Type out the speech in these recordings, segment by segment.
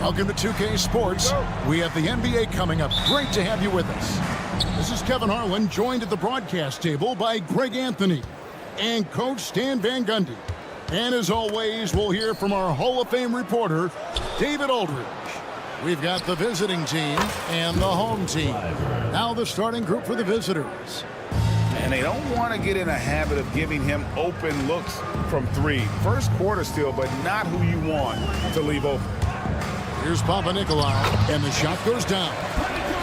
Welcome to 2K Sports. We have the NBA coming up. Great to have you with us. This is Kevin Harlan, joined at the broadcast table by Greg Anthony and Coach Stan Van Gundy. And as always, we'll hear from our Hall of Fame reporter, David Aldridge. We've got the visiting team and the home team. Now the starting group for the visitors. And they don't want to get in a habit of giving him open looks from three. First quarter still, but not who you want to leave open. Here's Papanikolaou, and the shot goes down.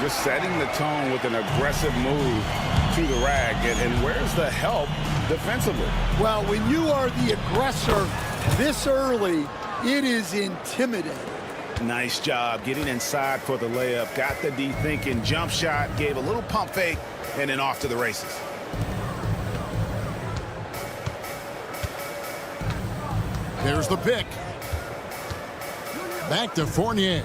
Just setting the tone with an aggressive move to the rack. And where's the help defensively? Well, when you are the aggressor this early, it is intimidating. Nice job getting inside for the layup. Got the D thinking, jump shot, gave a little pump fake, and then off to the races. There's the pick. Back to Fournier.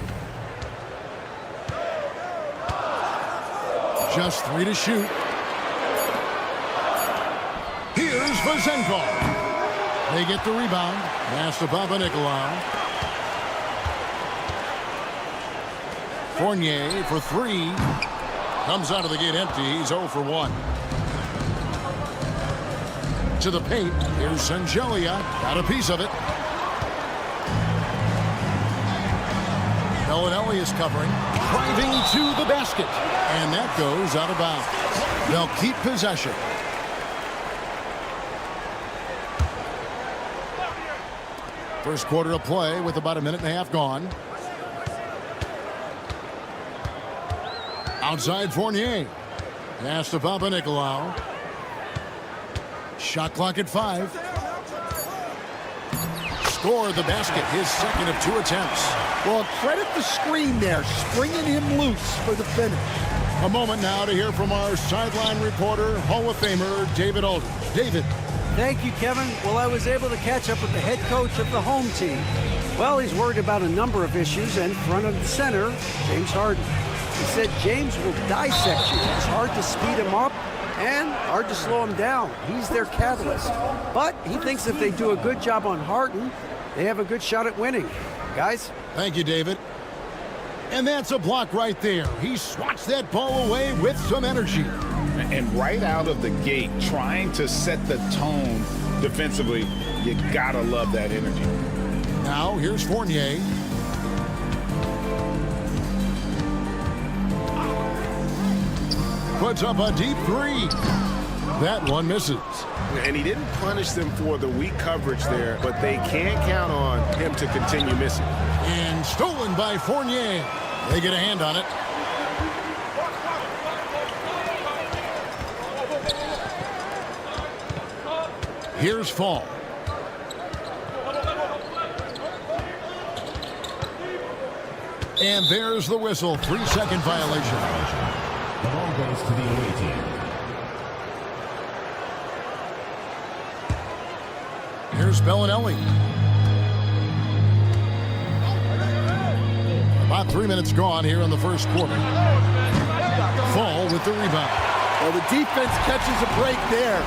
Just 3 to shoot. Here's Vazenkov. They get the rebound. Pass to Papanikolaou. Fournier for 3. Comes out of the gate empty. He's 0 for 1. To the paint. Here's Sangelia. Got a piece of it. Bellinelli is covering. Driving to the basket. And that goes out of bounds. They'll keep possession. First quarter of play with about a minute and a half gone. Outside Fournier. Pass to Papanikolaou. Shot clock at 5. Scored the basket, his second of 2 attempts. Well, credit the screen there, springing him loose for the finish. A moment now to hear from our sideline reporter, Hall of Famer David Aldridge. David. Thank you, Kevin. Well, I was able to catch up with the head coach of the home team. Well, he's worried about a number of issues, and front of the center, James Harden. He said James will dissect you. It's hard to speed him up and hard to slow him down. He's their catalyst. But he thinks if they do a good job on Harden, they have a good shot at winning. Guys? Thank you, David. And that's a block right there. He swats that ball away with some energy. And right out of the gate, trying to set the tone defensively, you gotta love that energy. Now, here's Fournier. Puts up a deep 3. That one misses. And he didn't punish them for the weak coverage there, but they can't count on him to continue missing. And stolen by Fournier. They get a hand on it. Here's Fall. And there's the whistle. 3-second violation. The ball goes to the away team. Here's Bellinelli. About 3 minutes gone here in the first quarter. Fall with the rebound. Well, the defense catches a break there.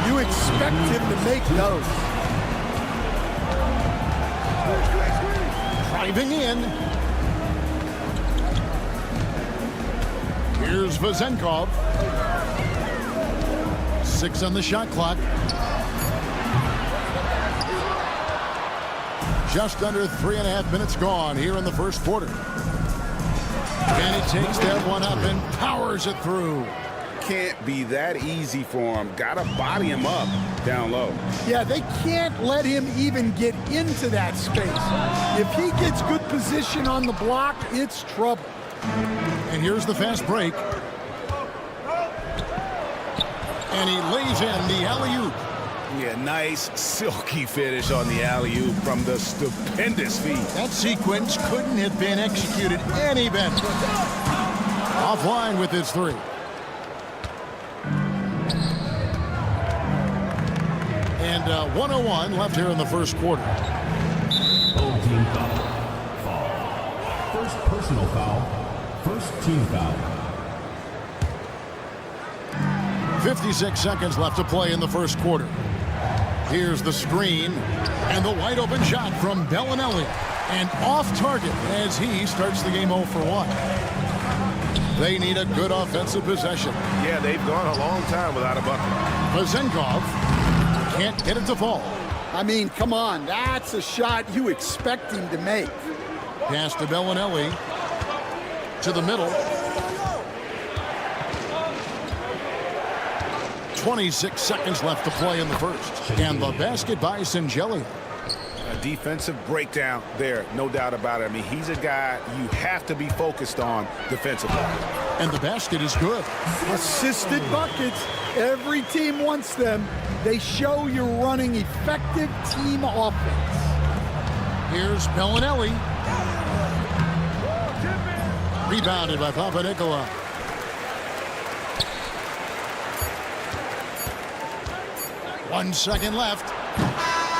You expect him to make those. Driving in. Here's Vazenkov. 6 on the shot clock. Just under 3.5 minutes gone here in the first quarter. And he takes that one up and powers it through. Can't be that easy for him. Gotta body him up down low. Yeah, they can't let him even get into that space. If he gets good position on the block, it's trouble. And here's the fast break. And he lays in the alley-oop. Yeah, nice silky finish on the alley-oop from the stupendous feed. That sequence couldn't have been executed any better. Offline with his 3. And 1:01 left here in the first quarter. Home team foul. First personal foul. First team foul. 56 seconds left to play in the first quarter. Here's the screen and the wide open shot from Bellinelli. And off target as he starts the game 0 for 1. They need a good offensive possession. Yeah, they've gone a long time without a bucket. Pazenkov can't get it to fall. I mean, come on. That's a shot you expect him to make. Pass to Bellinelli. To the middle. 26 seconds left to play in the first. And the basket by Singelia. A defensive breakdown there, no doubt about it. I mean, he's a guy you have to be focused on defensively. And the basket is good. Assisted buckets. Every team wants them. They show you're running effective team offense. Here's Bellinelli. Rebounded by Papanikolaou. One second left.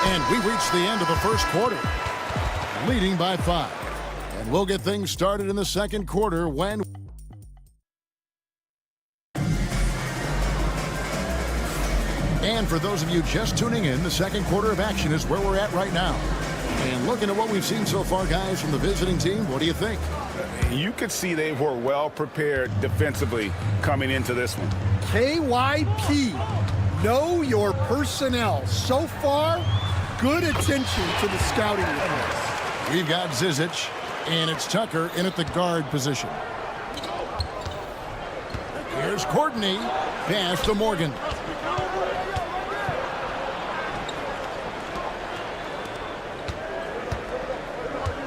And we reach the end of the first quarter. Leading by 5. And we'll get things started in the second quarter when... And for those of you just tuning in, the second quarter of action is where we're at right now. And looking at what we've seen so far, guys, from the visiting team, what do you think? You could see they were well prepared defensively coming into this one. KYP, know your personnel. So far, good attention to the scouting reports. We've got Zizic, and it's Tucker in at the guard position. Here's Courtney, pass to Morgan.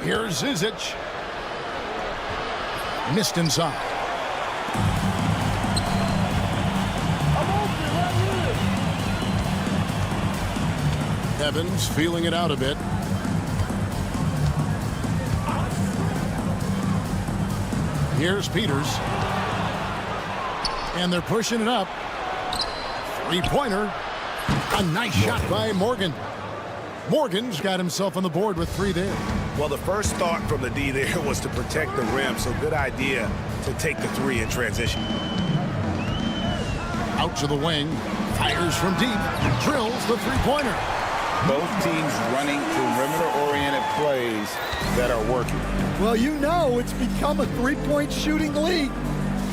Here's Zizic. Missed inside. Evans feeling it out a bit. Here's Peters. And they're pushing it up. Three-pointer. A nice shot by Morgan. Morgan's got himself on the board with 3 there. Well, the first thought from the D there was to protect the rim, so good idea to take the 3 in transition. Out to the wing, fires from deep, drills the three-pointer. Both teams running perimeter-oriented plays that are working. Well, you know it's become a three-point shooting league.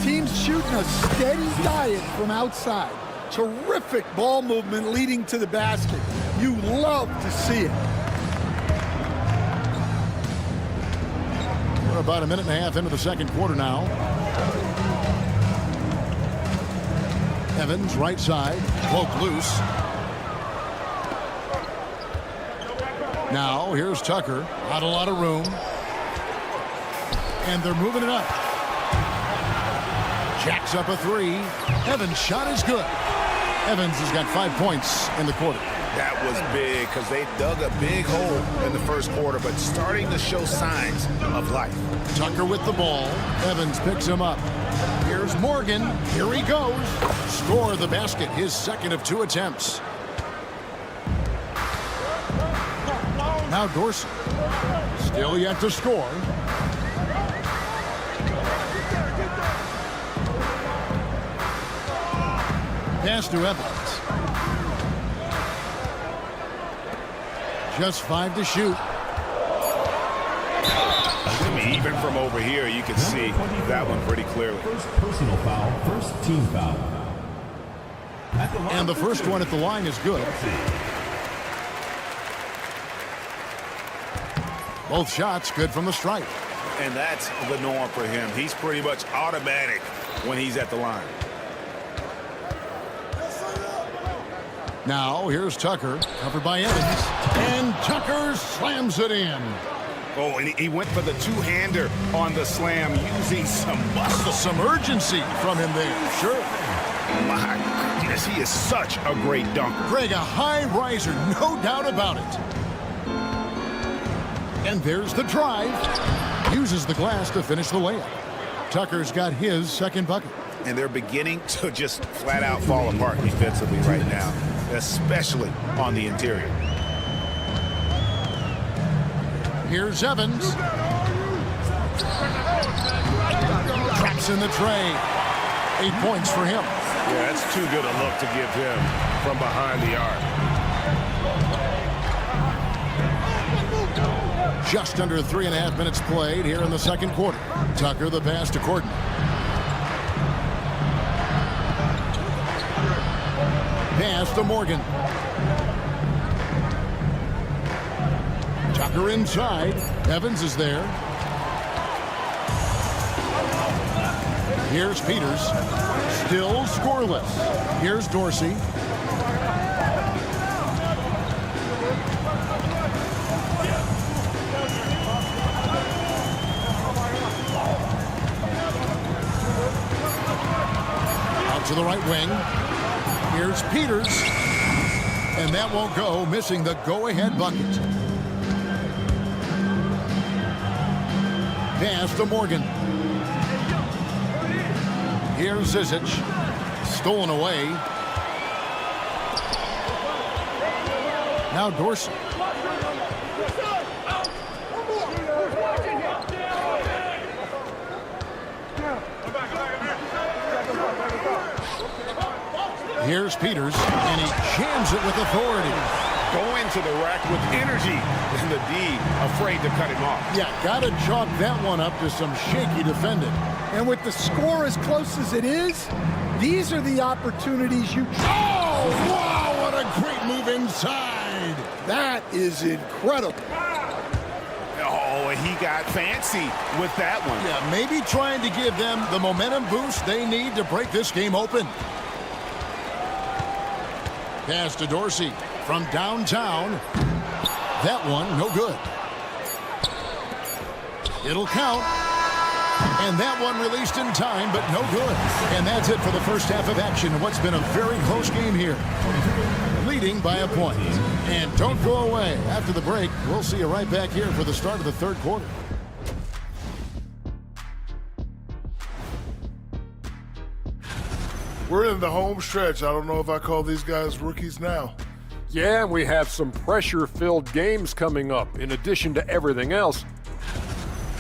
Teams shooting a steady diet from outside. Terrific ball movement leading to the basket. You love to see it. We're about a minute and a half into the second quarter now. Evans, right side, poke loose. Now, here's Tucker. Not a lot of room. And they're moving it up. Jacks up a 3. Evans' shot is good. Evans has got 5 points in the quarter. That was big because they dug a big hole in the first quarter, but starting to show signs of life. Tucker with the ball. Evans picks him up. Here's Morgan. Here he goes. Score the basket. His second of 2 attempts. Now Dorsey. Still yet to score. Pass to Evans. Just 5 to shoot. I mean, even from over here, you can see that one pretty clearly. First personal foul, first team foul. And the first one at the line is good. Both shots good from the stripe. And that's the norm for him. He's pretty much automatic when he's at the line. Now, here's Tucker, covered by Evans. And Tucker slams it in. Oh, and he went for the two-hander on the slam, using some muscle. Some urgency from him there, sure. My goodness, he is such a great dunker. Greg, a high riser, no doubt about it. And there's the drive. Uses the glass to finish the layup. Tucker's got his second bucket. And they're beginning to just flat-out fall apart defensively right now, especially on the interior. Here's Evans. Traps in the tray. 8 points for him. Yeah, that's too good a look to give him from behind the arc. just under 3.5 minutes played here in the second quarter. Tucker the pass to Gordon. Pass to Morgan. Tucker inside. Evans is there. Here's Peters. Still scoreless. Here's Dorsey. Out to the right wing. Here's Peters. And that won't go, missing the go-ahead bucket. Pass to Morgan. Here's Zizic. Stolen away. Now Dorsey. Here's Peters, and he jams it with authority. Going to the rack with energy, and the D afraid to cut him off. Yeah, got to chalk that one up to some shaky defending. And with the score as close as it is, these are the opportunities you... Oh, wow, what a great move inside. That is incredible. Oh, and he got fancy with that one. Yeah, maybe trying to give them the momentum boost they need to break this game open. Pass to Dorsey from downtown. That one, no good. It'll count. And that one released in time, but no good. And that's it for the first half of action in what's been a very close game here. Leading by a point. And don't go away. After the break, we'll see you right back here for the start of the third quarter. We're in the home stretch. I don't know if I call these guys rookies now. Yeah, and we have some pressure-filled games coming up, in addition to everything else.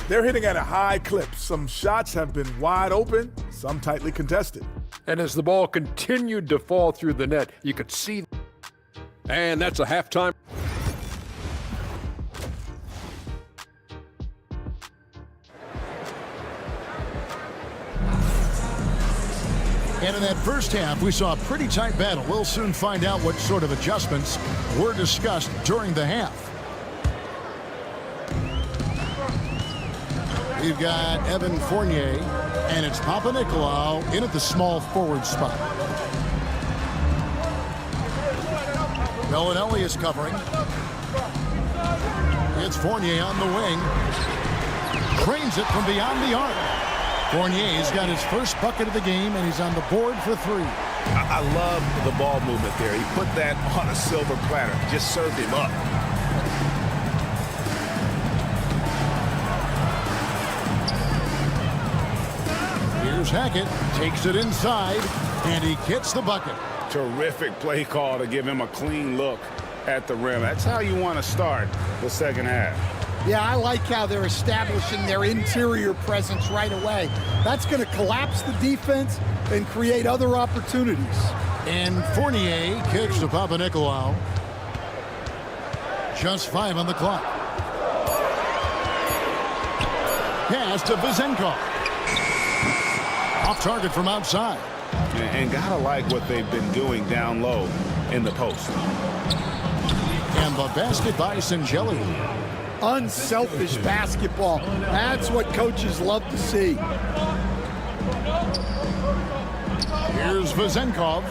They're hitting at a high clip. Some shots have been wide open, some tightly contested. And as the ball continued to fall through the net, you could see. And that's a halftime. And in that first half, we saw a pretty tight battle. We'll soon find out what sort of adjustments were discussed during the half. We've got Evan Fournier, and it's Papanikolaou in at the small forward spot. Bellinelli is covering. It's Fournier on the wing. Trains it from beyond the arc. Fournier's got his first bucket of the game, and he's on the board for three. I love the ball movement there. He put that on a silver platter. Just served him up. Here's Hackett. Takes it inside, and he gets the bucket. Terrific play call to give him a clean look at the rim. That's how you want to start the second half. Yeah, I like how they're establishing their interior presence right away. That's going to collapse the defense and create other opportunities. And Fournier kicks to Papanikolaou. Just 5 on the clock. Pass to Vezenkov. Off target from outside. And gotta like what they've been doing down low in the post. And the basket by Singeli. Unselfish basketball. That's what coaches love to see. Here's Vezenkov.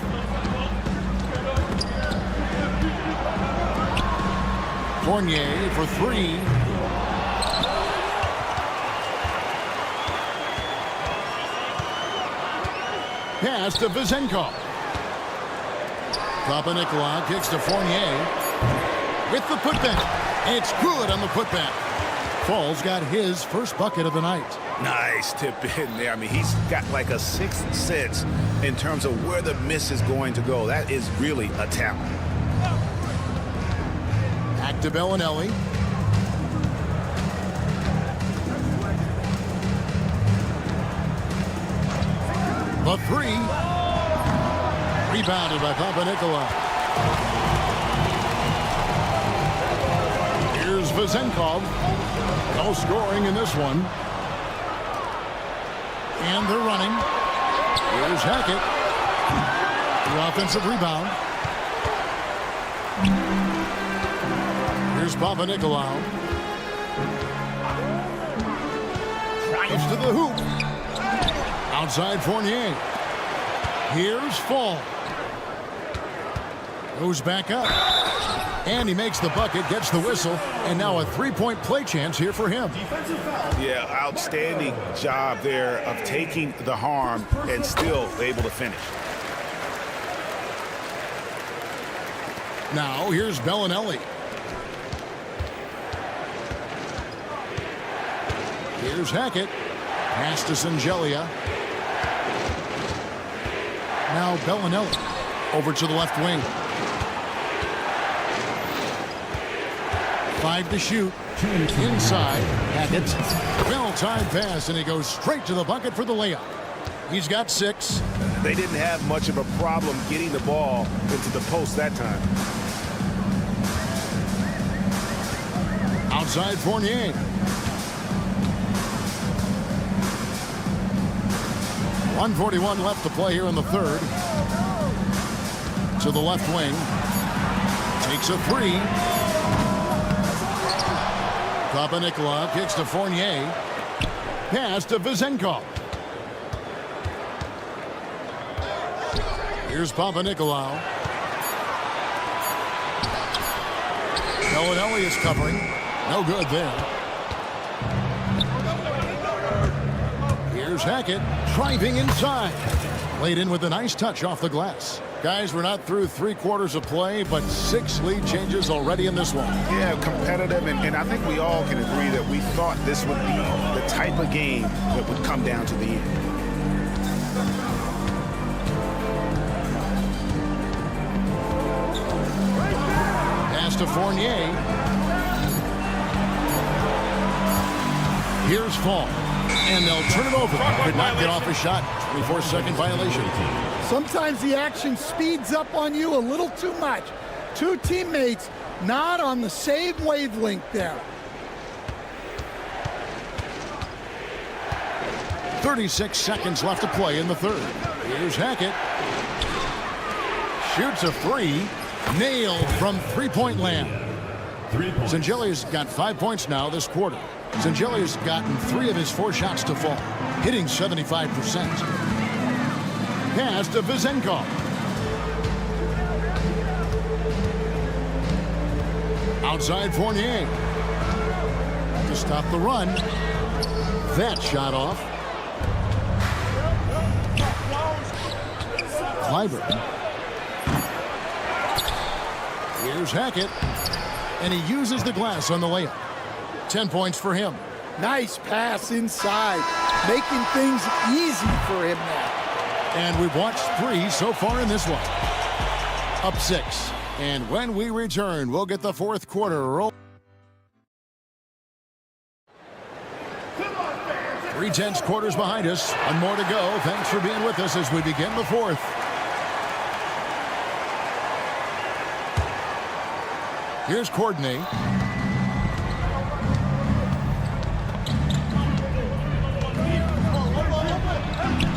Fournier for three. Pass to Vezenkov. Papanikolaou kicks to Fournier. With the putback. It's good on the putback. Fall's got his first bucket of the night. Nice tip in there. I mean, he's got like a sixth sense in terms of where the miss is going to go. That is really a talent. Back to Bellinelli. The three. Rebounded by Papanikolaou. Here's Vezenkov. No scoring in this one. And they're running. Here's Hackett. The offensive rebound. Here's Papanikolaou. Drives to the hoop. Outside Fournier. Here's Fall. Goes back up. And he makes the bucket, gets the whistle, and now a three-point play chance here for him. Yeah, outstanding job there of taking the harm and still able to finish. Now here's Bellinelli. Here's Hackett. Pass to Singelia. Now Bellinelli over to the left wing. 5 to shoot. Inside. Hackett. Well-timed pass, and he goes straight to the bucket for the layup. He's got 6. They didn't have much of a problem getting the ball into the post that time. Outside Fournier. .141 left to play here in the third. To the left wing. Takes a 3. Papanikolaou kicks to Fournier. Pass to Vezenkov. Here's Papanikolaou. Bellinelli is covering. No good there. Here's Hackett driving inside. Laid in with a nice touch off the glass. Guys, we're not through 3 quarters of play, but 6 lead changes already in this one. Yeah, competitive, and I think we all can agree that we thought this would be the type of game that would come down to the end. Pass to Fournier. Here's Fall. And they'll turn it over. Could not get off a shot. 24-second violation. Sometimes the action speeds up on you a little too much. 2 teammates not on the same wavelength there. 36 seconds left to play in the third. Here's Hackett. Shoots a 3. Nailed from three-point land. Zingelia's got 5 points now this quarter. Zingelia's gotten 3 of his 4 shots to fall, hitting 75%. Pass to Vezenkov. Outside Fournier. To stop the run. That shot off. Clyburn. Here's Hackett. And he uses the glass on the layup. 10 points for him. Nice pass inside, making things easy for him now. And we've watched 3 so far in this one. Up 6. And when we return, we'll get the fourth quarter roll. 3 tenths quarters behind us. One more to go. Thanks for being with us as we begin the fourth. Here's Courtney.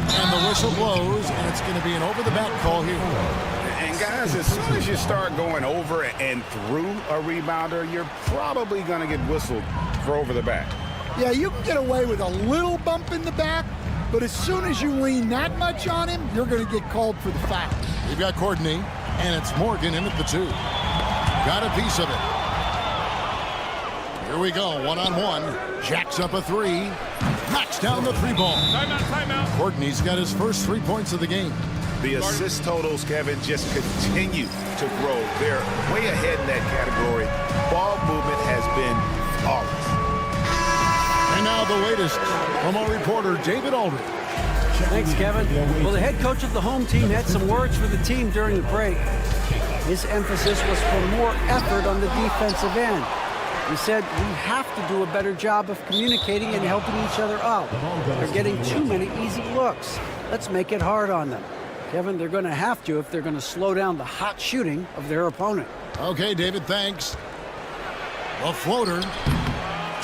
And the whistle blows, and it's going to be an over-the-back call here. And guys, as soon as you start going over and through a rebounder, you're probably going to get whistled for over the back. Yeah, you can get away with a little bump in the back, but as soon as you lean that much on him, you're going to get called for the foul. We've got Courtney, and it's Morgan in at the 2. Got a piece of it. Here we go, one-on-one. Jacks up a 3. Knocks down the 3 ball. Timeout. Courtney's got his first 3 points of the game. The assist totals, Kevin, just continue to grow. They're way ahead in that category. Ball movement has been flawless. And now the latest from our reporter, David Aldridge. Thanks, Kevin. Well, the head coach of the home team had some words for the team during the break. His emphasis was for more effort on the defensive end. He said we have to do a better job of communicating and helping each other out. They're getting too many easy looks. Let's make it hard on them. Kevin, they're going to have to if they're going to slow down the hot shooting of their opponent. Okay, David, thanks. A floater.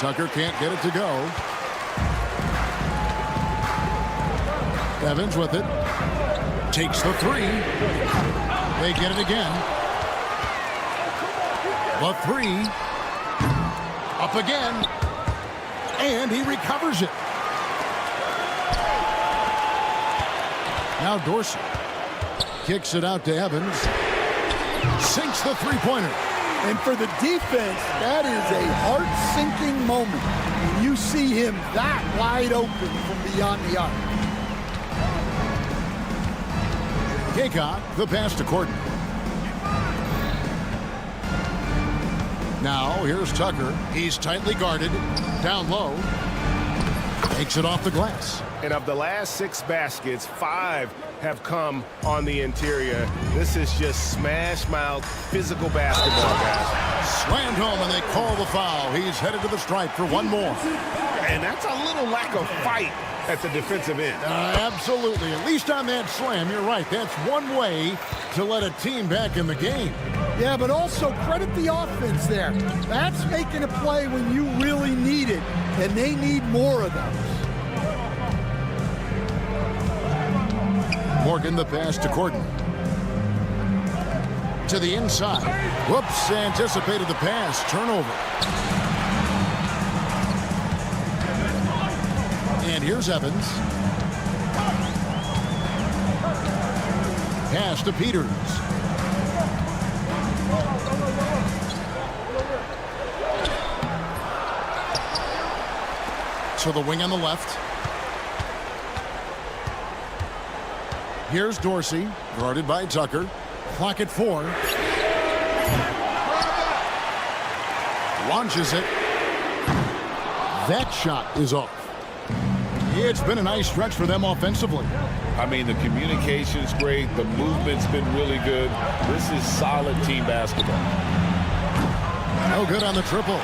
Tucker can't get it to go. Evans with it. Takes the three. They get it again. The three. Up again. And he recovers it. Now Dorsey kicks it out to Evans. Sinks the three-pointer. And for the defense, that is a heart-sinking moment when you see him that wide open from beyond the arc. Kaycock, the pass to Courtney. Now, here's Tucker. He's tightly guarded. Down low. Takes it off the glass. And of the last 6 baskets, 5 have come on the interior. This is just smash-mouth physical basketball, guys. Slammed home, and they call the foul. He's headed to the stripe for one more. And that's a little lack of fight at the defensive end. Absolutely. At least on that slam, you're right. That's one way to let a team back in the game. Yeah, but also credit the offense there. That's making a play when you really need it, and they need more of those. Morgan, the pass to Courtney. To the inside. Whoops, anticipated the pass. Turnover. And here's Evans. Pass to Peters. To the wing on the left. Here's Dorsey, guarded by Tucker. Clock at 4. Launches it. That shot is off. It's been a nice stretch for them offensively. I mean, the communication's great. The movement's been really good. This is solid team basketball. No good on the triple.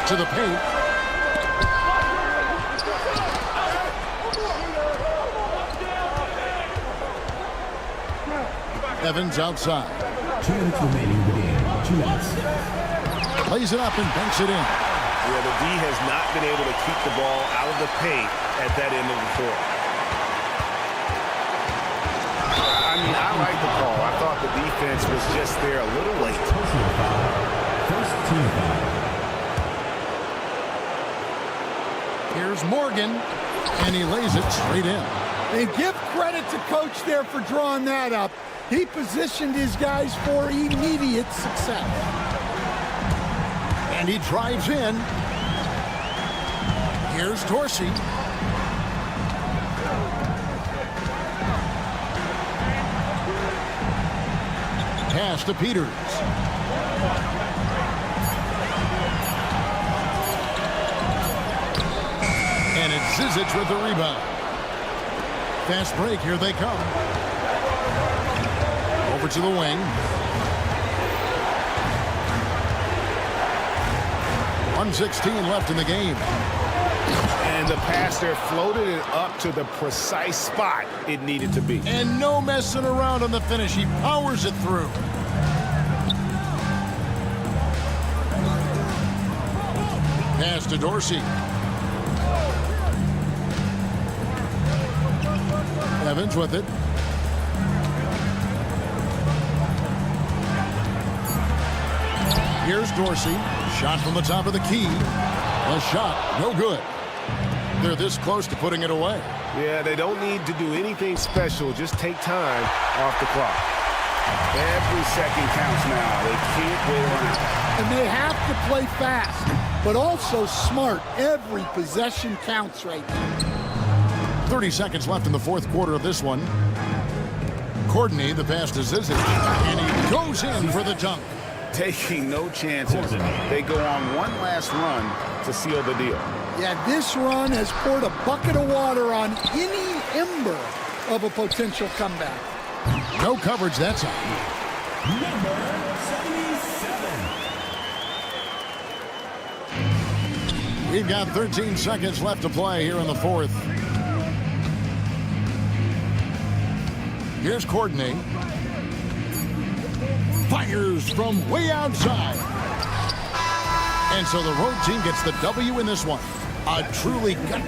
To the paint. Evans outside. 2 minutes remaining in the game. 2 minutes. Plays it up and banks it in. Yeah, the D has not been able to keep the ball out of the paint at that end of the court. I mean, I like the call. I thought the defense was just there a little late. Personal foul. First team foul. Here's Morgan, and he lays it straight in. And give credit to Coach there for drawing that up. He positioned his guys for immediate success. And he drives in. Here's Dorsey. Pass to Peters. And it's Zizic with the rebound. Fast break, here they come. Over to the wing. .116 left in the game. And the pass there floated it up to the precise spot it needed to be. And no messing around on the finish. He powers it through. Pass to Dorsey. Evans with it. Here's Dorsey. Shot from the top of the key. A shot, no good. They're this close to putting it away. Yeah, they don't need to do anything special. Just take time off the clock. Every second counts now. They can't wait around. And they have to play fast, but also smart. Every possession counts right now. 30 seconds left in the fourth quarter of this one. Courtney, the pass to Zizic, and he goes in for the dunk. Taking no chances. They go on one last run to seal the deal. Yeah, this run has poured a bucket of water on any ember of a potential comeback. No coverage that time. Number 77. We've got 13 seconds left to play here in the fourth. Here's Courtney. Fires from way outside. And so the road team gets the W in this one. A truly gut.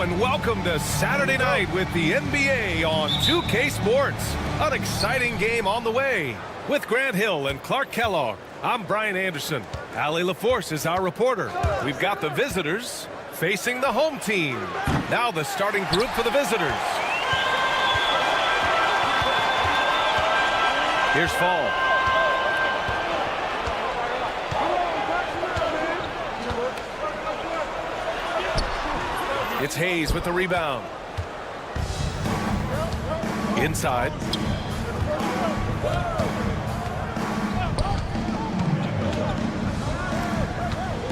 and welcome to Saturday night with the NBA on 2K Sports. An exciting game on the way. With Grant Hill and Clark Kellogg, I'm Brian Anderson. Allie LaForce is our reporter. We've got the visitors facing the home team. Now the starting group for the visitors. Here's Fall. It's Hayes with the rebound. Inside.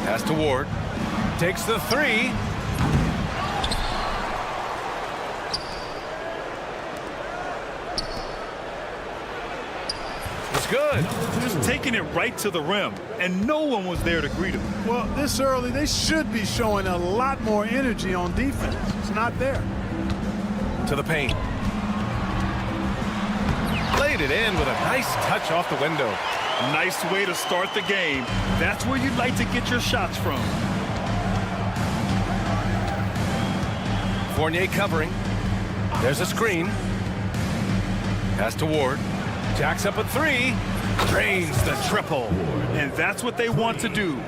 Pass to Ward. Takes the three. It's good. Just taking it right to the rim, and no one was there to greet him. Well, this early, they should be showing a lot more energy on defense. It's not there. To the paint. Laid it in with a nice touch off the window. Nice way to start the game. That's where you'd like to get your shots from. Fournier covering. There's a screen. Pass to Ward. Jacks up a three. Drains the triple. And that's what they want to do.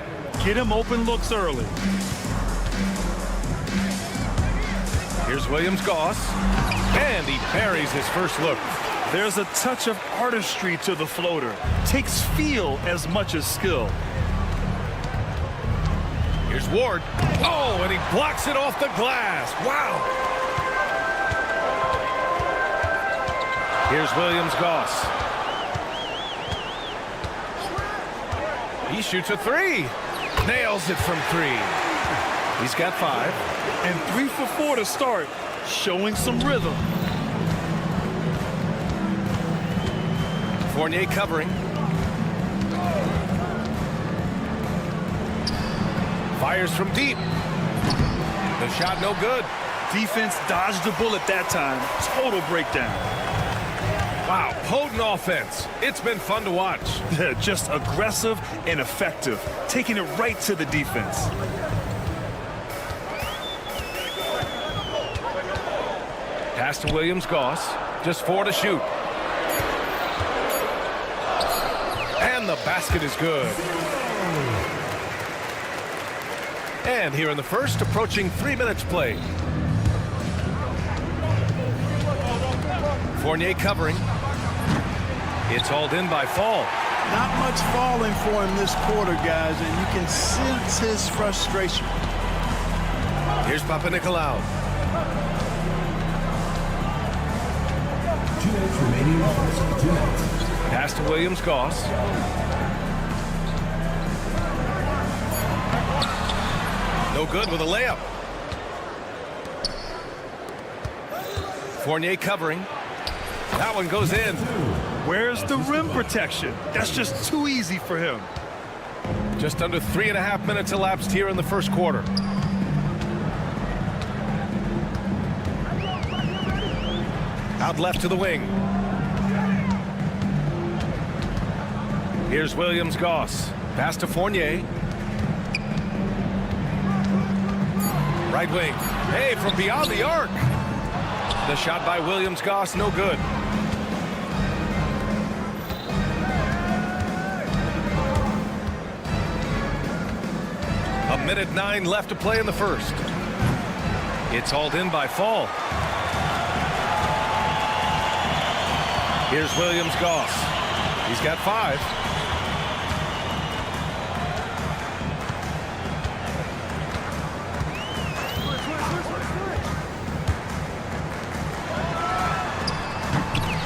Get him open looks early. Here's Williams-Goss. And he buries his first look. There's a touch of artistry to the floater. Takes feel as much as skill. Here's Ward. Oh, and he blocks it off the glass. Wow. Here's Williams-Goss. He shoots a three. Nails it from three. He's got 5. And 3 for 4 to start. Showing some rhythm. Fournier covering. Fires from deep. The shot no good. Defense dodged the bullet that time. Total breakdown. Wow, potent offense. It's been fun to watch. Just aggressive and effective. Taking it right to the defense. Pass to Williams-Goss. Just 4 to shoot. And the basket is good. And here in the first, approaching 3 minutes played. Fournier covering. It's hauled in by Fall. Not much falling for him this quarter, guys, and you can sense his frustration. Here's Papanikolaou. 2 minutes remaining in the first. 2 minutes. Pass to Williams-Goss. No good with a layup. Fournier covering. That one goes in. Where's the rim protection? That's just too easy for him. Just under 3.5 minutes elapsed here in the first quarter. Out left to the wing. Here's Williams-Goss. Pass to Fournier. Right wing. Hey, from beyond the arc. The shot by Williams-Goss, no good. A minute 9 left to play in the first. It's hauled in by Fall. Here's Williams-Goss. He's got 5.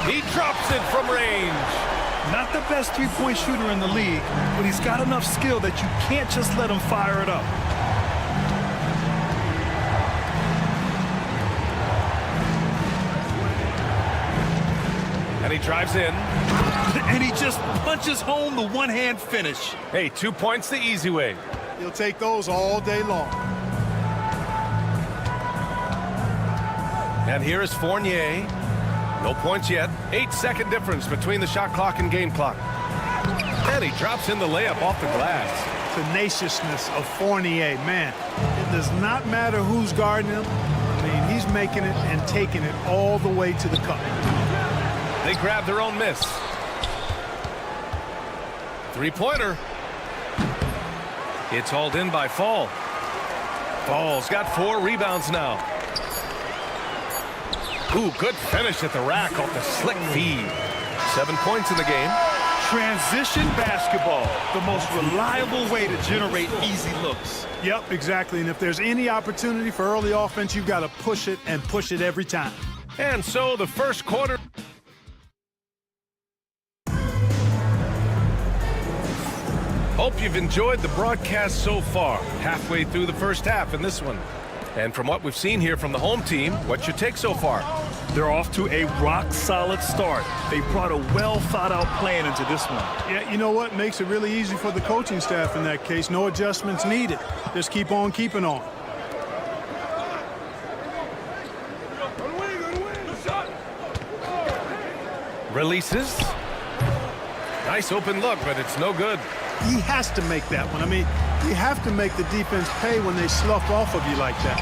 He drops it from range. Not the best three-point shooter in the league, but he's got enough skill that you can't just let him fire it up. And he drives in. And he just punches home the one-hand finish. Hey, 2 points the easy way. He'll take those all day long. And here is Fournier. No points yet. 8-second difference between the shot clock and game clock. And he drops in the layup off the glass. Tenaciousness of Fournier, man. It does not matter who's guarding him. he's making it and taking it all the way to the cup. They grab their own miss. Three-pointer. It's hauled in by Fall. Fall's got 4 rebounds now. Ooh, good finish at the rack off the slick feed. 7 points in the game. Transition basketball, the most reliable way to generate easy looks. Yep, exactly. And if there's any opportunity for early offense, you've got to push it and push it every time. And so the first quarter. Hope you've enjoyed the broadcast so far. Halfway through the first half in this one. And from what we've seen here from the home team, what's your take so far? They're off to a rock-solid start. They brought a well-thought-out plan into this one. Yeah, you know what? Makes it really easy for the coaching staff in that case. No adjustments needed. Just keep on keeping on. Releases. Nice open look, but it's no good. He has to make that one. I mean, you have to make the defense pay when they slough off of you like that.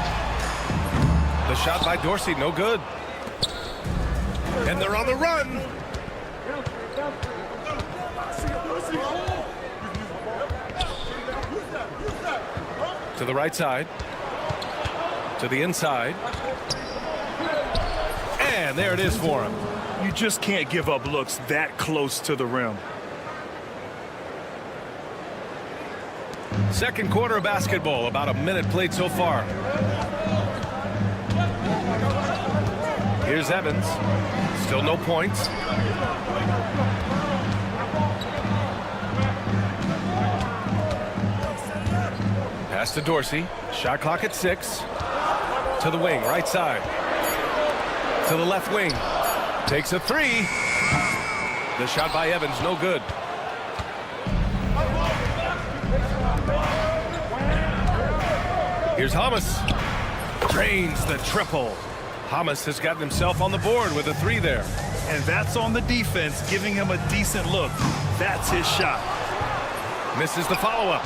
The shot by Dorsey, no good. And they're on the run. To the right side. To the inside. And there it is for him. You just can't give up looks that close to the rim. Second quarter of basketball, about a minute played so far. Here's Evans. Still no points. Pass to Dorsey. Shot clock at 6. To the wing, right side. To the left wing. Takes a 3. The shot by Evans, no good. Here's Hamas. Drains the triple. Hamas has gotten himself on the board with a 3 there. And that's on the defense, giving him a decent look. That's his shot. Misses the follow-up.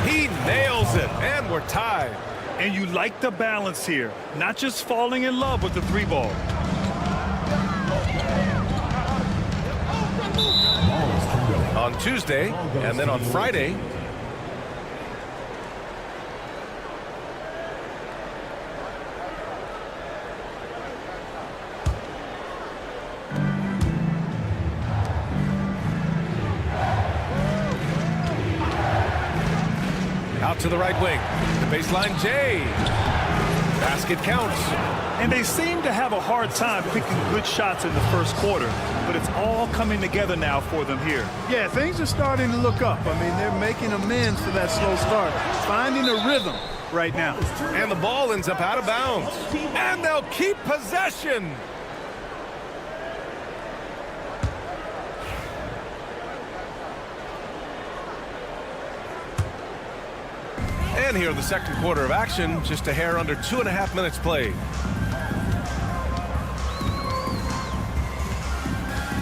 He nails it, and we're tied. And you like the balance here, not just falling in love with the 3 ball. On Tuesday, and then on Friday, out to the right wing. The baseline J. Basket counts. And they seem to have a hard time picking good shots in the first quarter, but it's all coming together now for them here. Yeah, things are starting to look up. I mean, they're making amends for that slow start, finding a rhythm right now. And the ball ends up out of bounds. And they'll keep possession. And here in the second quarter of action, just a hair under 2.5 minutes played.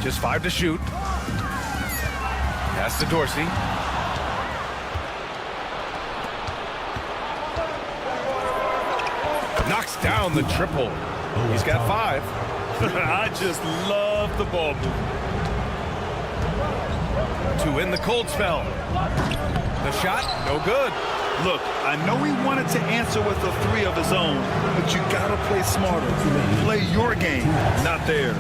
Just 5 to shoot. Pass to Dorsey. Knocks down the triple. He's got 5. I just love the ball movement. To win the cold spell. The shot, no good. Look, I know he wanted to answer with a 3 of his own, but you gotta play smarter. Play your game, not theirs.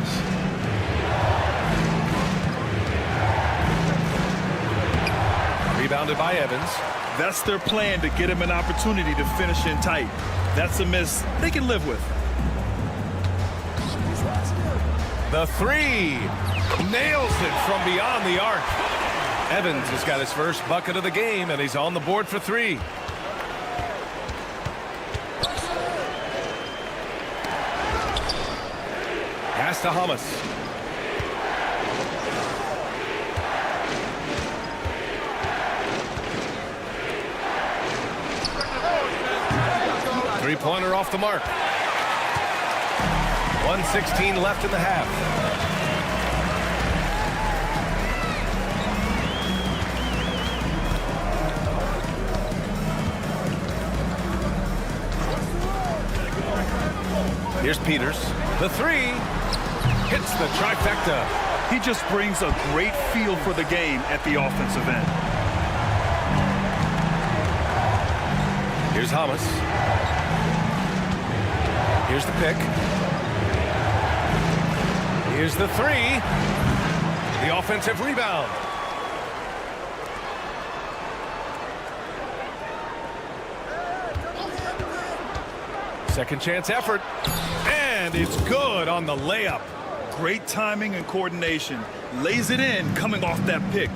Rebounded by Evans. That's their plan to get him an opportunity to finish in tight. That's a miss they can live with. The 3. Nails it from beyond the arc. Evans has got his first bucket of the game, and he's on the board for 3. Pass to Hamas. Three-pointer off the mark. 1:16 left in the half. Here's Peters. The three. Hits the trifecta. He just brings a great feel for the game at the offensive end. Here's Hamas. Here's the pick. Here's the three. The offensive rebound. Second chance effort. And it's good on the layup. Great timing and coordination. Lays it in coming off that pick.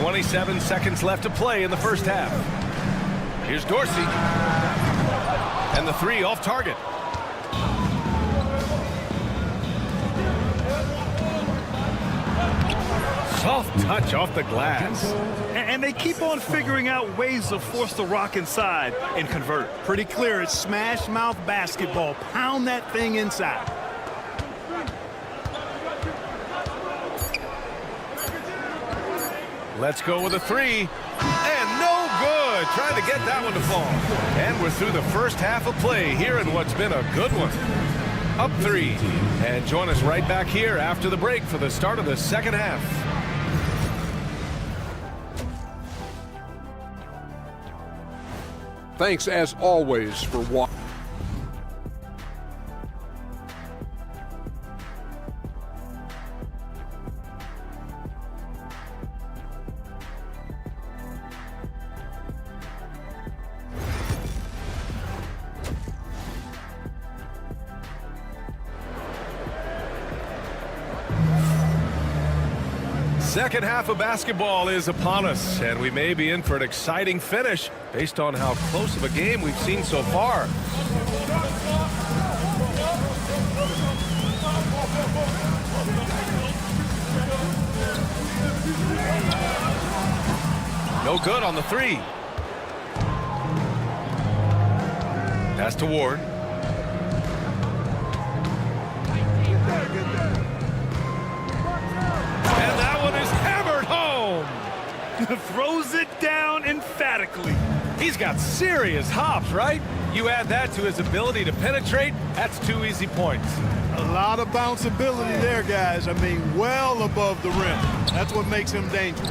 27 seconds left to play in the first half. Here's Dorsey. And the three off target. Soft touch off the glass. And they keep on figuring out ways to force the Rock inside and convert. Pretty clear. It's smash mouth basketball. Pound that thing inside. Let's go with a three. And no good. Trying to get that one to fall. And we're through the first half of play here in what's been a good one. Up three. And join us right back here after the break for the start of the second half. Thanks, as always, for watching. Second half of basketball is upon us, and we may be in for an exciting finish based on how close of a game we've seen so far. No good on the three. Pass to Ward. Throws it down emphatically. He's got serious hops, right? You add that to his ability to penetrate, that's 2 easy points. A lot of bounceability there, guys. I mean, well above the rim. That's what makes him dangerous.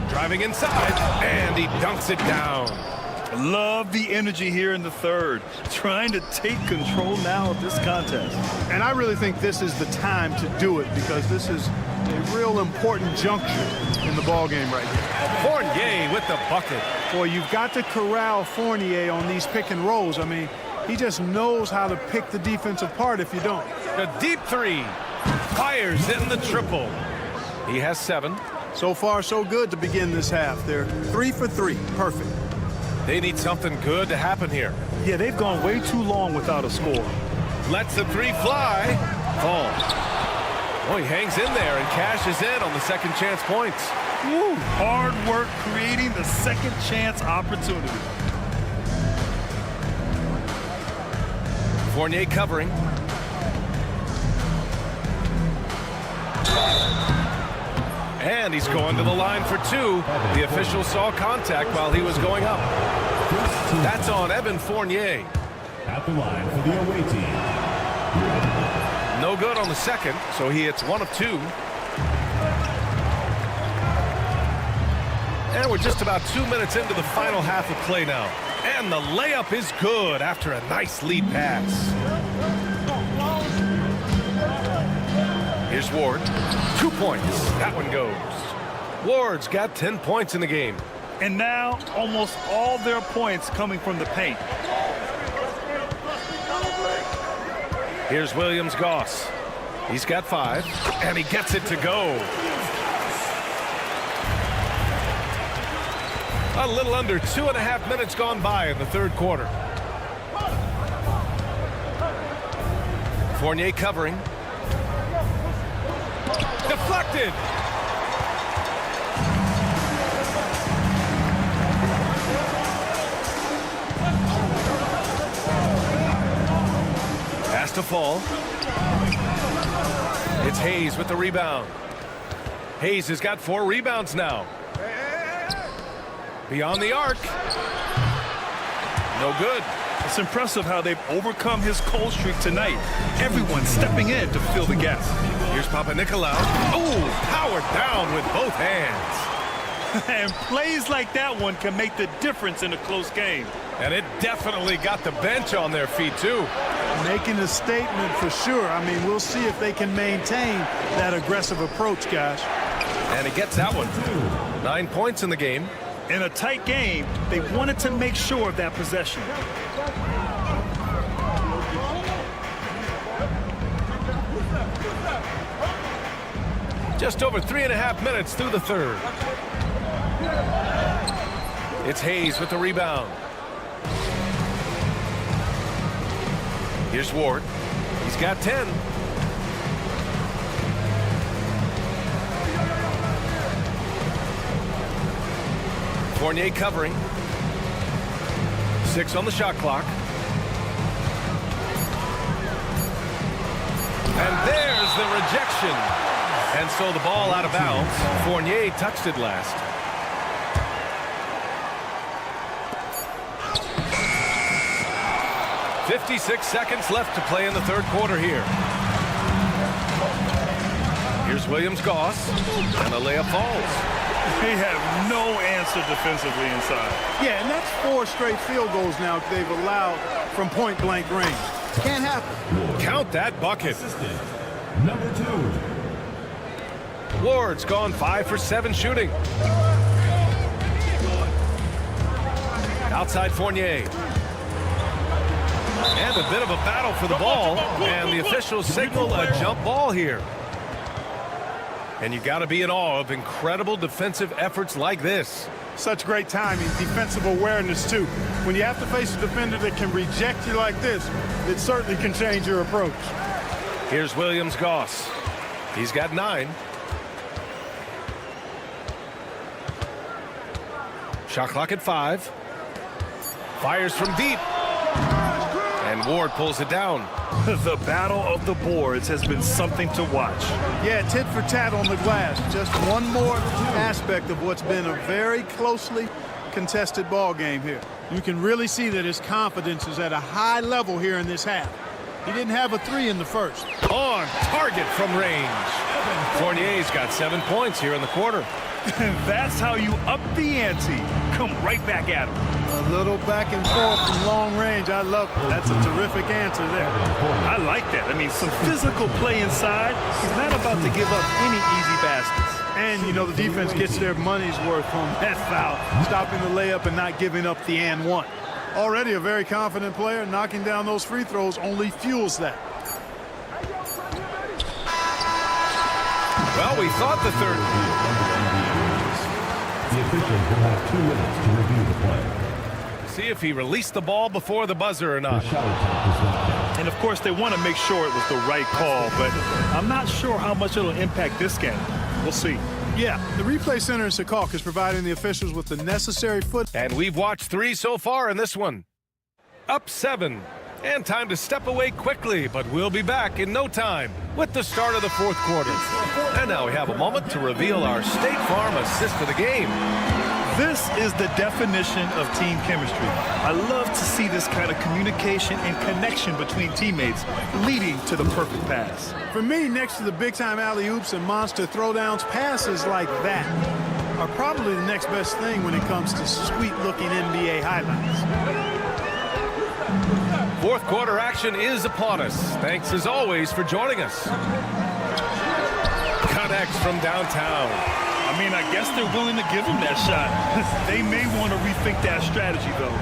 Driving inside, and he dunks it down. Love the energy here in the third. Trying to take control now of this contest. And I really think this is the time to do it because this is a real important juncture in the ballgame right here. Fournier with the bucket. Boy, you've got to corral Fournier on these pick and rolls. I mean, he just knows how to pick the defense apart if you don't. The deep three. Fires in the triple. He has 7. So far, so good to begin this half. They're 3 for 3. Perfect. They need something good to happen here. Yeah, they've gone way too long without a score. Lets the three fly. Falls. Oh, he hangs in there and cashes in on the second chance points. Woo. Hard work creating the second chance opportunity. Fournier covering. And he's going to the line for 2. The official saw contact while he was going up. That's on Evan Fournier. At the line for the away team. No good on the second, so he hits 1 of 2. And we're just about 2 minutes into the final half of play now. And the layup is good after a nice lead pass. Here's Ward. 2 points. That one goes. Ward's got 10 points in the game. And now almost all their points coming from the paint. Here's Williams-Goss. He's got 5, and he gets it to go. A little under 2.5 minutes gone by in the third quarter. Fournier covering. Deflected. Pass to fall. It's Hayes with the rebound. Hayes has got 4 rebounds now. Beyond the arc. No good. It's impressive how they've overcome his cold streak tonight. Everyone stepping in to fill the gap. Here's Papanikolaou. Oh, powered down with both hands. And plays like that one can make the difference in a close game. And it definitely got the bench on their feet, too. Making a statement for sure. I mean, we'll see if they can maintain that aggressive approach, guys. And he gets that one. 9 points in the game. In a tight game, they wanted to make sure of that possession. Just over 3.5 minutes through the third. It's Hayes with the rebound. Here's Ward. He's got 10. Fournier covering. 6 on the shot clock. And there's the rejection. And so the ball out of bounds. Fournier touched it last. "56 seconds left to play in the third quarter here. Here's Williams-Goss, and the layup falls. They have no answer defensively inside. Yeah, and that's 4 straight field goals now they've allowed from point-blank range. Can't happen. Count that bucket. Number 2. Ward's gone 5 for 7 shooting. Outside Fournier. And a bit of a battle for the ball. And the officials signal a jump ball here. And you got to be in awe of incredible defensive efforts like this. Such great timing, defensive awareness, too. When you have to face a defender that can reject you like this, it certainly can change your approach. Here's Williams-Goss. He's got 9. Shot clock at 5. Fires from deep. And Ward pulls it down. The battle of the boards has been something to watch. Yeah, tit for tat on the glass. Just one more aspect of what's been a very closely contested ball game here. You can really see that his confidence is at a high level here in this half. He didn't have a 3 in the first. On target from range. Fournier's got 7 points here in the quarter. That's how you up the ante. Come right back at him. A little back and forth from long range. I love it. That's a terrific answer there. I like that. I mean, some physical play inside. He's not about to give up any easy baskets. And, you know, the defense gets their money's worth on that foul. Stopping the layup and not giving up the and one. Already a very confident player. Knocking down those free throws only fuels that. Well, we thought the third. The officials will have 2 minutes to review the play. See if he released the ball before the buzzer or not. The shot attempt is not counted. And, of course, they want to make sure it was the right call, but I'm not sure how much it'll impact this game. We'll see. Yeah, the replay center in Secaucus is providing the officials with the necessary foot. And we've watched 3 so far in this one. Up 7. And time to step away quickly, but we'll be back in no time with the start of the fourth quarter. And now we have a moment to reveal our State Farm assist of the game. This is the definition of team chemistry. I love to see this kind of communication and connection between teammates leading to the perfect pass. For me, next to the big-time alley-oops and monster throwdowns, passes like that are probably the next best thing when it comes to sweet-looking NBA highlights. Fourth quarter action is upon us. Thanks as always for joining us. Connects from downtown. I mean, I guess they're willing to give him that shot. They may want to rethink that strategy, though.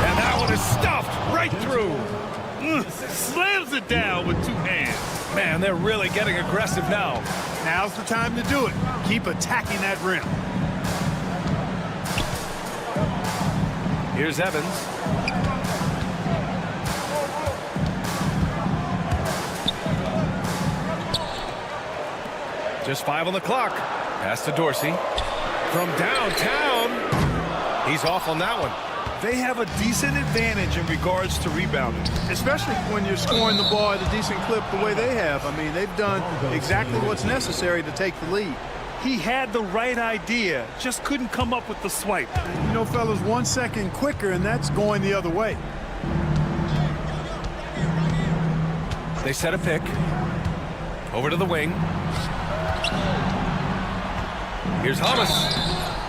And that one is stuffed right through. Slams it down with 2 hands. Man, they're really getting aggressive now. Now's the time to do it. Keep attacking that rim. Here's Evans. Just 5 on the clock. Pass to Dorsey. From downtown. He's off on that one. They have a decent advantage in regards to rebounding. Especially when you're scoring the ball at a decent clip the way they have. I mean, they've done exactly what's necessary to take the lead. He had the right idea, just couldn't come up with the swipe. You know, fellas, 1 second quicker, and that's going the other way. They set a pick. Over to the wing. Here's Thomas.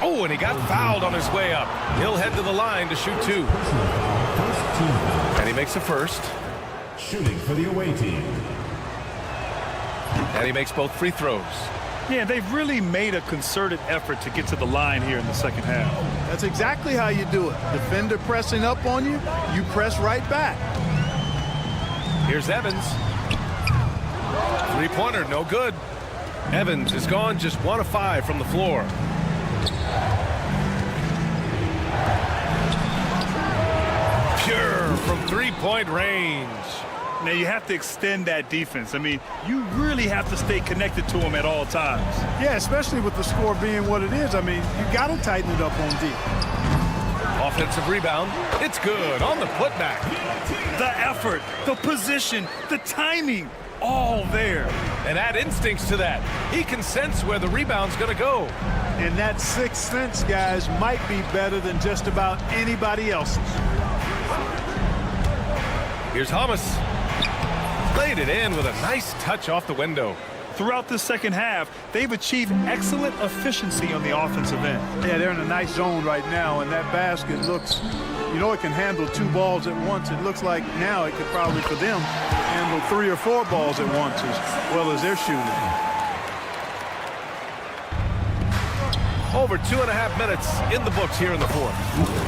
Oh, and he got fouled on his way up. He'll head to the line to shoot 2. And he makes a first. Shooting for the away team. And he makes both free throws. Yeah, they've really made a concerted effort to get to the line here in the second half. That's exactly how you do it. Defender pressing up on you, you press right back. Here's Evans. Three-pointer, no good. Evans is gone just 1 of 5 from the floor. Pure from three-point range. Now, you have to extend that defense. I mean, you really have to stay connected to him at all times. Yeah, especially with the score being what it is. I mean, you got to tighten it up on D. Offensive rebound. It's good on the putback. The effort, the position, the timing, all there. And add instincts to that. He can sense where the rebound's going to go. And that sixth sense, guys, might be better than just about anybody else's. Here's Thomas. Laid it in with a nice touch off the window. Throughout the second half, they've achieved excellent efficiency on the offensive end. Yeah, they're in a nice zone right now, and that basket looks, you know, it can handle 2 balls at once. It looks like now it could probably, for them, handle 3 or 4 balls at once as well as they're shooting. Over 2.5 minutes in the books here in the fourth.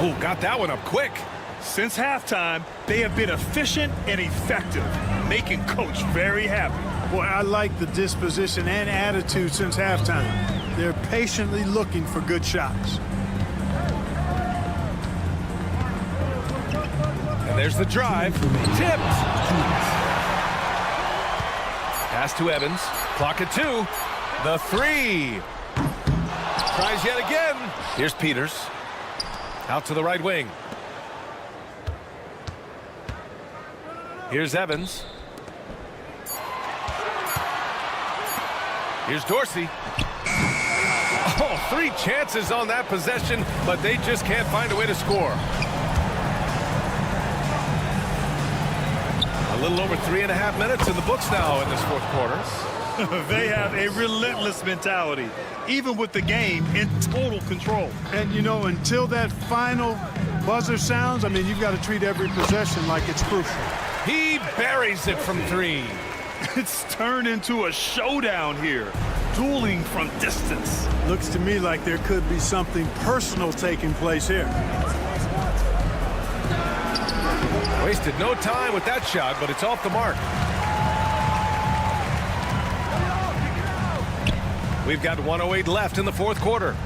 Oh, got that one up quick. Since halftime, they have been efficient and effective, making Coach very happy. Boy, I like the disposition and attitude since halftime. They're patiently looking for good shots. And there's the drive. Tipped. Pass to Evans. Clock at 2. The 3. Tries yet again. Here's Peters. Out to the right wing. Here's Evans. Here's Dorsey. Oh, 3 chances on that possession, but they just can't find a way to score. A little over 3.5 minutes in the books now in this fourth quarter. They have a relentless mentality, even with the game in total control. And, you know, until that final buzzer sounds, I mean, you've got to treat every possession like it's crucial. He buries it from 3. It's turned into a showdown here, dueling from distance. Looks to me like there could be something personal taking place here. Wasted no time with that shot, but it's off the mark. We've got 1:08 left in the fourth quarter.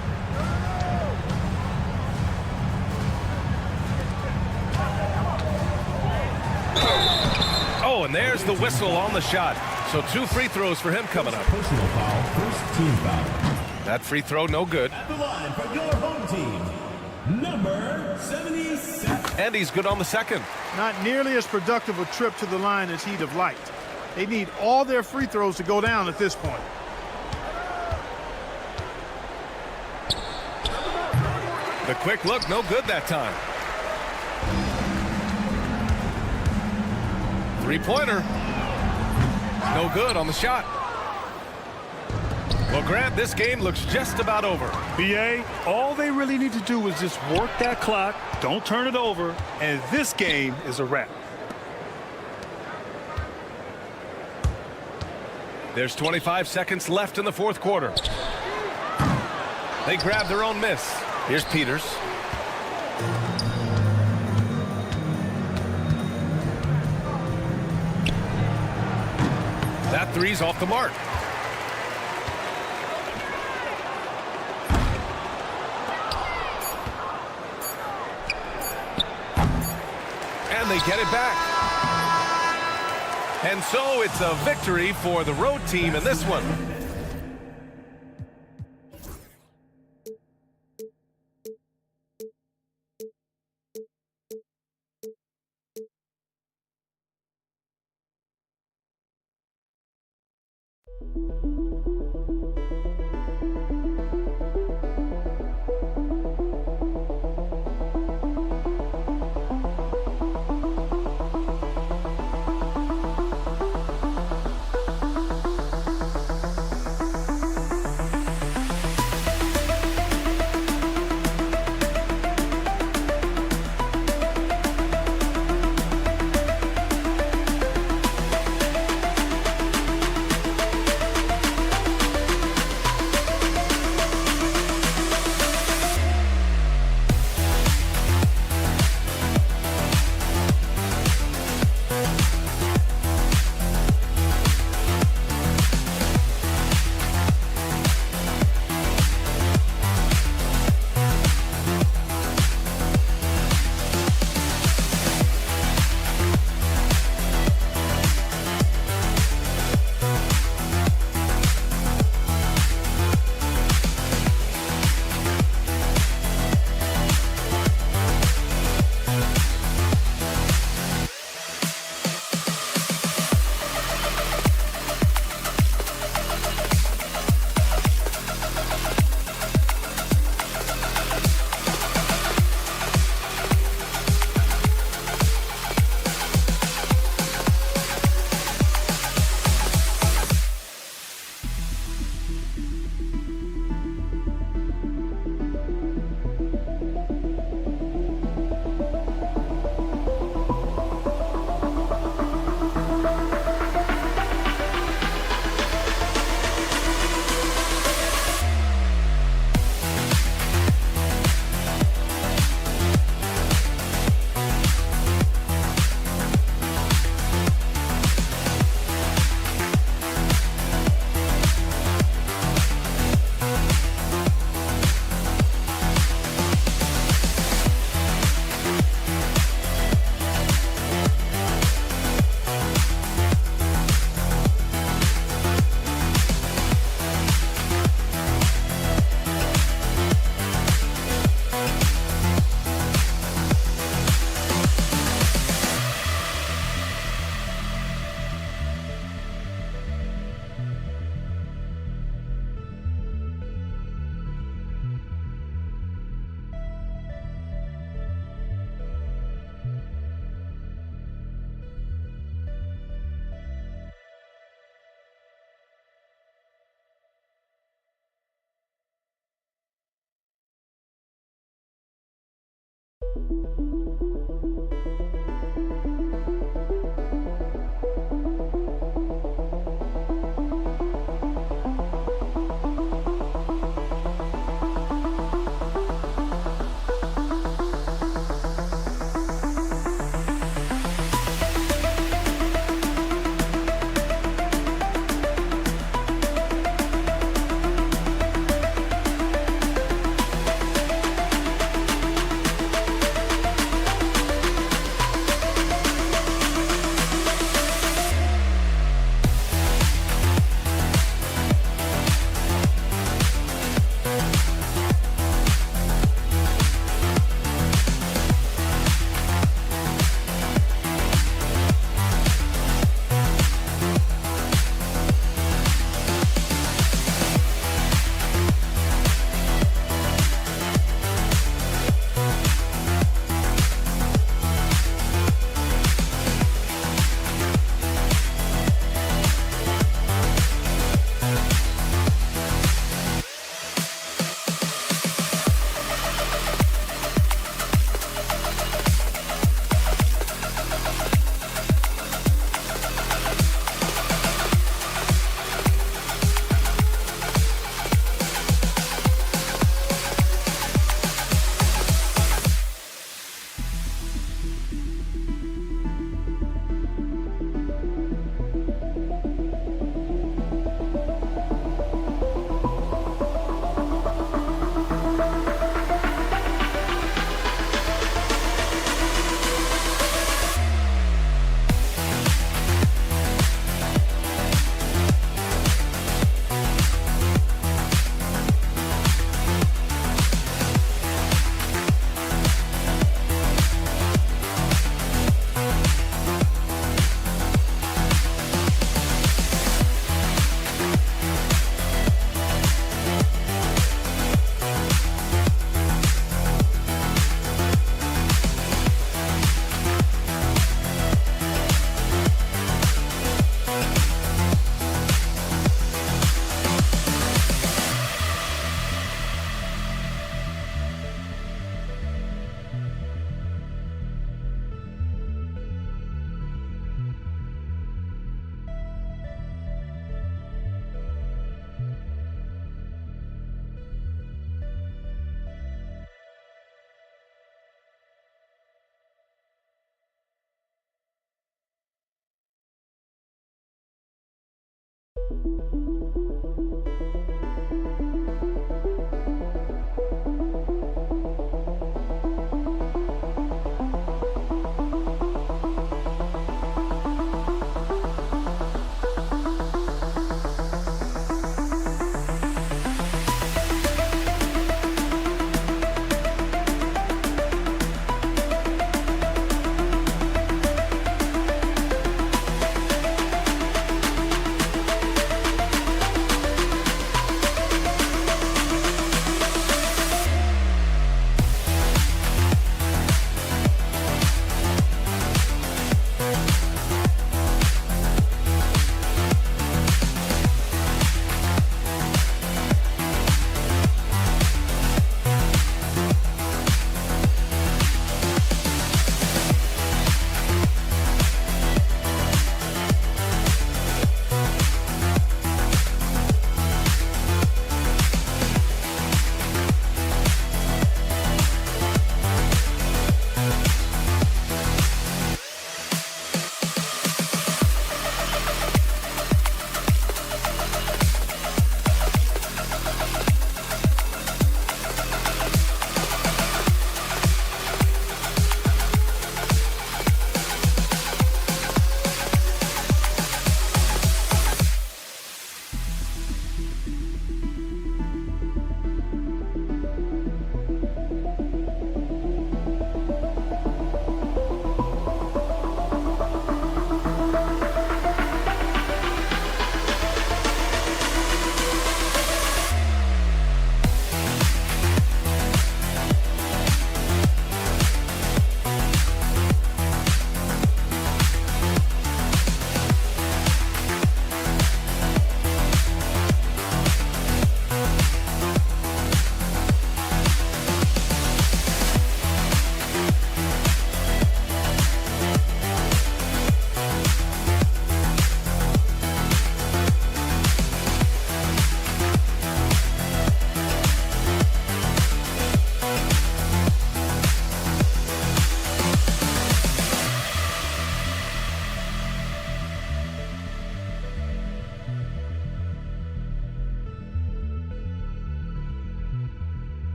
Oh, and there's the whistle on the shot. So 2 free throws for him coming up. Personal foul, first team foul. That free throw, no good. At the line for your home team, number 77. And he's good on the second. Not nearly as productive a trip to the line as he'd have liked. They need all their free throws to go down at this point. The quick look, no good that time. Three-pointer. No good on the shot. Well, Grant, this game looks just about over. BA, all they really need to do is just work that clock, don't turn it over, and this game is a wrap. There's 25 seconds left in the fourth quarter. They grab their own miss. Here's Peters. That three's off the mark. And they get it back. And so it's a victory for the road team in this one.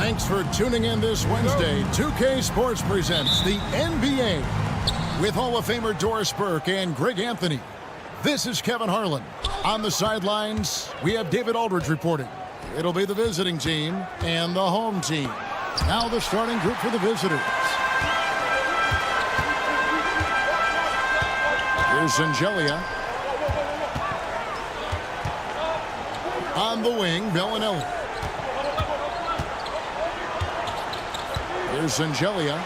Thanks for tuning in this Wednesday. 2K Sports presents the NBA with Hall of Famer Doris Burke and Greg Anthony. This is Kevin Harlan. On the sidelines, we have David Aldridge reporting. It'll be the visiting team and the home team. Now the starting group for the visitors. Here's Angelia. On the wing, Bellinelli. Here's Angelia.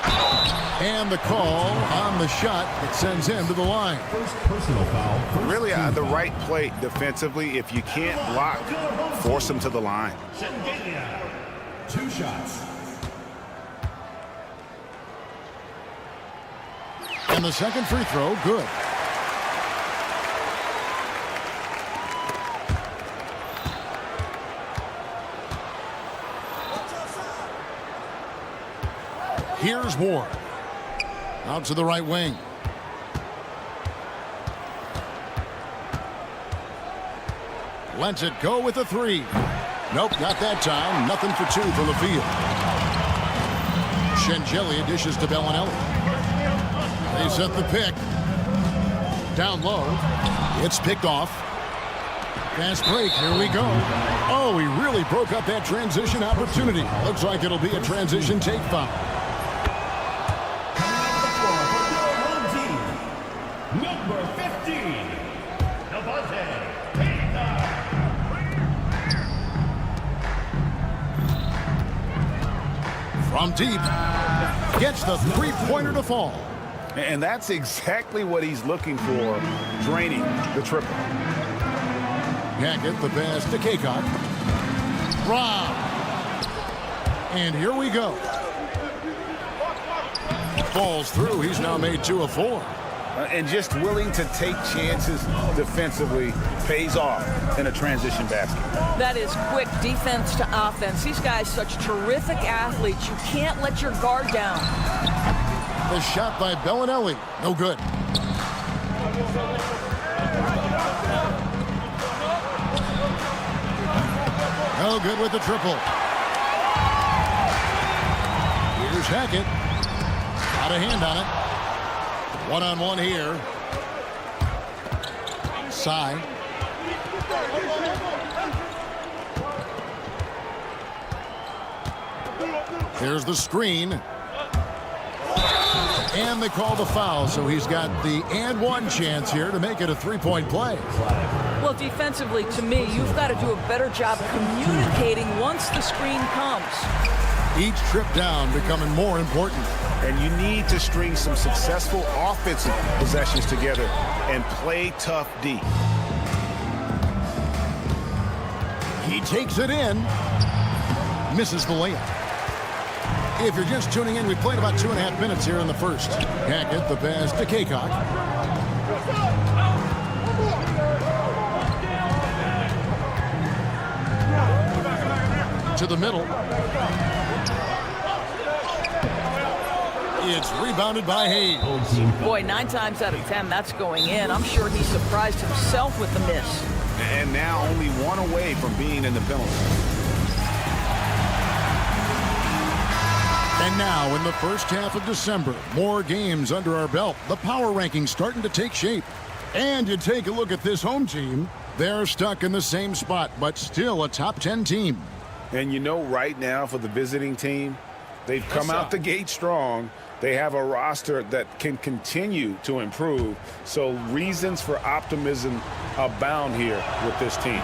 And the call on the shot that sends him to the line. First personal foul. Really the right play defensively. If you can't block, force him to the line. 2 shots. And the second free throw, good. Here's Ward. Out to the right wing. Lets it go with a 3. Nope, not that time. Nothing for 2 from the field. Shengelia dishes to Bellinelli. They set the pick. Down low. It's picked off. Fast break. Here we go. Oh, he really broke up that transition opportunity. Looks like it'll be a transition take foul. Number 15. From deep. Gets the three-pointer to fall. And that's exactly what he's looking for, draining the triple. Hackett, the pass to Kaycock. Rob. And here we go. Falls through. He's now made 2 of 4. And just willing to take chances defensively pays off in a transition basket. That is quick defense to offense. These guys such terrific athletes. You can't let your guard down. The shot by Bellinelli. No good. No good with the triple. Here's Hackett. Got a hand on it. One-on-one here. Sy. There's the screen. And they call the foul, so he's got the and one chance here to make it a three-point play. Well, defensively, to me, you've got to do a better job communicating once the screen comes. Each trip down becoming more important. And you need to string some successful offensive possessions together and play tough D. He takes it in. Misses the layup. If you're just tuning in, we played about 2.5 minutes here in the first. Hackett, the pass to Kaycock. To the middle. It's rebounded by Hayes. Boy, 9 times out of 10, that's going in. I'm sure he surprised himself with the miss. And now only one away from being in the penalty. And now in the first half of December, more games under our belt. The power rankings starting to take shape. And you take a look at this home team. They're stuck in the same spot, but still a top 10 team. And you know, right now for the visiting team, they've come out the gate strong. They have a roster that can continue to improve. So reasons for optimism abound here with this team.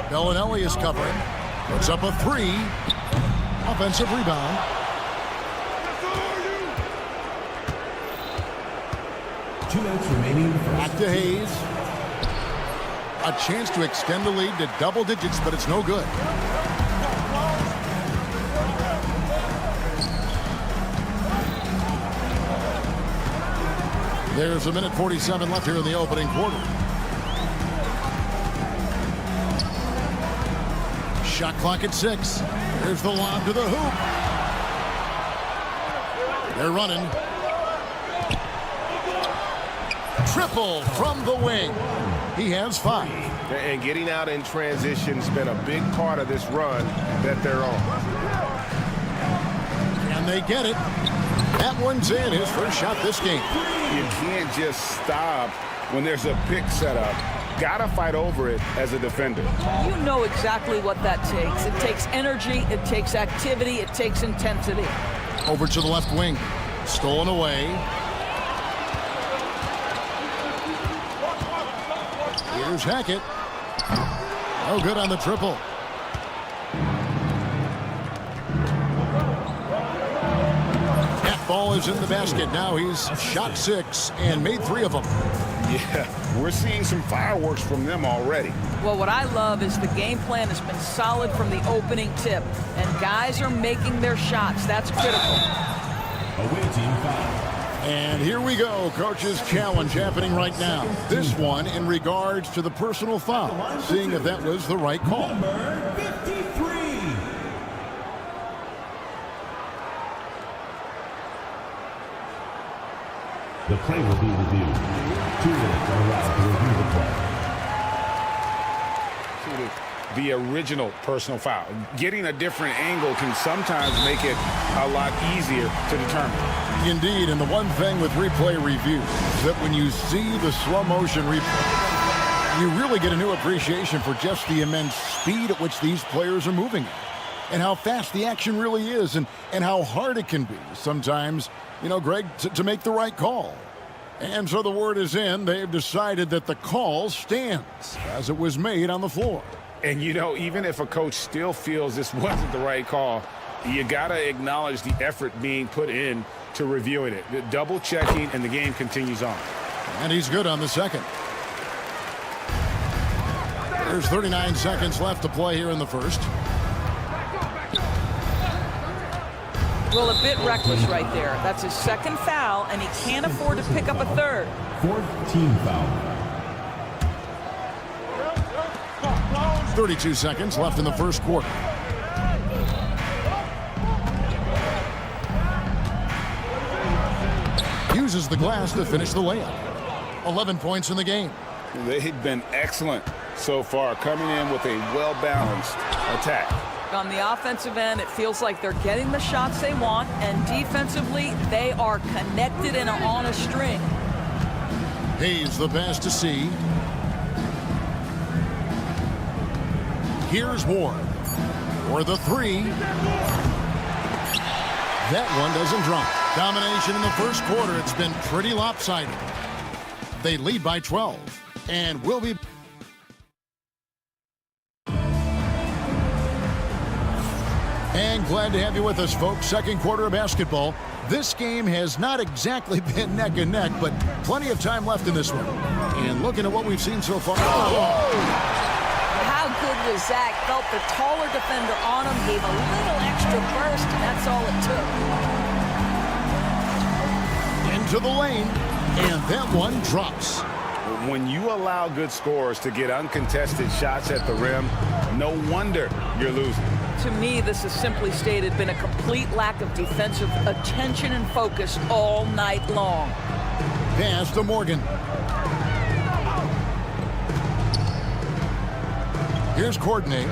Bellinelli is covering. Puts up a 3. Offensive rebound. Back to Hayes. A chance to extend the lead to double digits, but it's no good. There's a minute 47 left here in the opening quarter. Shot clock at 6. Here's the lob to the hoop. They're running. Triple from the wing. He has 5. And getting out in transition's been a big part of this run that they're on. And they get it. That one's in. His first shot this game. You can't just stop when there's a pick set up. Gotta fight over it as a defender. You know exactly what that takes. It takes energy, it takes activity, it takes intensity. Over to the left wing. Stolen away. Here's Hackett. No good on the triple. That ball is in the basket. Now he's shot 6 and made 3 of them. Yeah, we're seeing some fireworks from them already. Well, what I love is the game plan has been solid from the opening tip, and guys are making their shots. That's critical. And here we go. Coach's challenge happening right now. This one in regards to the personal foul, seeing if that was the right call. Number 53. The play will be reviewed. 2 minutes are allowed to review the play. The original personal foul. Getting a different angle can sometimes make it a lot easier to determine. Indeed, and the one thing with replay review is that when you see the slow motion replay, you really get a new appreciation for just the immense speed at which these players are moving and how fast the action really is and how hard it can be sometimes, you know, Greg, to make the right call. And so the word is in. They've decided that the call stands as it was made on the floor. And, you know, even if a coach still feels this wasn't the right call, you got to acknowledge the effort being put in to reviewing it. Double checking, and the game continues on. And he's good on the second. There's 39 seconds left to play here in the first. Well, a bit reckless right there. That's his second foul, and he can't afford to pick up a third. 4th team foul. 32 seconds left in the first quarter. Uses the glass to finish the layup. 11 points in the game. They've been excellent so far, coming in with a well-balanced attack. On the offensive end, it feels like they're getting the shots they want, and defensively, they are connected and are on a string. Hayes the pass to C. Here's Ward for the 3. That one doesn't drop. Domination in the first quarter. It's been pretty lopsided. They lead by 12 and will be. And glad to have you with us, folks. Second quarter of basketball. This game has not exactly been neck and neck, but plenty of time left in this one. And looking at what we've seen so far. How good was Zach? Felt the taller defender on him, gave a little extra burst, and that's all it took. In into the lane, and that one drops. When you allow good scorers to get uncontested shots at the rim, no wonder you're losing. To me, this has simply stated been a complete lack of defensive attention and focus all night long. Pass to Morgan. Here's Courtney.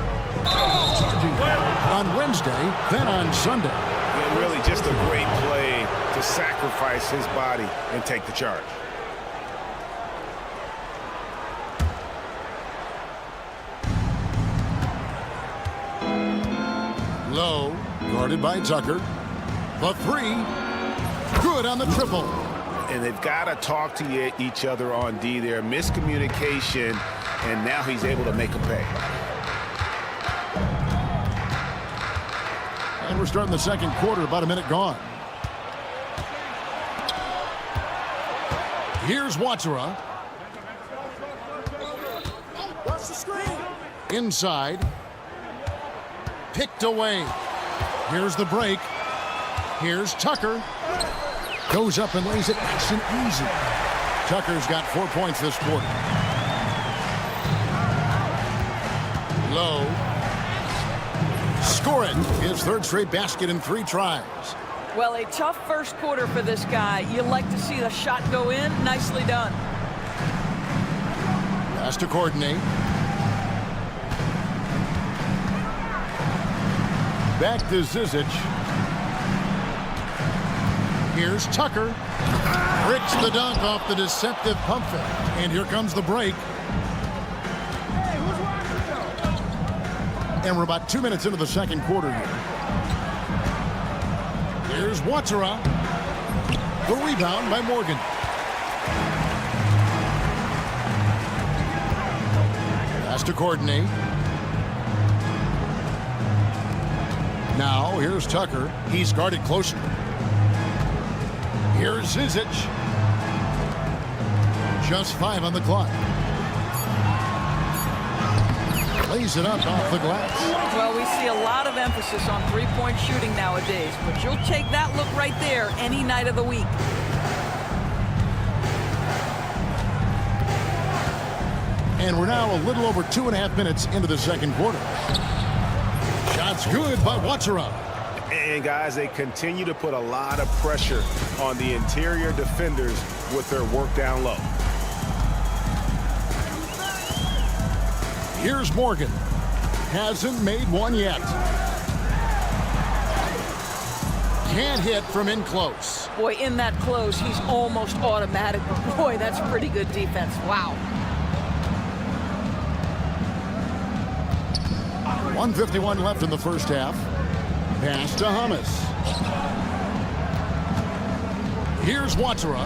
On Wednesday, then on Sunday. And really just a great play to sacrifice his body and take the charge. Low, guarded by Tucker. The three, good on the triple. And they've got to talk to each other on D there. Miscommunication, and now he's able to make a pay. And we're starting the second quarter, about a minute gone. Here's Watsura. Watch the screen. Inside. Picked away. Here's the break. Here's Tucker. Goes up and lays it nice and easy. Tucker's got 4 points this quarter. Low. Scoring his third straight basket in 3 tries. Well, a tough first quarter for this guy. You like to see the shot go in. Nicely done. Pass to Courtney. Back to Zizic. Here's Tucker. Bricks the dunk off the deceptive pump fake. And here comes the break. And we're about 2 minutes into the second quarter here. Here's Watsura. The rebound by Morgan. Pass to Courtney. Now, here's Tucker. He's guarded closer. Here's Zizic. Just 5 on the clock. Lays it up off the glass. Well, we see a lot of emphasis on three-point shooting nowadays, but you'll take that look right there any night of the week. And we're now a little over 2.5 minutes into the second quarter. Shots good by Watsura. And guys, they continue to put a lot of pressure on the interior defenders with their work down low. Here's Morgan. Hasn't made one yet. Can't hit from in close. Boy, in that close, he's almost automatic. Boy, that's pretty good defense. Wow. 1:51 left in the first half. Pass to Hummus. Here's Watsura.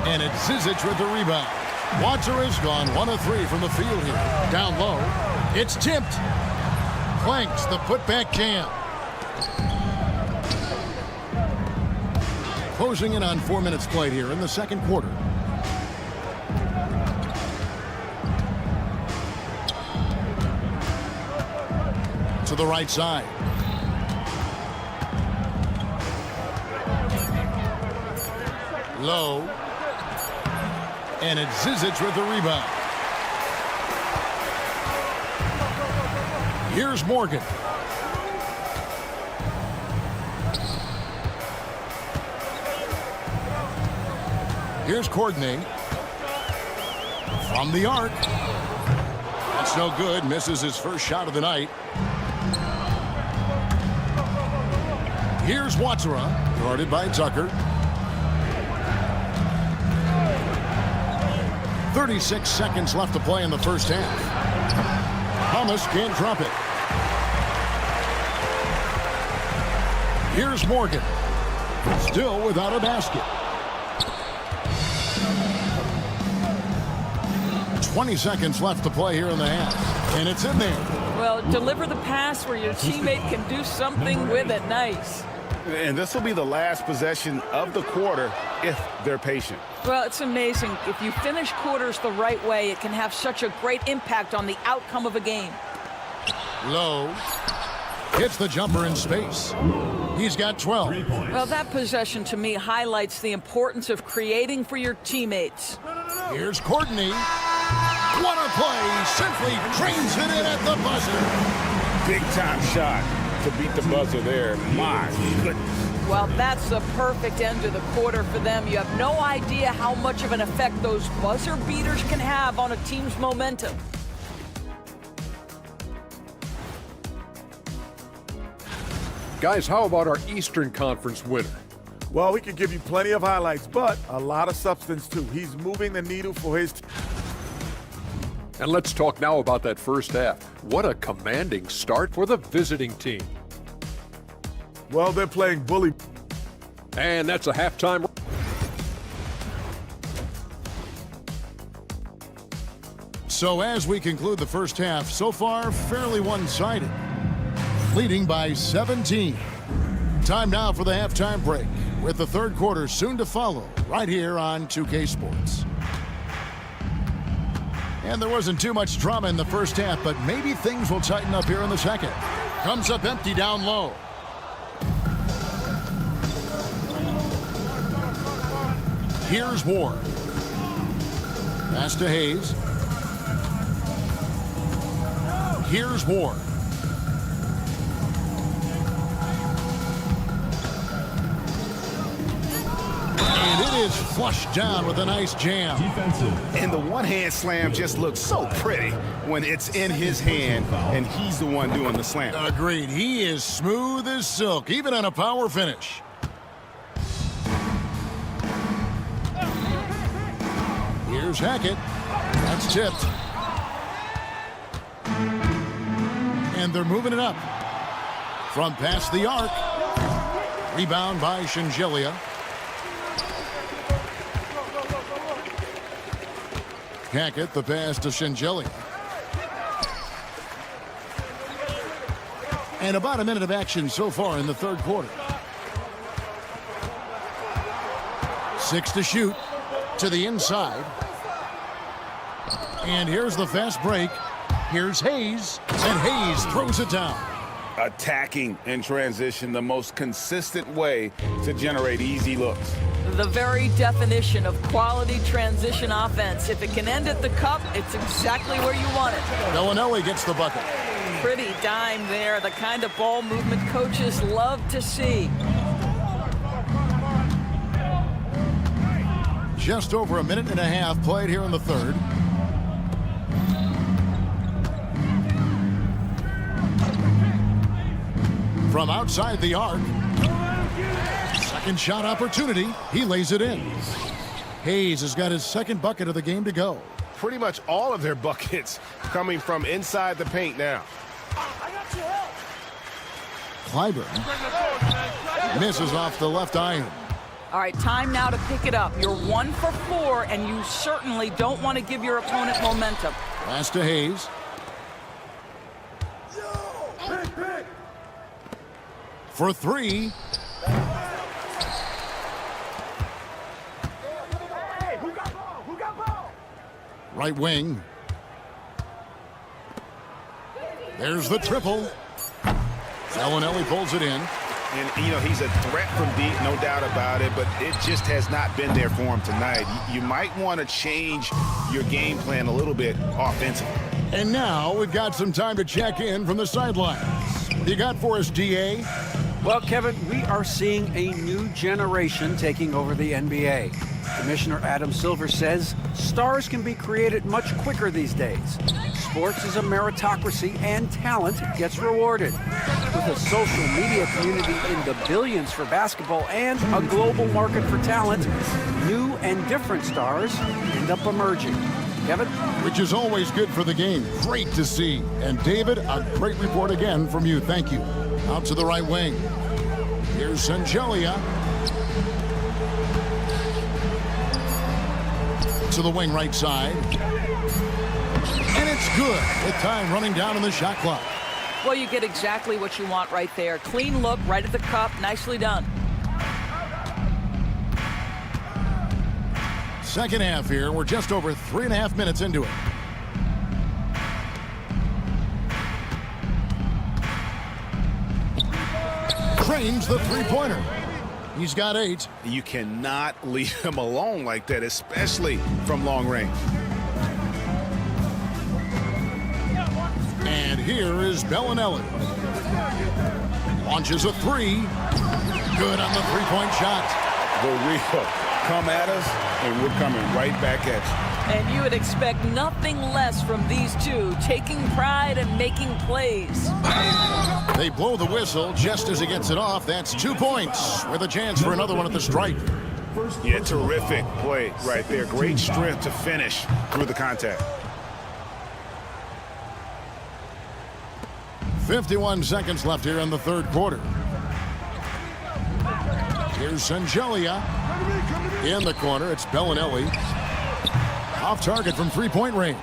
And it's Zizic with the rebound. Watsura's gone 1 of 3 from the field here. Down low. It's tipped. Clanks the putback jam. Closing in on 4 minutes played here in the second quarter. To the right side. Low. And it's Zizic with the rebound. Here's Morgan. Here's Courtney. From the arc. That's no good. Misses his first shot of the night. Here's Watsura, guarded by Tucker. 36 seconds left to play in the first half. Hummus can't drop it. Here's Morgan. Still without a basket. 20 seconds left to play here in the half. And it's in there. Well, deliver the pass where your teammate can do something with it. Nice. And this will be the last possession of the quarter if they're patient. Well, it's amazing. If you finish quarters the right way, it can have such a great impact on the outcome of a game. Low. Hits the jumper in space. He's got 12. Well, that possession to me highlights the importance of creating for your teammates. Here's Courtney. What a play. Simply trains it in at the buzzer. Big time shot to beat the buzzer there. My goodness. Well, that's the perfect end to the quarter for them. You have no idea how much of an effect those buzzer beaters can have on a team's momentum. Guys, how about our Eastern Conference winner? Well, we can give you plenty of highlights, but a lot of substance too. He's moving the needle for his team. And let's talk now about that first half. What a commanding start for the visiting team. Well, they're playing bully. And that's a halftime. So as we conclude the first half, so far fairly one-sided, leading by 17. Time now for the halftime break, with the third quarter soon to follow right here on 2K Sports. And there wasn't too much drama in the first half, but maybe things will tighten up here in the second. Comes up empty down low. Here's Ward. Pass to Hayes. Here's Ward. And it is flushed down with a nice jam. And the one-hand slam just looks so pretty when it's in his hand and he's the one doing the slam. Agreed. He is smooth as silk, even on a power finish. Here's Hackett. That's tipped. And they're moving it up. From past the arc. Rebound by Shingelia. Hackett, the pass to Shingelia. And about a minute of action so far in the third quarter. 6 to shoot. To the inside. And here's the fast break. Here's Hayes. And Hayes throws it down. Attacking in transition, the most consistent way to generate easy looks. The very definition of quality transition offense. If it can end at the cup, it's exactly where you want it. Bellinelli gets the bucket. Pretty dime there. The kind of ball movement coaches love to see. Just over a minute and a half played here in the third. From outside the arc. Second shot opportunity. He lays it in. Hayes has got his second bucket of the game to go. Pretty much all of their buckets coming from inside the paint now. Clyburn misses off the left iron. All right, time now to pick it up. You're 1 for 4, and you certainly don't want to give your opponent momentum. Pass to Hayes. For 3. Right wing. There's the triple. Bellinelli pulls it in. And, you know, he's a threat from deep, no doubt about it, but it just has not been there for him tonight. You might want to change your game plan a little bit offensively. And now we've got some time to check in from the sidelines. What do you got for us, DA? Well, Kevin, we are seeing a new generation taking over the NBA. Commissioner Adam Silver says stars can be created much quicker these days. Sports is a meritocracy and talent gets rewarded. With a social media community in the billions for basketball and a global market for talent, new and different stars end up emerging. Kevin? Which is always good for the game. Great to see. And David, a great report again from you. Thank you. Out to the right wing. Here's Shingelia. To the wing right side. And it's good with time running down on the shot clock. Well, you get exactly what you want right there. Clean look, right at the cup. Nicely done. Second half here. We're just over 3.5 minutes into it. drains the three-pointer. He's got 8. You cannot leave him alone like that, especially from long range. And here is Bellinelli. Launches a 3. Good on the three-point shot. The real come at us, and we're coming right back at you. And you would expect nothing less from these two, taking pride and making plays. They blow the whistle just as he gets it off. That's 2 points with a chance for another one at the stripe. Yeah, terrific play right there. Great strength to finish through the contact. 51 seconds left here in the third quarter. Here's Sangelia. In the corner, it's Bellinelli. Off target from three-point range.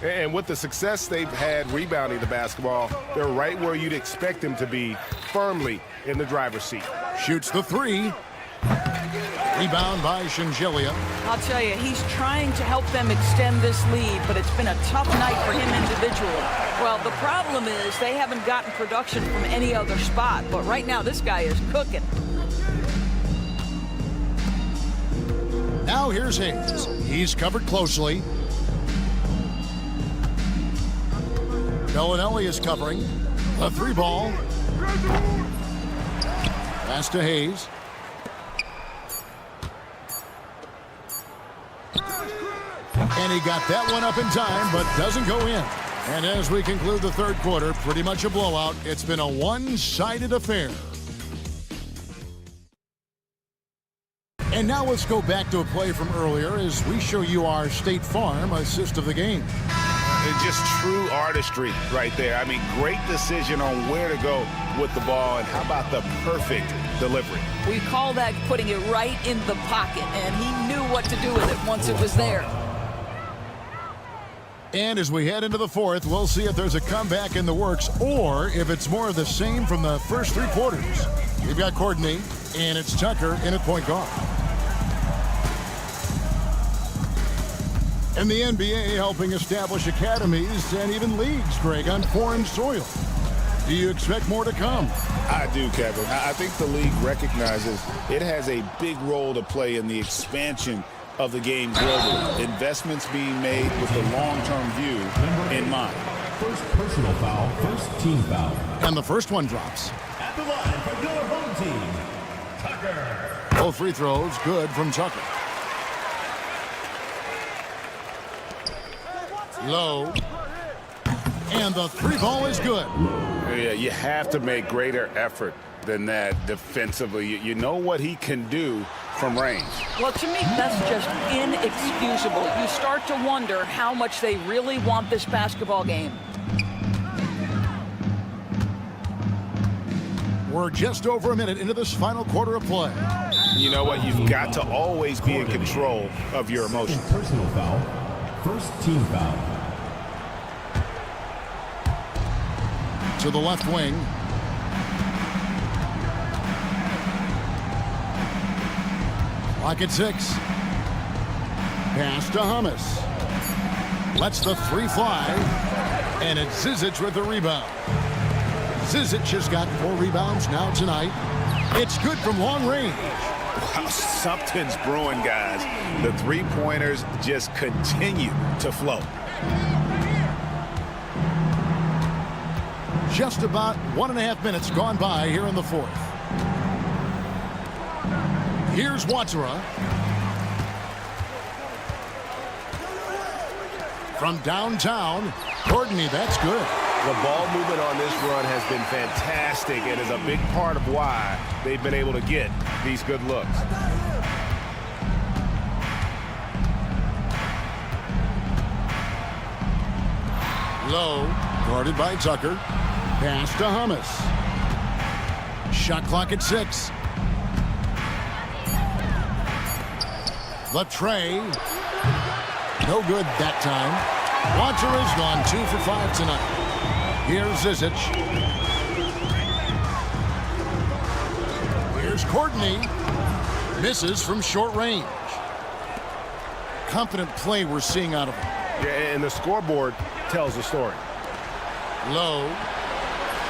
And with the success they've had rebounding the basketball, they're right where you'd expect them to be, firmly in the driver's seat. Shoots the 3. Rebound by Sangelia. I'll tell you, he's trying to help them extend this lead, but it's been a tough night for him individually. Well, the problem is they haven't gotten production from any other spot, but right now this guy is cooking. Now here's Hayes. He's covered closely. Bellinelli is covering. The 3 ball. Pass to Hayes. And he got that one up in time, but doesn't go in. And as we conclude the third quarter, pretty much a blowout. It's been a one-sided affair. And now let's go back to a play from earlier as we show you our State Farm assist of the game. It's just true artistry right there. I mean, great decision on where to go with the ball, and how about the perfect delivery? We call that putting it right in the pocket, and he knew what to do with it once it was there. And as we head into the fourth, we'll see if there's a comeback in the works or if it's more of the same from the first 3 quarters. We've got Courtney, and it's Tucker in at point guard. And the NBA helping establish academies and even leagues, Greg, on foreign soil. Do you expect more to come? I do, Kevin. I think the league recognizes it has a big role to play in the expansion of the game globally. Investments being made with the long-term view in mind. First personal foul, first team foul. And the first one drops. At the line for your home team, Tucker. Both free throws good from Tucker. Low. And the 3 ball is good. Yeah, you have to make greater effort than that defensively. You know what he can do from range. Well, to me, that's just inexcusable. You start to wonder how much they really want this basketball game. We're just over a minute into this final quarter of play. You know what? You've got to always be in control of your emotions. Personal foul, first team foul. To the left wing. Clock at 6. Pass to Hummus. Lets the 3 fly. And it's Zizic with the rebound. Zizic has got 4 rebounds now tonight. It's good from long range. Wow, something's brewing, guys. The 3-pointers just continue to flow. Just about 1.5 minutes gone by here in the fourth. Here's Watsura. From downtown, Courtney, that's good. The ball movement on this run has been fantastic and is a big part of why they've been able to get these good looks. Low, guarded by Tucker. Pass to Hummus. Shot clock at 6. Latre. No good that time. Watsura's gone 2 for 5 tonight. Here's Zizic. Here's Courtney. Misses from short range. Confident play we're seeing out of him. Yeah, and the scoreboard tells the story. Low.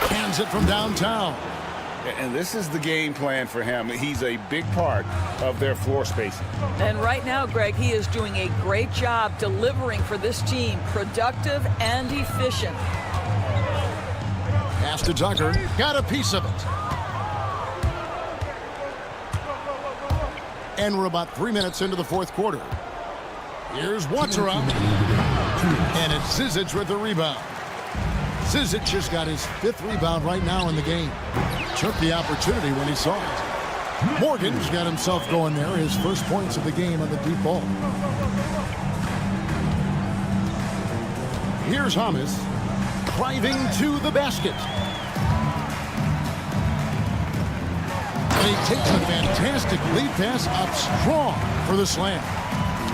Hands it from downtown. And this is the game plan for him. He's a big part of their floor spacing. And right now, Greg, he is doing a great job delivering for this team, productive and efficient. Pass to Tucker. Got a piece of it. And we're about 3 minutes into the fourth quarter. Here's Watsura. And it's Zizic with the rebound. Zizic just got his 5th rebound right now in the game. Took the opportunity when he saw it. Morgan's got himself going there. His first points of the game on the deep ball. Here's Hamas driving to the basket. And he takes a fantastic lead pass up strong for the slam.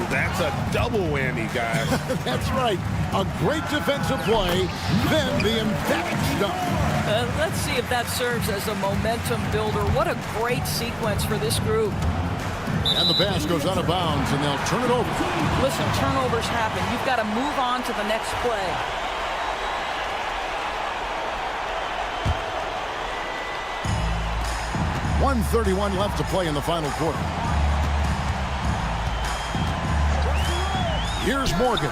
That's a double whammy, guys. That's right. A great defensive play, then the emphatic dunk. Let's see if that serves as a momentum builder. What a great sequence for this group. And the pass goes out of bounds, and they'll turn it over. Listen, turnovers happen. You've got to move on to the next play. .131 left to play in the final quarter. Here's Morgan.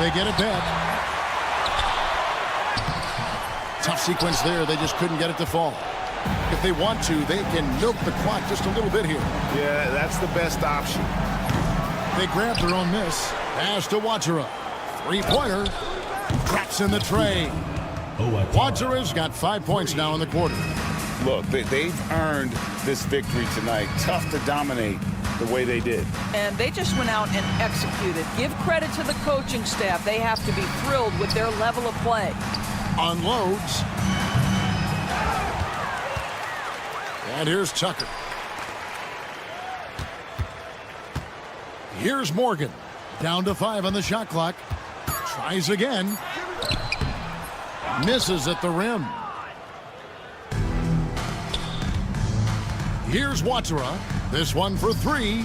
They get it back. Tough sequence there. They just couldn't get it to fall. If they want to, they can milk the clock just a little bit here. Yeah, that's the best option. They grab their own miss. Pass to Watsura. Three-pointer. Drops in the tray. Watsura's got 5 points now in the quarter. Look, they've earned this victory tonight. Tough to dominate the way they did. And they just went out and executed. Give credit to the coaching staff. They have to be thrilled with their level of play. Unloads. And here's Tucker. Here's Morgan. Down to 5 on the shot clock. Tries again. Misses at the rim. Here's Watsura. This one for 3.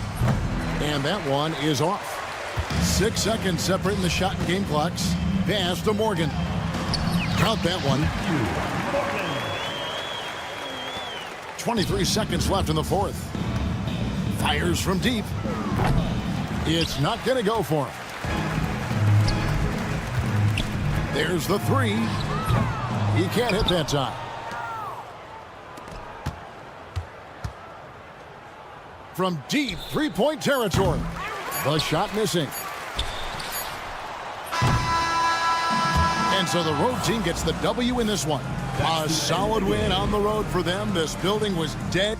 And that one is off. 6 seconds separating the shot and game clocks. Pass to Morgan. Count that one. 23 seconds left in the fourth. Fires from deep. It's not going to go for him. There's the 3. He can't hit that time. From deep three-point territory. The shot missing. And so the road team gets the W in this one. A solid win on the road for them. This building was dead.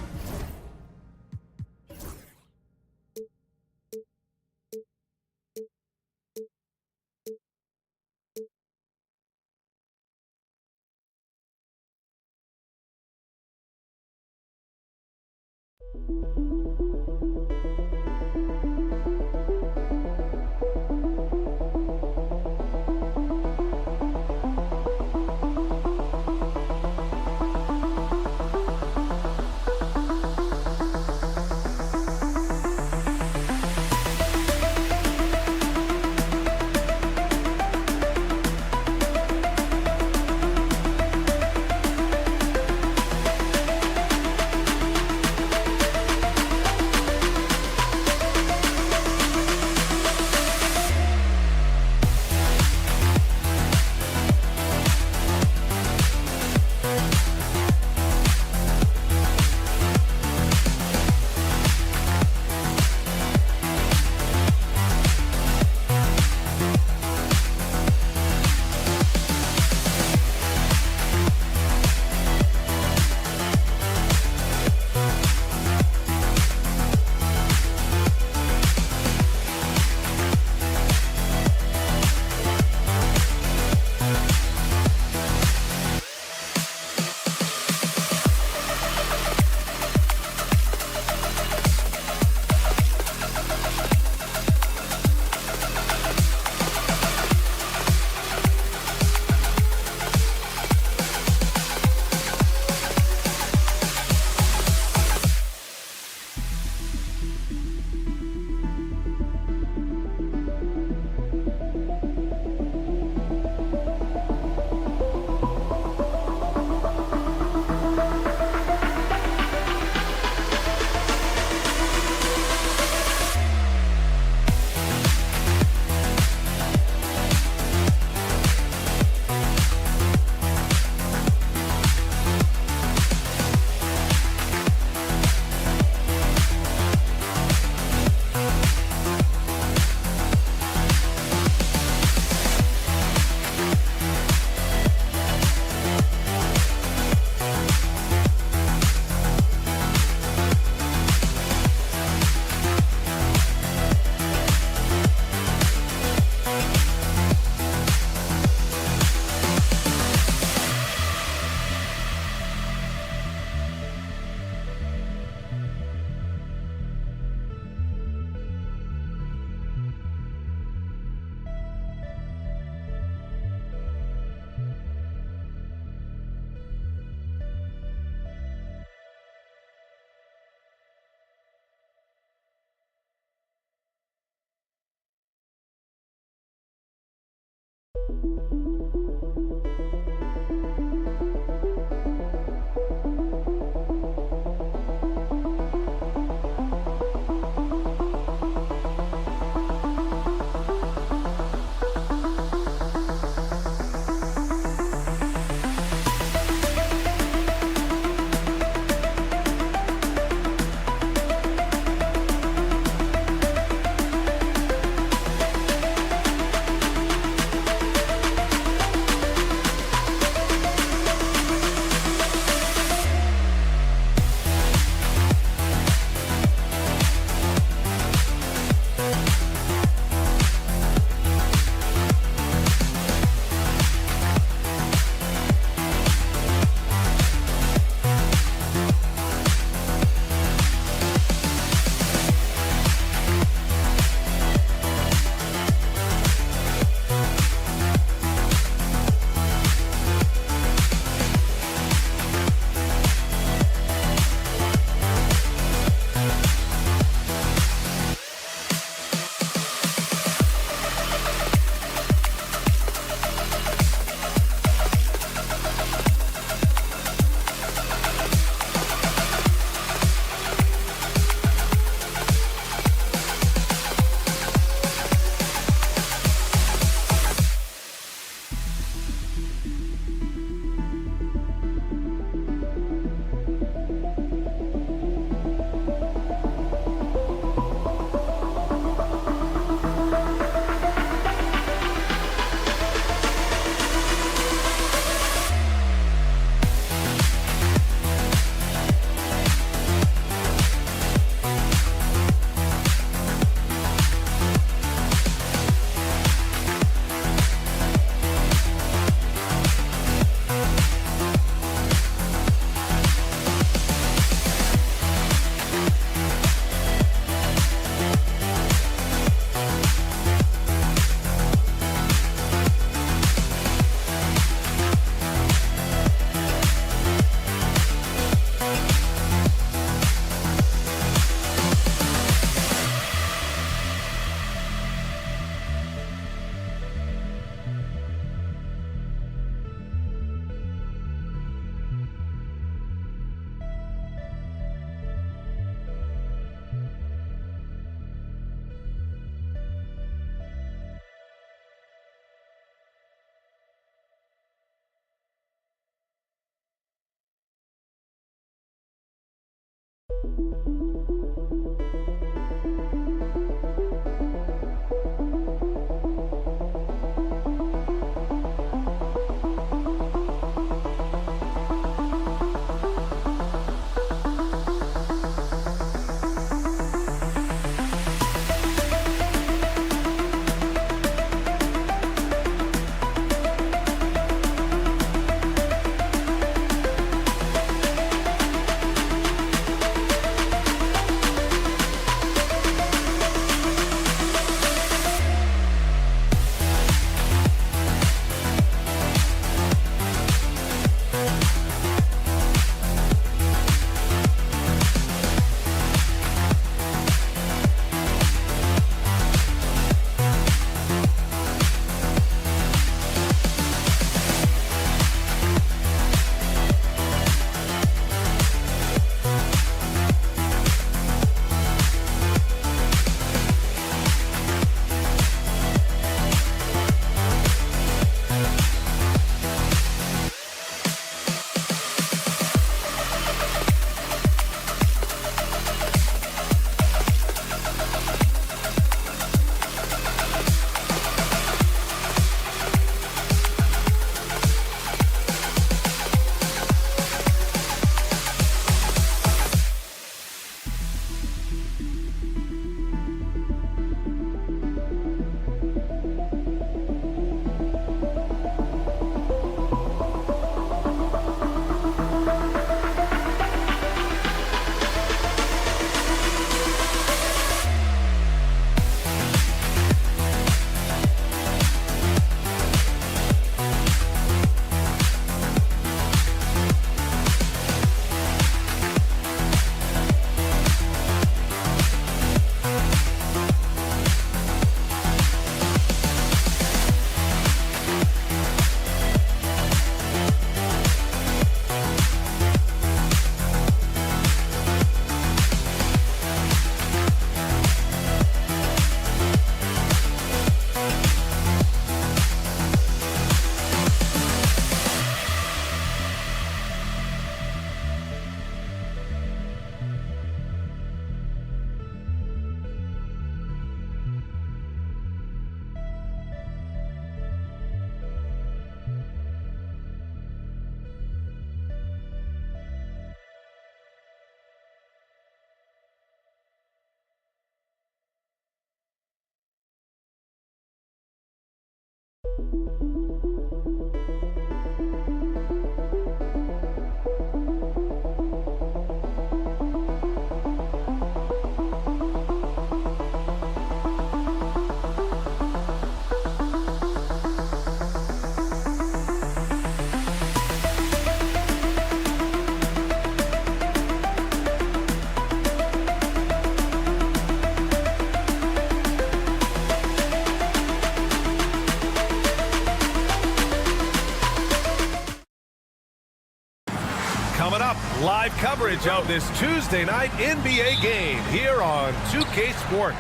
Coming up, live coverage of this Tuesday night NBA game here on 2K Sports.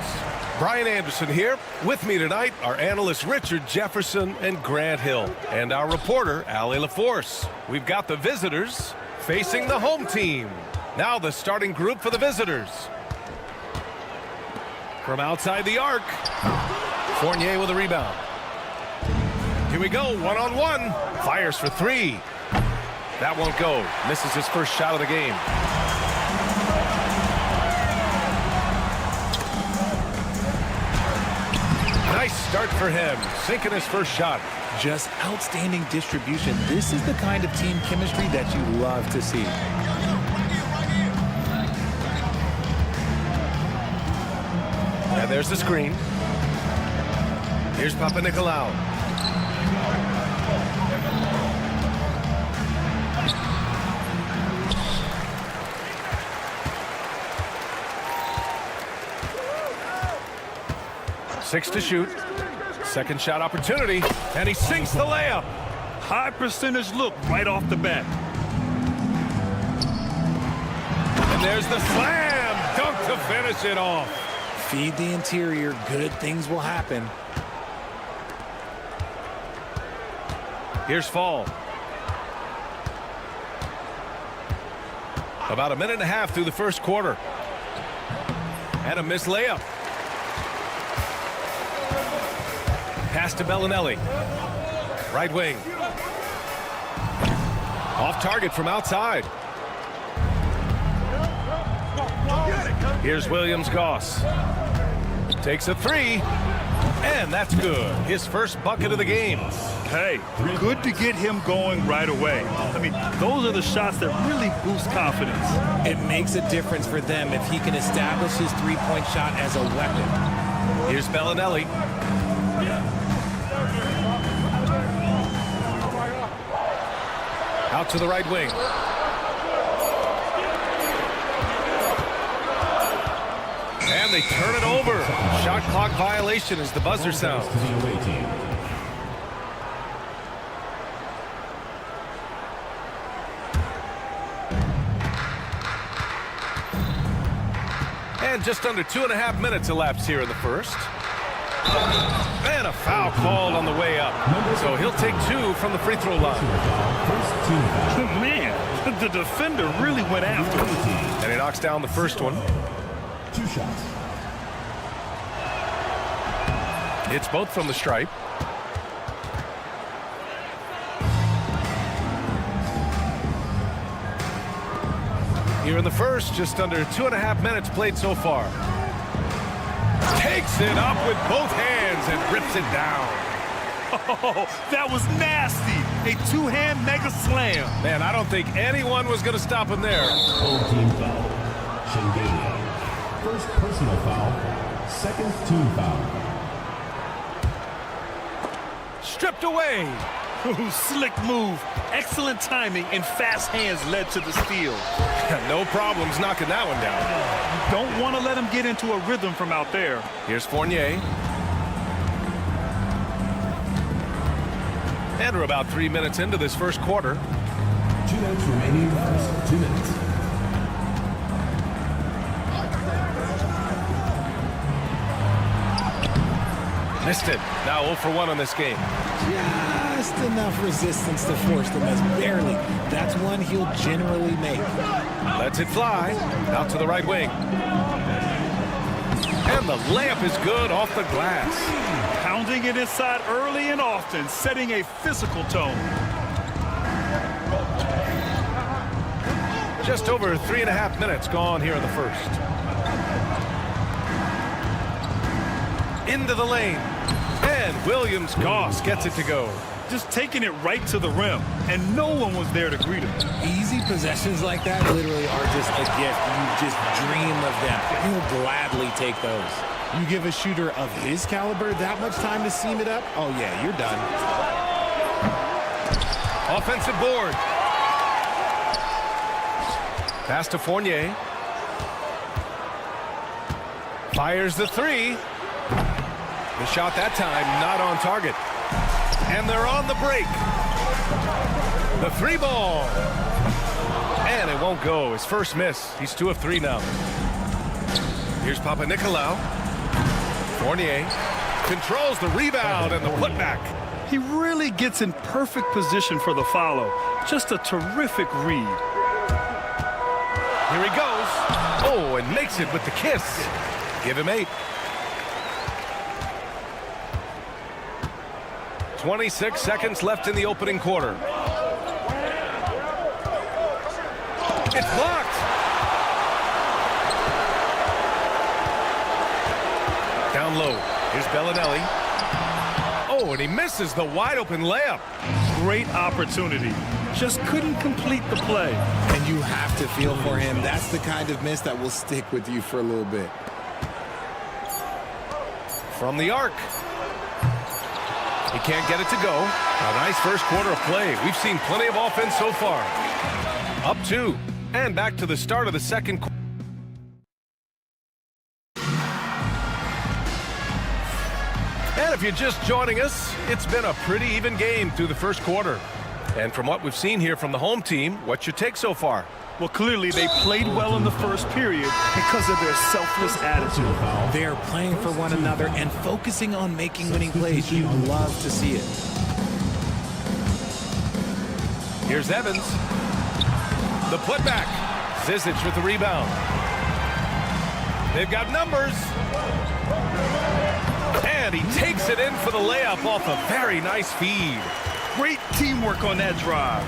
Brian Anderson here. With me tonight are analysts Richard Jefferson and Grant Hill, and our reporter, Allie LaForce. We've got the visitors facing the home team. Now the starting group for the visitors. From outside the arc, Fournier with a rebound. Here we go, one-on-one. Fires for three. That won't go. Misses his first shot of the game. Nice start for him. Sinking his first shot. Just outstanding distribution. This is the kind of team chemistry that you love to see. And there's the screen. Here's Papanikolaou. Six to shoot. Second shot opportunity, and he sinks the layup. High percentage look right off the bat. And there's the slam dunk to finish it off. Feed the interior, good things will happen. Here's Fall. About a minute and a half through the first quarter. And a missed layup. Pass to Bellinelli. Right wing. Off target from outside. Here's Williams-Goss. Takes a three. And that's good. His first bucket of the game. Hey, good to get him going right away. I mean, those are the shots that really boost confidence. It makes a difference for them if he can establish his three-point shot as a weapon. Here's Bellinelli. Out to the right wing. And they turn it over. Shot clock violation as the buzzer sounds. And just under 2.5 minutes elapsed here in the first. And a foul called on the way up. So he'll take two from the free throw line. Man, the defender really went after him. And he knocks down the first one. 2 shots. It's both from the stripe. Here in the first, just under 2.5 minutes played so far. Takes it up with both hands and rips it down. Oh, that was nasty. A two-hand mega slam. Man, I don't think anyone was going to stop him there. Home team foul. Shengelia. First personal foul. Second team foul. Stripped away. Ooh, slick move. Excellent timing and fast hands led to the steal. No problems knocking that one down. You don't want to let him get into a rhythm from out there. Here's Fournier. And we're about 3 minutes into this first quarter. 2 minutes remaining in the first. 2 minutes. Missed it. Now 0 for 1 on this game. Just enough resistance to force the miss. Barely. That's one he'll generally make. Lets it fly. Out to the right wing. And the layup is good off the glass. Pounding it inside early and often, setting a physical tone. Just over 3.5 minutes gone here in the first. Into the lane. And Williams-Goss gets it to go. Just taking it right to the rim, and no one was there to greet him. Easy possessions like that literally are just a gift. You just dream of them. He'll gladly take those. You give a shooter of his caliber that much time to seam it up, oh yeah, you're done. Offensive board. Pass to Fournier. Fires the three. The shot that time not on target. And they're on the break. The three ball. And it won't go. His first miss. He's 2 of 3 now. Here's Papanikolaou. Fournier controls the rebound and the putback. He really gets in perfect position for the follow. Just a terrific read. Here he goes. Oh, and makes it with the kiss. Give him 8. 26 seconds left in the opening quarter. It's blocked. Down low. Here's Bellinelli. Oh, and he misses the wide open layup. Great opportunity. Just couldn't complete the play. And you have to feel for him. That's the kind of miss that will stick with you for a little bit. From the arc. He can't get it to go. A nice first quarter of play. We've seen plenty of offense so far. Up 2. And back to the start of the second quarter. And if you're just joining us, it's been a pretty even game through the first quarter. And from what we've seen here from the home team, what's your take so far? Well, clearly they played well in the first period because of their selfless attitude. They're playing for one another and focusing on making winning plays. You love to see it. Here's Evans. The putback. Zizic with the rebound. They've got numbers. And he takes it in for the layup off a very nice feed. Great teamwork on that drive,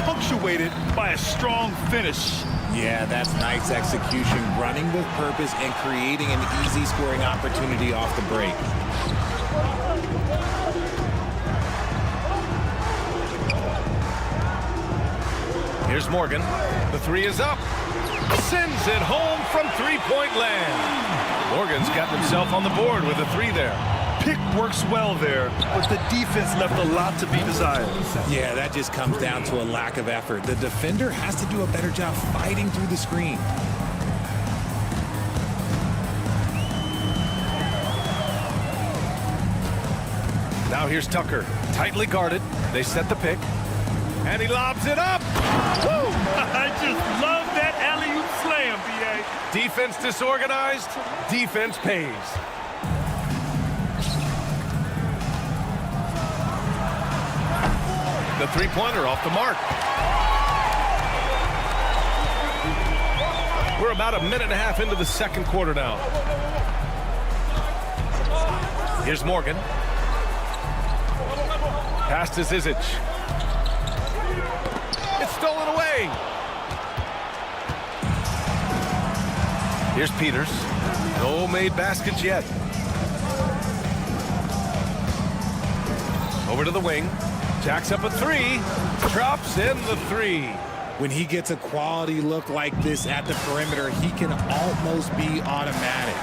punctuated by a strong finish. Yeah, that's nice execution, running with purpose and creating an easy scoring opportunity off the break. Here's Morgan. The three is up. Sends it home from three-point land. Morgan's gotten himself on the board with a 3 there. Pick works well there, but the defense left a lot to be desired. Yeah, that just comes down to a lack of effort. The defender has to do a better job fighting through the screen. Now here's Tucker, tightly guarded. They set the pick, and he lobs it up. Woo! I just love that alley-oop slam, B.A. Defense disorganized, defense pays. The three-pointer off the mark. We're about a minute and a half into the second quarter now. Here's Morgan. Pass to Zizic. It's stolen away. Here's Peters. No made baskets yet. Over to the wing. Jacks up a 3. Drops in the 3. When he gets a quality look like this at the perimeter, he can almost be automatic.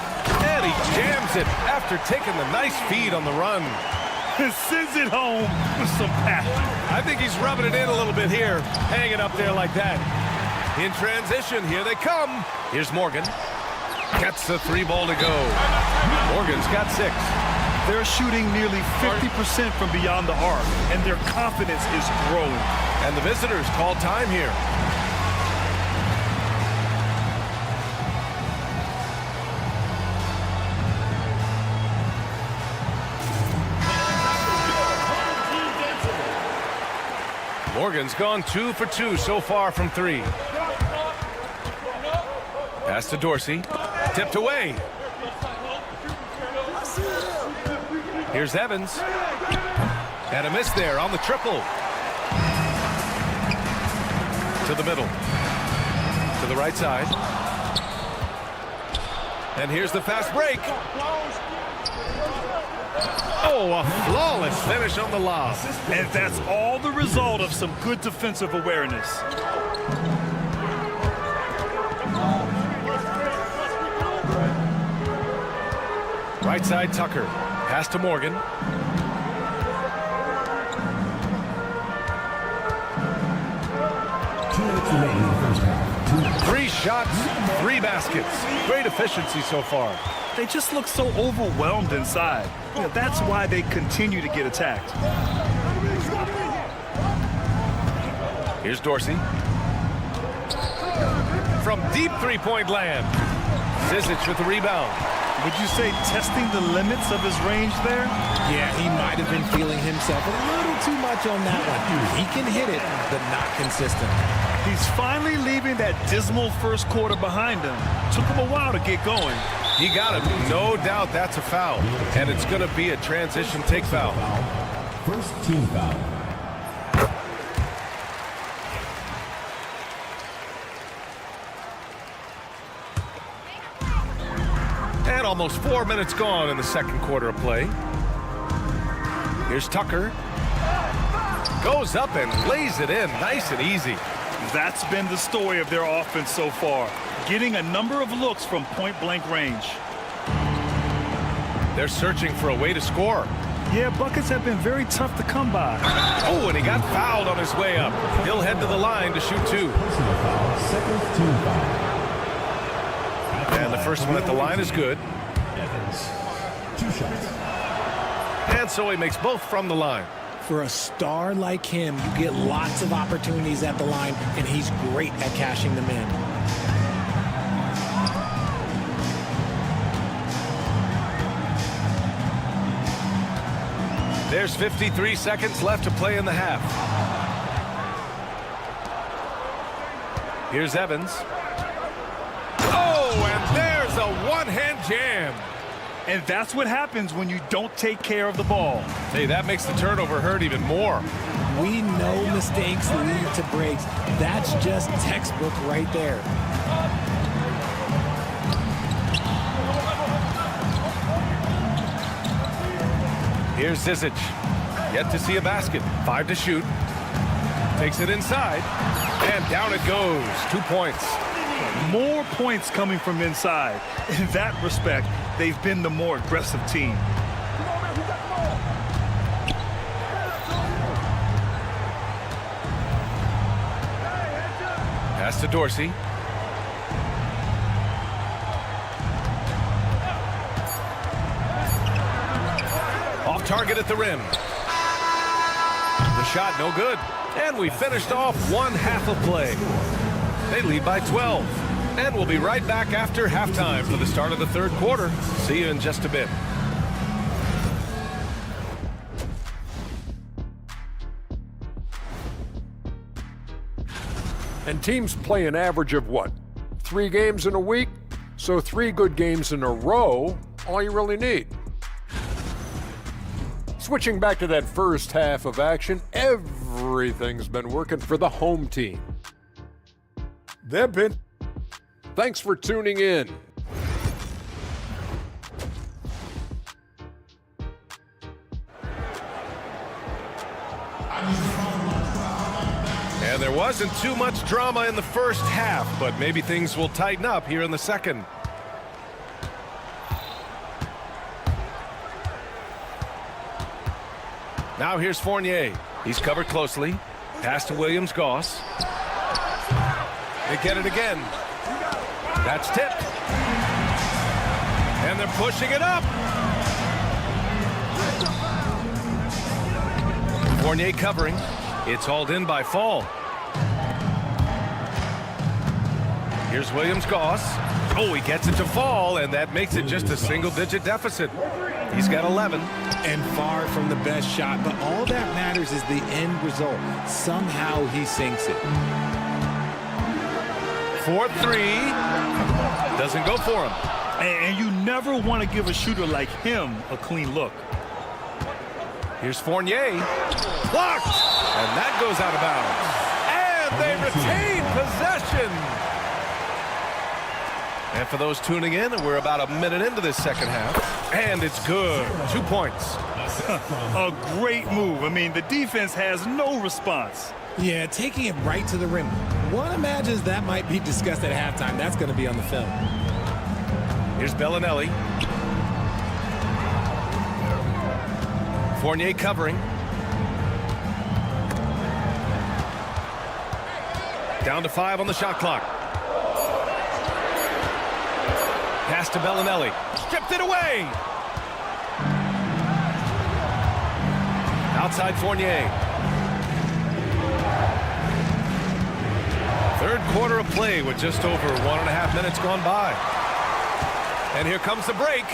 And he jams it after taking the nice feed on the run. Sends it home with some passion. I think he's rubbing it in a little bit here, hanging up there like that. In transition, here they come. Here's Morgan. Gets the 3 ball to go. Morgan's got 6. They're shooting nearly 50% from beyond the arc, and their confidence is growing. And the visitors call time here. Morgan's gone 2 for 2 so far from 3. Pass to Dorsey. Tipped away. Here's Evans. And a miss there on the triple. To the middle. To the right side. And here's the fast break. Oh, a flawless finish on the lob. And that's all the result of some good defensive awareness. Right side, Tucker. Pass to Morgan. Three shots, 3 baskets. Great efficiency so far. They just look so overwhelmed inside. You know, that's why they continue to get attacked. Here's Dorsey. From deep three-point land. Zizic with the rebound. Would you say testing the limits of his range there? Yeah, he might have been feeling himself a little too much on that one. He can hit it, but not consistent. He's finally leaving that dismal first quarter behind him. Took him a while to get going. He got it. No doubt that's a foul. And it's going to be a transition take foul. First team foul. And almost 4 minutes gone in the second quarter of play. Here's Tucker. Goes up and lays it in nice and easy. That's been the story of their offense so far. Getting a number of looks from point-blank range. They're searching for a way to score. Yeah, buckets have been very tough to come by. Oh, and he got fouled on his way up. He'll head to the line to shoot 2. Second team foul. And the first one at the line is good. Evans, 2 shots. And so he makes both from the line. For a star like him, you get lots of opportunities at the line, and he's great at cashing them in. There's 53 seconds left to play in the half. Here's Evans. Oh, and there's a one-hand jam. And that's what happens when you don't take care of the ball. Hey, that makes the turnover hurt even more. We know mistakes lead to breaks. That's just textbook right there. Here's Zizic. Yet to see a basket. 5 to shoot. Takes it inside. And down it goes. 2 points. More points coming from inside. In that respect, they've been the more aggressive team. Pass to Dorsey. Off target at the rim. The shot no good. And we finished off one half of play. They lead by 12. And we'll be right back after halftime for the start of the third quarter. See you in just a bit. And teams play an average of what? 3 games in a week? So 3 good games in a row, all you really need. Switching back to that first half of action, everything's been working for the home team. They've been. Thanks for tuning in. And there wasn't too much drama in the first half, but maybe things will tighten up here in the second. Now here's Fournier. He's covered closely. Pass to Williams-Goss. They get it again. That's tipped. And they're pushing it up. Fournier covering. It's hauled in by Fall. Here's Williams-Goss. Oh, he gets it to Fall, and that makes it just a single-digit deficit. He's got 11. And far from the best shot, but all that matters is the end result. Somehow he sinks it. 4-3. Doesn't go for him. And you never want to give a shooter like him a clean look. Here's Fournier. Blocked! And that goes out of bounds. And they retain possession. And for those tuning in, we're about a minute into this second half. And it's good. 2 points. A great move. I mean, the defense has no response. Yeah, taking it right to the rim. One imagines that might be discussed at halftime. That's going to be on the film. Here's Bellinelli. Fournier covering. Down to 5 on the shot clock. Pass to Bellinelli. Stripped it away. Outside Fournier. Third quarter of play with just over 1.5 minutes gone by. And here comes the break.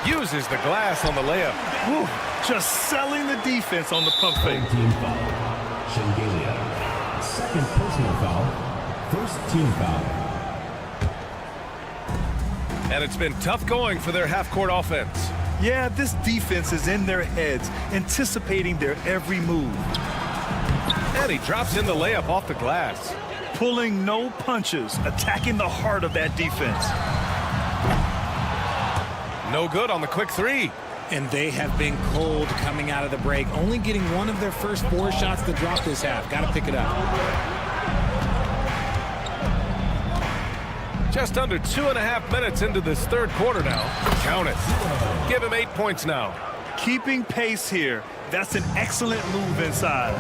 Uses the glass on the layup. Whew, just selling the defense on the pump fake. Team foul. Shengelia. Second personal foul. First team foul. And it's been tough going for their half-court offense. Yeah, this defense is in their heads, anticipating their every move. And he drops in the layup off the glass. Pulling no punches, attacking the heart of that defense. No good on the quick three. And they have been cold coming out of the break. Only getting one of their first 4 shots to drop this half. Got to pick it up. Just under 2.5 minutes into this third quarter now. Count it. Give him 8 points now. Keeping pace here. That's an excellent move inside.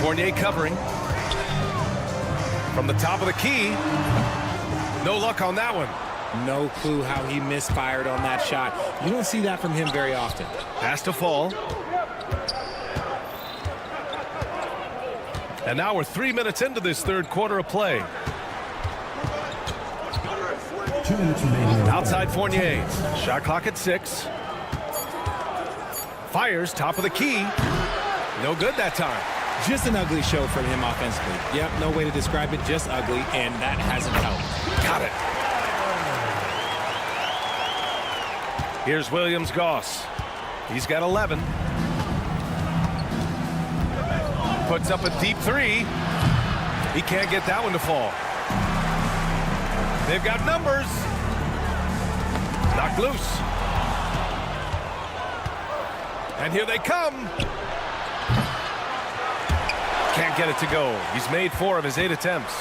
Fournier covering. From the top of the key. No luck on that one. No clue how he misfired on that shot. You don't see that from him very often. Pass to fall. And now we're 3 minutes into this third quarter of play. 2 minutes remaining. Outside Fournier. Shot clock at 6. Fires top of the key. No good that time. Just an ugly show from him offensively. Yep, no way to describe it, just ugly, and that hasn't helped. Got it. Here's Williams-Goss. He's got 11. Puts up a deep 3. He can't get that one to fall. They've got numbers. Knocked loose. And here they come. Can't get it to go. He's made 4 of his 8 attempts.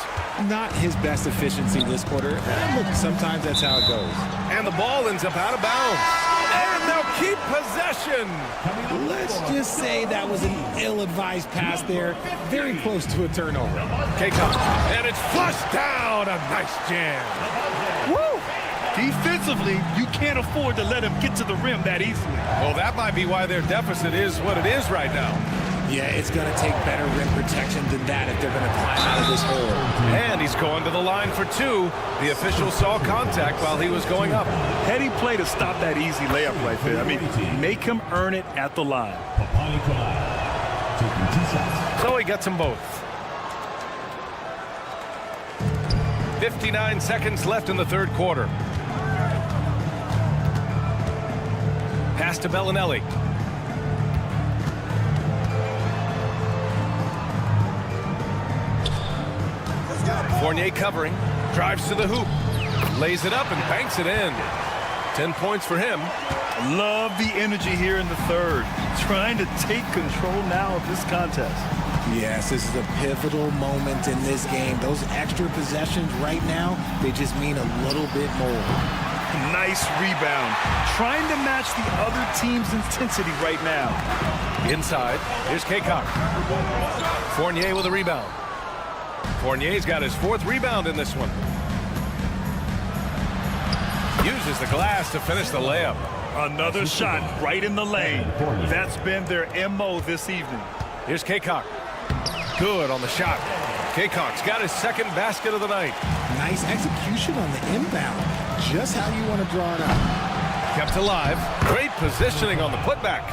Not his best efficiency this quarter. Look, sometimes that's how it goes. And the ball ends up out of bounds. And they'll keep possession. Let's just say that was an ill-advised pass there. Very close to a turnover. K-Cup. And it's flushed down. A nice jam. Woo! Defensively, you can't afford to let him get to the rim that easily. Well, that might be why their deficit is what it is right now. Yeah, it's going to take better rim protection than that if they're going to climb out of this hole. And he's going to the line for 2. The official saw contact while he was going up. Heady play to stop that easy layup right there. I mean, make him earn it at the line. So he gets them both. 59 seconds left in the third quarter. Pass to Bellinelli. Fournier covering, drives to the hoop, lays it up and banks it in. 10 points for him. Love the energy here in the third. Trying to take control now of this contest. Yes, this is a pivotal moment in this game. Those extra possessions right now, they just mean a little bit more. Nice rebound. Trying to match the other team's intensity right now. Inside, here's Kaycock. Fournier with a rebound. Fournier's got his 4th rebound in this one. Uses the glass to finish the layup. Another shot right in the lane. That's been their MO this evening. Here's Kaycock. Good on the shot. Kaycock's got his 2nd basket of the night. Nice execution on the inbound. Just how you want to draw it up. Kept alive. Great positioning on the putback.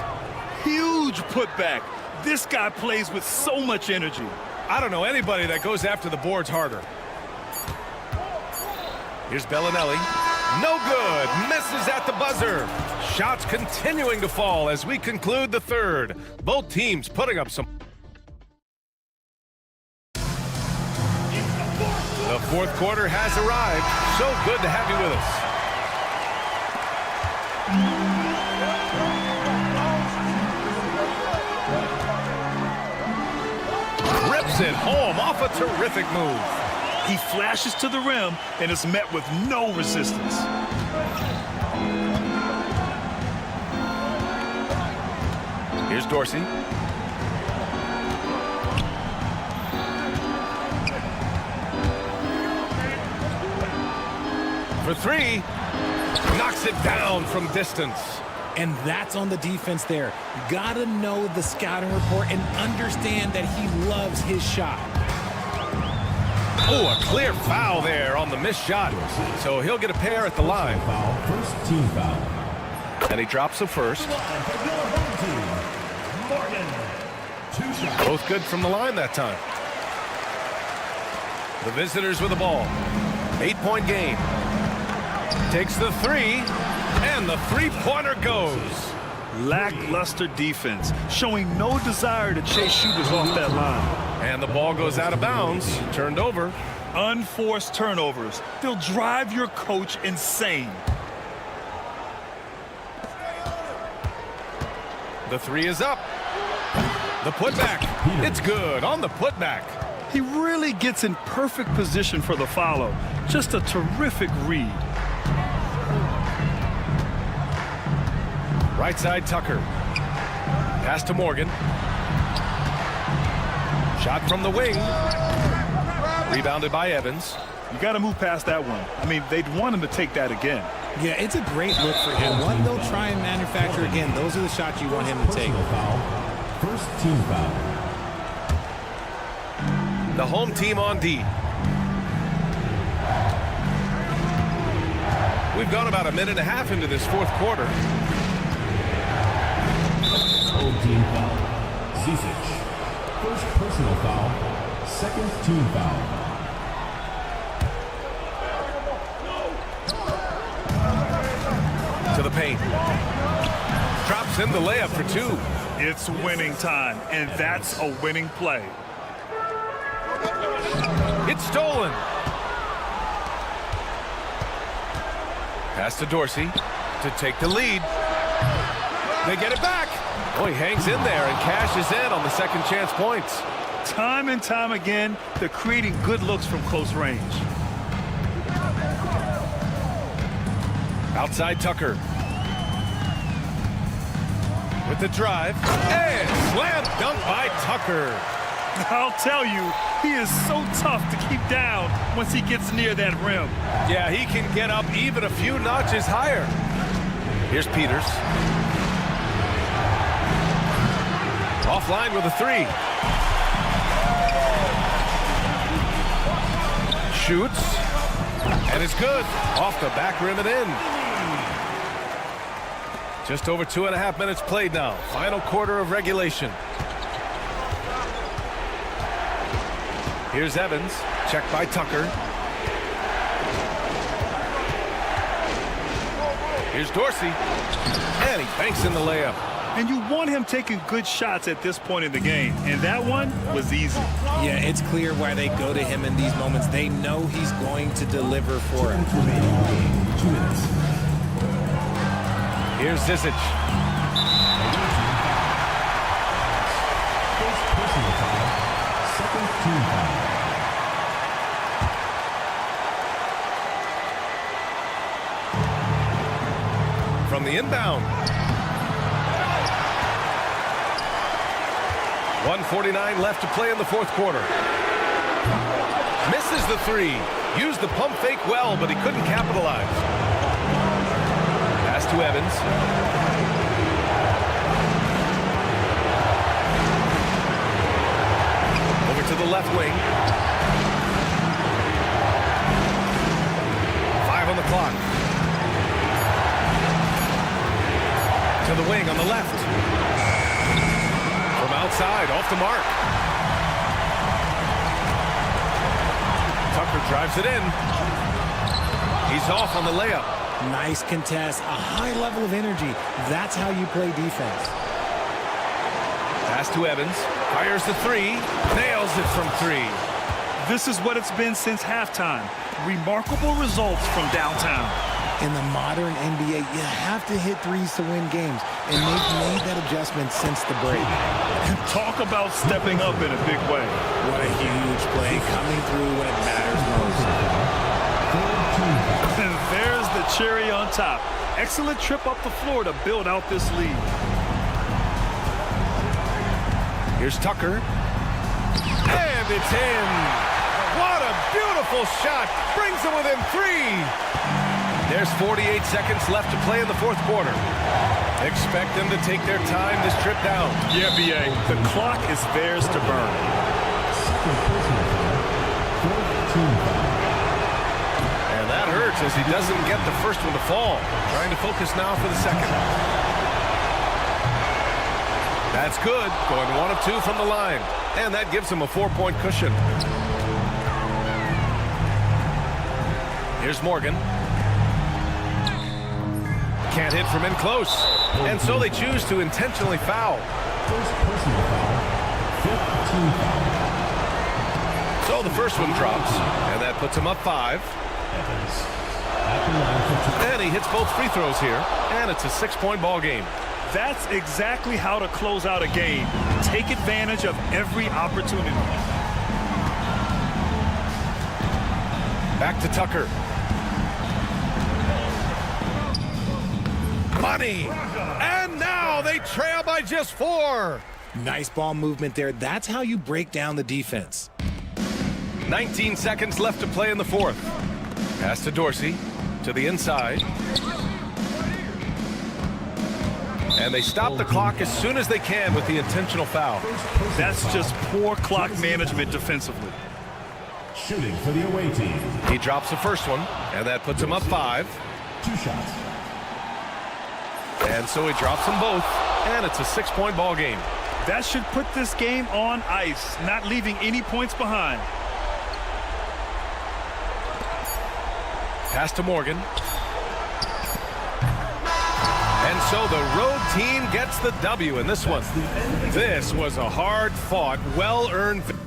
Huge putback. This guy plays with so much energy. I don't know anybody that goes after the boards harder. Here's Bellinelli. No good. Misses at the buzzer. Shots continuing to fall as we conclude the third. Both teams putting up some. The fourth quarter has arrived. So good to have you with us. Rips it home off a terrific move. He flashes to the rim and is met with no resistance. Here's Dorsey. For three. Knocks it down from distance. And that's on the defense there. Gotta know the scouting report and understand that he loves his shot. Oh, a clear foul there on the missed shot. So he'll get a pair at the line. First team foul. And he drops the first. Both good from the line that time. The visitors with the ball. 8-point game. Takes the three. And the three-pointer goes. Lackluster defense, showing no desire to chase shooters off that line. And the ball goes out of bounds, turned over. Unforced turnovers. They'll drive your coach insane. The three is up. The putback. It's good on the putback. He really gets in perfect position for the follow. Just a terrific read. Right side, Tucker. Pass to Morgan. Shot from the wing. Rebounded by Evans. You got to move past that one. I mean, they'd want him to take that again. Yeah, it's a great look for him. One they'll try and manufacture again. Those are the shots you want him to take. First team foul. The home team on D. We've gone about a minute and a half into this fourth quarter. Home team foul. JustYS. First personal foul. Second team foul. To the paint. Drops in the layup for two. It's winning time, and that's a winning play. It's stolen. Pass to Dorsey to take the lead. They get it back. Oh, he hangs in there and cashes in on the second chance points. Time and time again, they're creating good looks from close range. Outside Tucker. With the drive. And slam dunk by Tucker. I'll tell you, he is so tough to keep down once he gets near that rim. Yeah, he can get up even a few notches higher. Here's Peters. Offline with a three. Shoots. And it's good. Off the back rim and in. Just over 2.5 minutes played now. Final quarter of regulation. Here's Evans. Checked by Tucker. Here's Dorsey. And he banks in the layup. And you want him taking good shots at this point in the game. And that one was easy. Yeah, it's clear why they go to him in these moments. They know he's going to deliver for him. 2 minutes. Here's JustYS. First personal foul. Second team foul. From the inbound. 1:49 left to play in the fourth quarter. Misses the three. Used the pump fake well, but he couldn't capitalize. Pass to Evans. Over to the left wing. 5 on the clock. To the wing on the left. From outside, off the mark. Tucker drives it in. He's off on the layup. Nice contest, a high level of energy. That's how you play defense. Pass to Evans. Fires the three. Nails it from three. This is what it's been since halftime. Remarkable results from downtown. In the modern NBA, you have to hit threes to win games, and they've made that adjustment since the break. Talk about stepping up in a big way. What a huge play coming through when it matters most. And there's the cherry on top. Excellent trip up the floor to build out this lead. Here's Tucker. And it's in. What a beautiful shot. Brings them within three. There's 48 seconds left to play in the fourth quarter. Expect them to take their time this trip down. Yeah, B.A. The clock is theirs to burn. And that hurts as he doesn't get the first one to fall. Trying to focus now for the second. That's good. Going 1 of 2 from the line. And that gives him a 4-point cushion. Here's Morgan. Can't hit from in close. And so they choose to intentionally foul. First personal foul. 5th team foul. So the first one drops. And that puts him up 5. Evans. At the line for 2. And he hits both free throws here. And it's a 6-point ball game. That's exactly how to close out a game. Take advantage of every opportunity. Back to Tucker. Money. And now they trail by just 4. Nice ball movement there. That's how you break down the defense. 19 seconds left to play in the fourth. Pass to Dorsey. To the inside. And they stop the clock as soon as they can with the intentional foul. That's just poor clock management defensively. Shooting for the away team. He drops the first one, and that puts him up 5. 2 shots. And so he drops them both, and it's a 6-point ball game. That should put this game on ice, not leaving any points behind. Pass to Morgan. And so the road team gets the W in this one. This was a hard-fought, well-earned victory.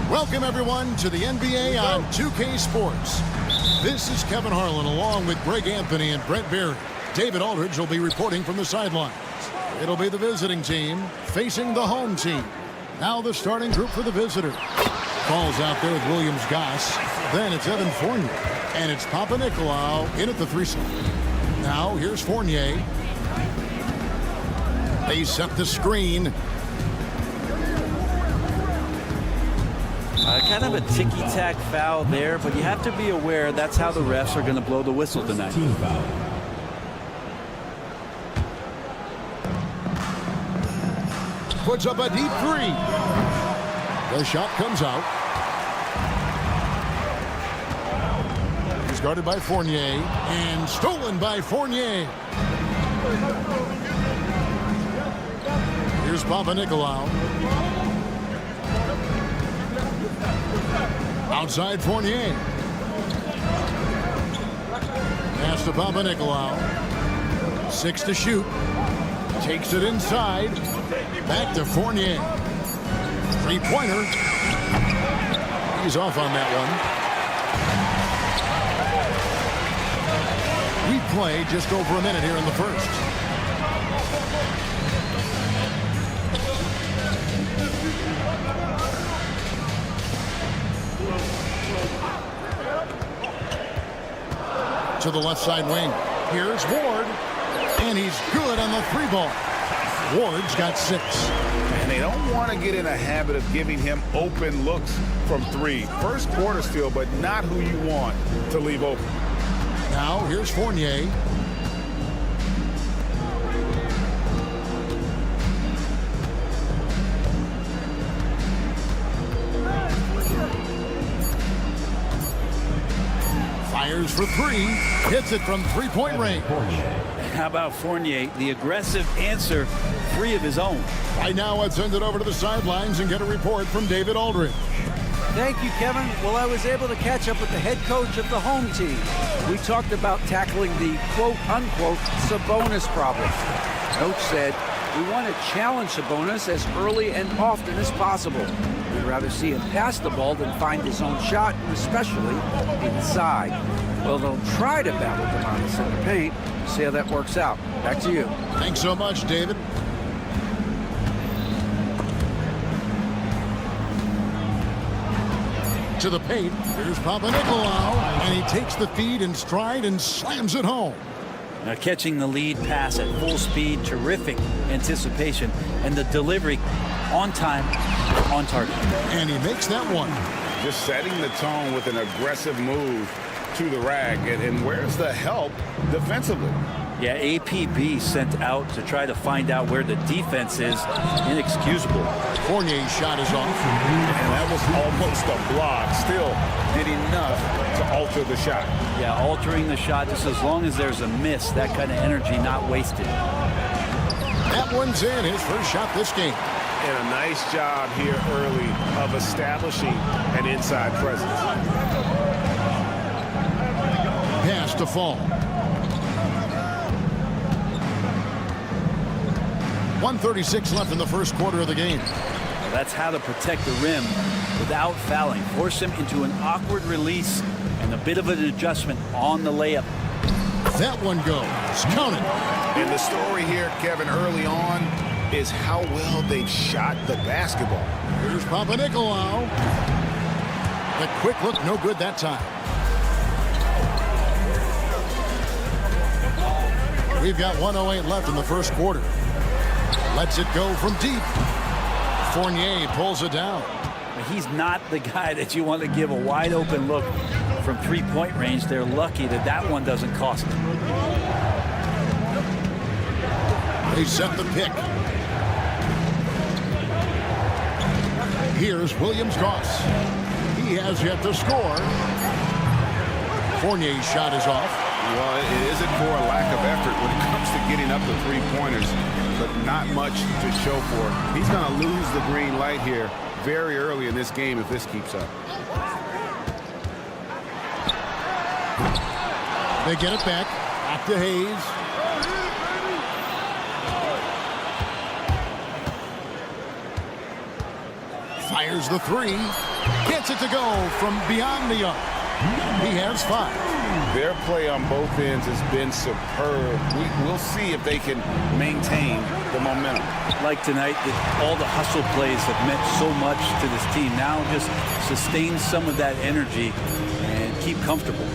Welcome, everyone, to the NBA on 2K Sports. This is Kevin Harlan along with Greg Anthony and Brent Berry. David Aldridge will be reporting from the sidelines. It'll be the visiting team facing the home team. Now the starting group for the visitor. Falls out there with Williams Goss. Then it's Evan Fournier. And it's Papa Nicolau in at the 3 slot. Now here's Fournier. They set the screen. Kind of a ticky-tack foul there, but you have to be aware that's how the refs are going to blow the whistle tonight. Team foul. Puts up a deep 3. The shot comes out. He's guarded by Fournier and stolen by Fournier. Here's Papa Nicolau. Outside Fournier. Pass to Papa Nicolau. 6 to shoot. Takes it inside. Back to Fournier. 3-pointer. He's off on that one. We play just over a minute here in the first. To the left side wing. Here's Ward. And he's good on the 3-ball. Ward's got 6. And they don't want to get in a habit of giving him open looks from 3. First quarter steal, but not who you want to leave open. Now here's Fournier. Fires for 3. Hits it from 3-point range. How about Fournier? The aggressive answer, 3 of his own. Right now, let's send it over to the sidelines and get a report from David Aldridge. Thank you, Kevin. Well, I was able to catch up with the head coach of the home team. We talked about tackling the quote-unquote Sabonis problem. Coach said, we want to challenge Sabonis as early and often as possible. We'd rather see him pass the ball than find his own shot, especially inside. Well, they'll try to battle Sabonis in the paint. See how that works out. Back to you. Thanks so much, David. To the paint. Here's Papa Nicolau. And he takes the feed in stride and slams it home. Now catching the lead pass at full speed, terrific anticipation, and the delivery on time, on target. And he makes that one. Just setting the tone with an aggressive move to the rack. And where's the help defensively? Yeah, APB sent out to try to find out where the defense is. Inexcusable. Fournier's shot is off. And that was almost a block. Still did enough to alter the shot. Yeah, altering the shot just as long as there's a miss. That kind of energy not wasted. That one's in. His first shot this game. And a nice job here early of establishing an inside presence. Pass to Fall. 1:36 left in the first quarter of the game. Well, that's how to protect the rim without fouling. Force him into an awkward release and a bit of an adjustment on the layup. That one goes. Count it. And the story here, Kevin, early on is how well they've shot the basketball. Here's Papa Nicolau. The quick look, no good that time. We've got 1:08 left in the first quarter. Lets it go from deep. Fournier pulls it down. He's not the guy that you want to give a wide open look from 3-point range. They're lucky that that one doesn't cost them. They set the pick. Here's Williams Goss. He has yet to score. Fournier's shot is off. Well, it isn't for a lack of effort when it comes to getting up the 3-pointers, but not much to show for it. He's going to lose the green light here very early in this game if this keeps up. They get it back. Back to Hayes. Fires the 3. Gets it to go from beyond the arc. He has 5. Their play on both ends has been superb. We'll see if they can maintain the momentum. Like tonight, all the hustle plays have meant so much to this team. Now just sustain some of that energy and keep comfortable.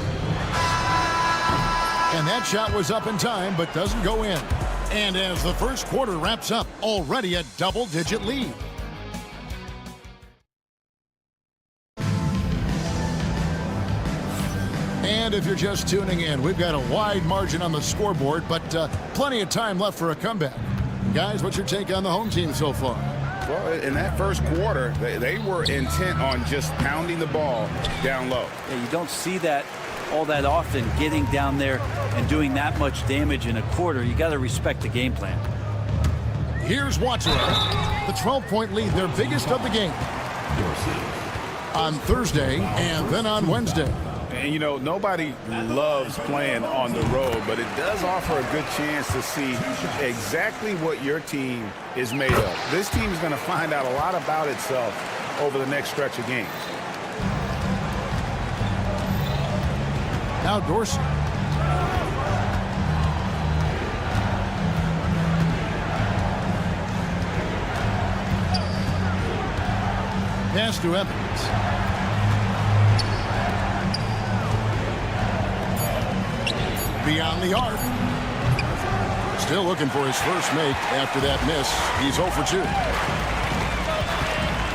And that shot was up in time, but doesn't go in. And as the first quarter wraps up, already a double-digit lead. And if you're just tuning in, we've got a wide margin on the scoreboard, but plenty of time left for a comeback. Guys, what's your take on the home team so far? Well, in that first quarter, they were intent on just pounding the ball down low. Yeah, you don't see that all that often, getting down there and doing that much damage in a quarter. You got to respect the game plan. Here's Watsura, the 12-point lead, their biggest of the game. On Thursday and then on Wednesday. And, you know, nobody loves playing on the road, but it does offer a good chance to see exactly what your team is made of. This team is going to find out a lot about itself over the next stretch of games. Now Dorsey. Pass to Evans. Beyond the arc. Still looking for his first make after that miss. He's 0 for 2.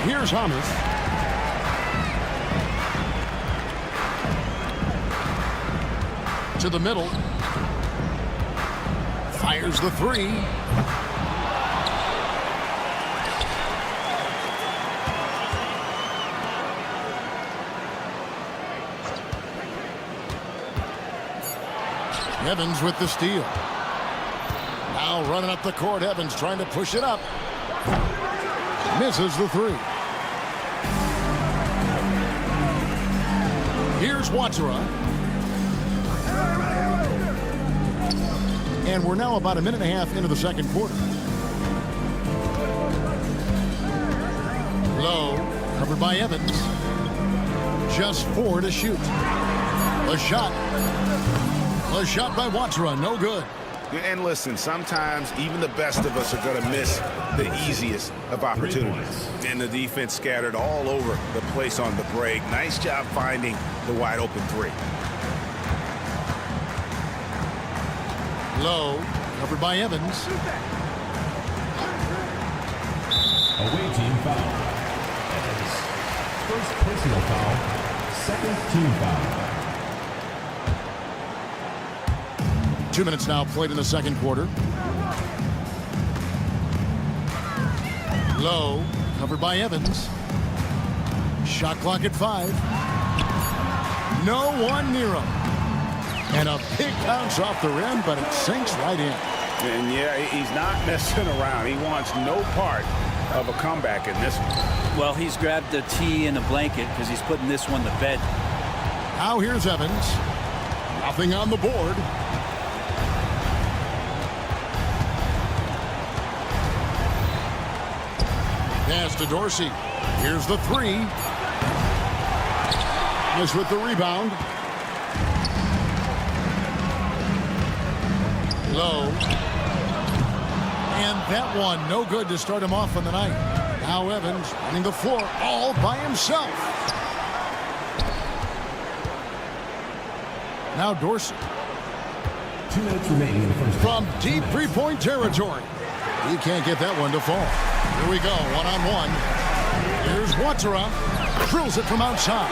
Here's Hamas. To the middle. Fires the 3. Evans with the steal. Now running up the court. Evans trying to push it up. Misses the 3. Here's Watsura. And we're now about a minute and a half into the second quarter. Low, covered by Evans. Just 4 to shoot. A shot by Watsura, no good. And listen, sometimes even the best of us are going to miss the easiest of opportunities. And the defense scattered all over the place on the break. Nice job finding the wide open 3. Low, covered by Evans. Away team foul. Evans. First personal foul. Second team foul. 2 minutes now played in the second quarter. Low, covered by Evans. Shot clock at 5. No one near him. And a big bounce off the rim, but it sinks right in. And yeah, he's not messing around. He wants no part of a comeback in this one. Well, he's grabbed a tee and a blanket because he's putting this one to bed. Now here's Evans. Nothing on the board. Pass to Dorsey. Here's the 3. Miss with the rebound. Low. And that one no good to start him off on the night. Now Evans running the floor all by himself. Now Dorsey. 2 minutes remaining in the first. From deep three-point territory. He can't get that one to fall. Here we go, one-on-one. Here's Watsura. Drills it from outside.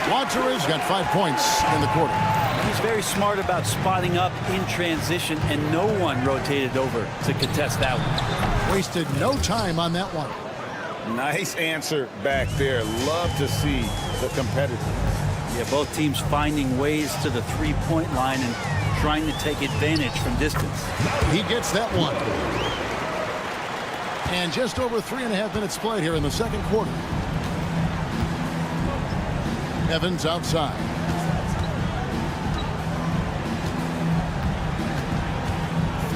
Watsura's got 5 points in the quarter. He's very smart about spotting up in transition, and no one rotated over to contest that one. Wasted no time on that one. Nice answer back there. Love to see the competitiveness. Yeah, both teams finding ways to the three-point line and trying to take advantage from distance. He gets that one. And just over 3.5 minutes played here in the second quarter. Evans outside.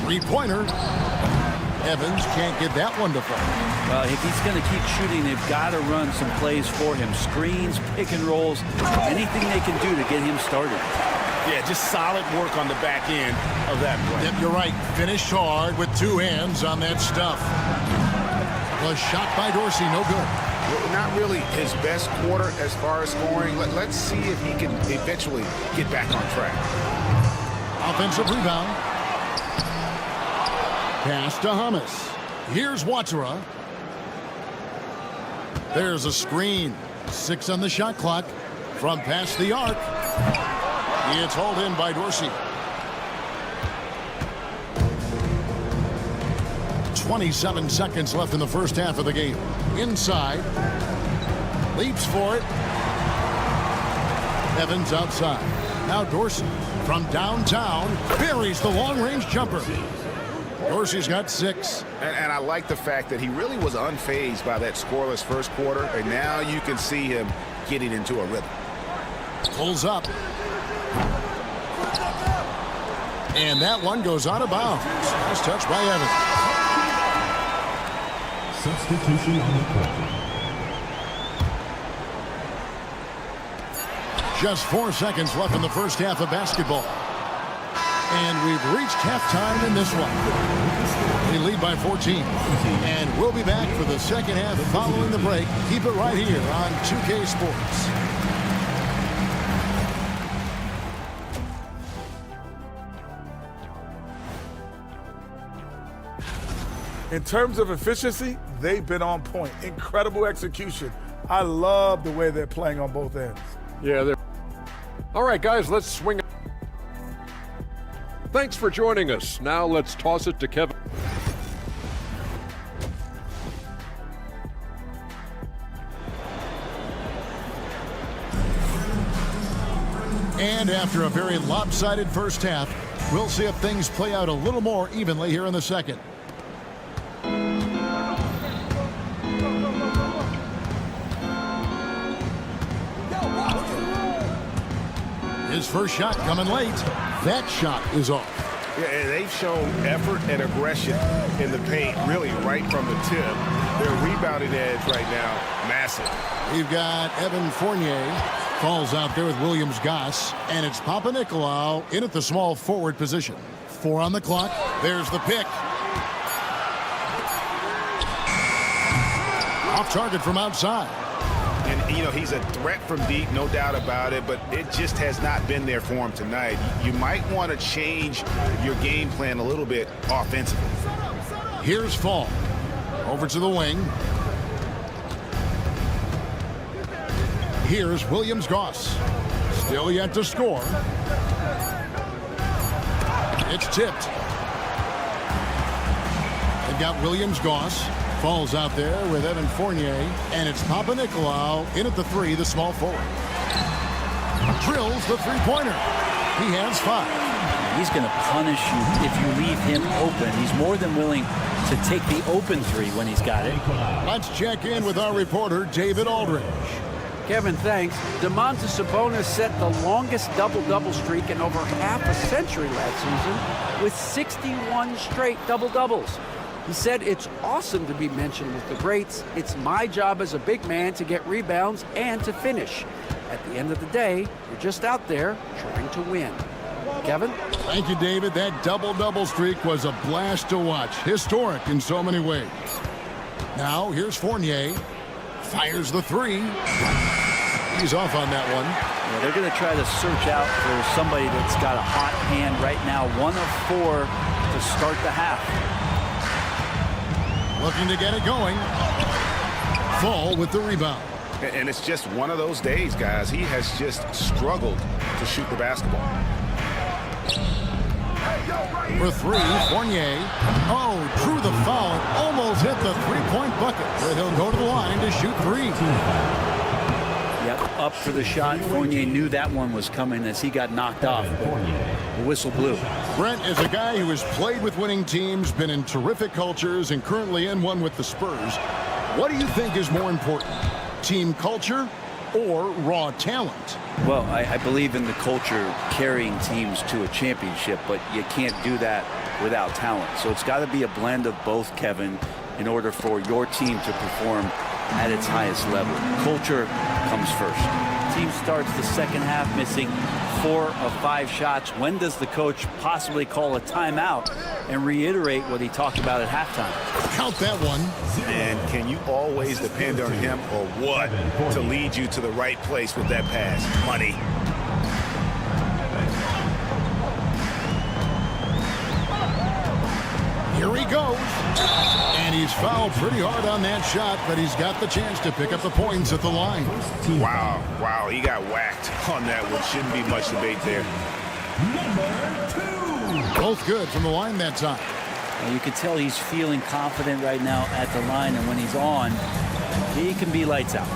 Three-pointer. Evans can't get that one to fall. Well, if he's going to keep shooting, they've got to run some plays for him. Screens, pick and rolls, anything they can do to get him started. Yeah, just solid work on the back end of that play. Yep, you're right. Finished hard with two hands on that stuff. Was shot by Dorsey, no good. Not really his best quarter as far as scoring. Let's see if he can eventually get back on track. Offensive rebound. Pass to Hummus. Here's Watsura. There's a screen. 6 on the shot clock. From past the arc. It's hauled in by Dorsey. 27 seconds left in the first half of the game. Inside. Leaps for it. Evans outside. Now Dorsey from downtown buries the long-range jumper. Dorsey's got 6. And I like the fact that he really was unfazed by that scoreless first quarter, and now you can see him getting into a rhythm. Pulls up. And that one goes out of bounds. Nice touch by Evans. Substitution on the court. Just 4 seconds left in the first half of basketball. And we've reached halftime in this one. We lead by 14. And we'll be back for the second half following the break. Keep it right here on 2K Sports. In terms of efficiency, they've been on point. Incredible execution. I love the way they're playing on both ends. Yeah, they're... All right, guys, let's swing. Thanks for joining us. Now let's toss it to Kevin. And after a very lopsided first half, we'll see if things play out a little more evenly here in the second. His first shot coming late. That shot is off. Yeah, and they've shown effort and aggression in the paint, really right from the tip. Their rebounding edge right now, massive. We've got Evan Fournier. Falls out there with Williams-Goss. And it's Papanikolaou in at the small forward position. 4 on the clock. There's the pick. Off target from outside. And, you know, he's a threat from deep, no doubt about it, but it just has not been there for him tonight. You might want to change your game plan a little bit offensively. Here's Fall. Over to the wing. Here's Williams-Goss. Still yet to score. It's tipped. They've got Williams-Goss. Falls out there with Evan Fournier, and it's Papanikolaou in at the 3, the small forward. Drills the three-pointer. He has 5. He's going to punish you if you leave him open. He's more than willing to take the open 3 when he's got it. Let's check in with our reporter, David Aldridge. Kevin, thanks. Domantas Sabonis set the longest double-double streak in over half a century last season with 61 straight double-doubles. He said, "It's awesome to be mentioned with the greats. It's my job as a big man to get rebounds and to finish. At the end of the day, you're just out there trying to win." Kevin? Thank you, David. That double-double streak was a blast to watch. Historic in so many ways. Now, here's Fournier. Fires the 3. He's off on that one. Yeah, they're going to try to search out for somebody that's got a hot hand right now. 1 of 4 to start the half. Looking to get it going. Fall with the rebound. And it's just one of those days, guys. He has just struggled to shoot the basketball. For 3, Fournier. Oh, drew the foul. Almost hit the three-point bucket. Where he'll go to the line to shoot 3. Yep, up for the shot. Fournier knew that one was coming as he got knocked off. The whistle blew. Brent is a guy who has played with winning teams, been in terrific cultures, and currently in one with the Spurs. What do you think is more important, team culture or raw talent. Well, I believe in the culture carrying teams to a championship, but you can't do that without talent. So it's got to be a blend of both, Kevin, in order for your team to perform at its highest level. Culture comes first. Team starts the second half missing 4 of 5 shots. When does the coach possibly call a timeout and reiterate what he talked about at halftime? Count that one. And can you always depend on him or what to lead you to the right place with that pass? Money. Here he goes. And he's fouled pretty hard on that shot, but he's got the chance to pick up the points at the line. Wow, he got whacked on that one. Shouldn't be much debate there. Both good from the line that time. And you can tell he's feeling confident right now at the line, and when he's on, he can be lights out.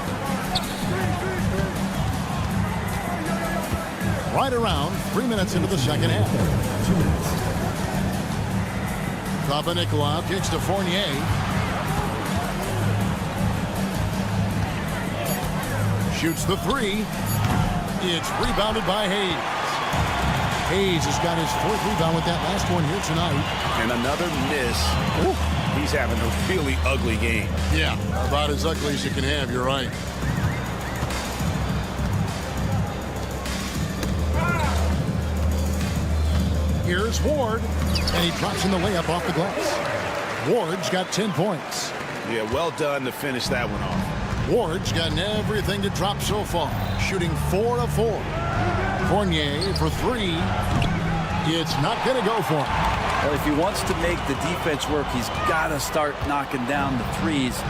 Right around 3 minutes into the second half. 2 minutes. Papanikolaou kicks to Fournier. Shoots the 3. It's rebounded by Hayes. Hayes has got his 4th rebound with that last one here tonight. And another miss. Ooh. He's having a really ugly game. Yeah, about as ugly as you can have, you're right. Here's Ward, and he drops in the layup off the glass. Ward's got 10 points. Yeah, well done to finish that one off. Ward's gotten everything to drop so far, shooting 4 of 4. Fournier for 3. It's not going to go for him. Well, if he wants to make the defense work, he's got to start knocking down the threes.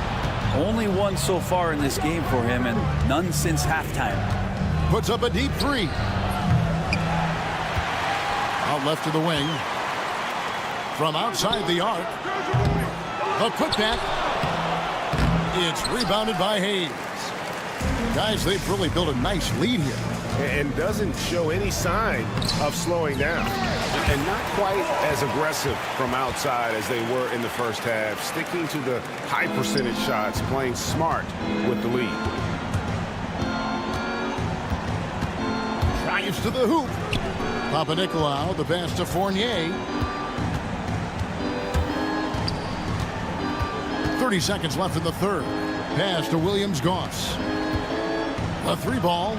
Only one so far in this game for him, and none since halftime. Puts up a deep 3. Out left to the wing. From outside the arc. A putback. It's rebounded by Hayes. Guys, they've really built a nice lead here. And doesn't show any sign of slowing down. And not quite as aggressive from outside as they were in the first half. Sticking to the high percentage shots, playing smart with the lead. Drives to the hoop. Papanikolaou, the pass to Fournier. 30 seconds left in the third. Pass to Williams-Goss. A 3-ball.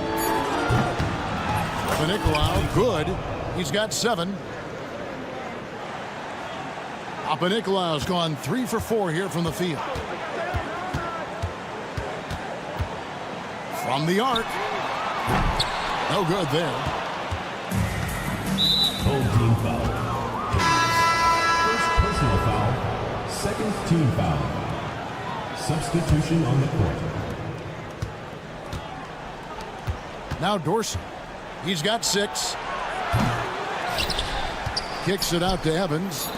Papanikolaou, good. He's got 7. Papanikolaou's gone 3 for 4 here from the field. From the arc. No good there. Home team foul. First personal foul. Second team foul. Substitution on the court. Now Dorsey. He's got 6. Kicks it out to Evans.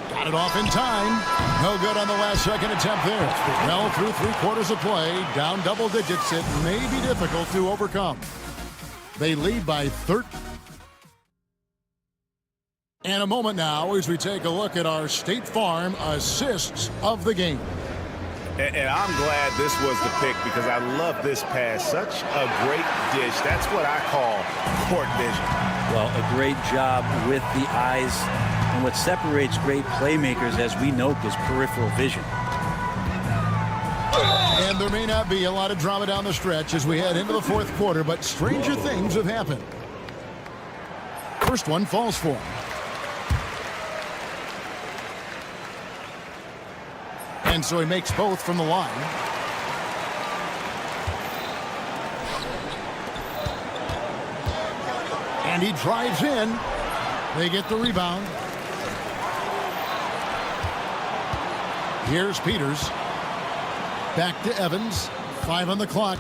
Got it off in time. No good on the last second attempt there. Well, through 3 quarters of play, down double digits, it may be difficult to overcome. They lead by 13. And a moment now as we take a look at our State Farm assists of the game. And I'm glad this was the pick because I love this pass. Such a great dish. That's what I call court vision. Well, a great job with the eyes. And what separates great playmakers, as we note, is peripheral vision. And there may not be a lot of drama down the stretch as we head into the 4th quarter, but stranger things have happened. First one falls for him. And so he makes both from the line. And he drives in. They get the rebound. Here's Peters. Back to Evans. 5 on the clock.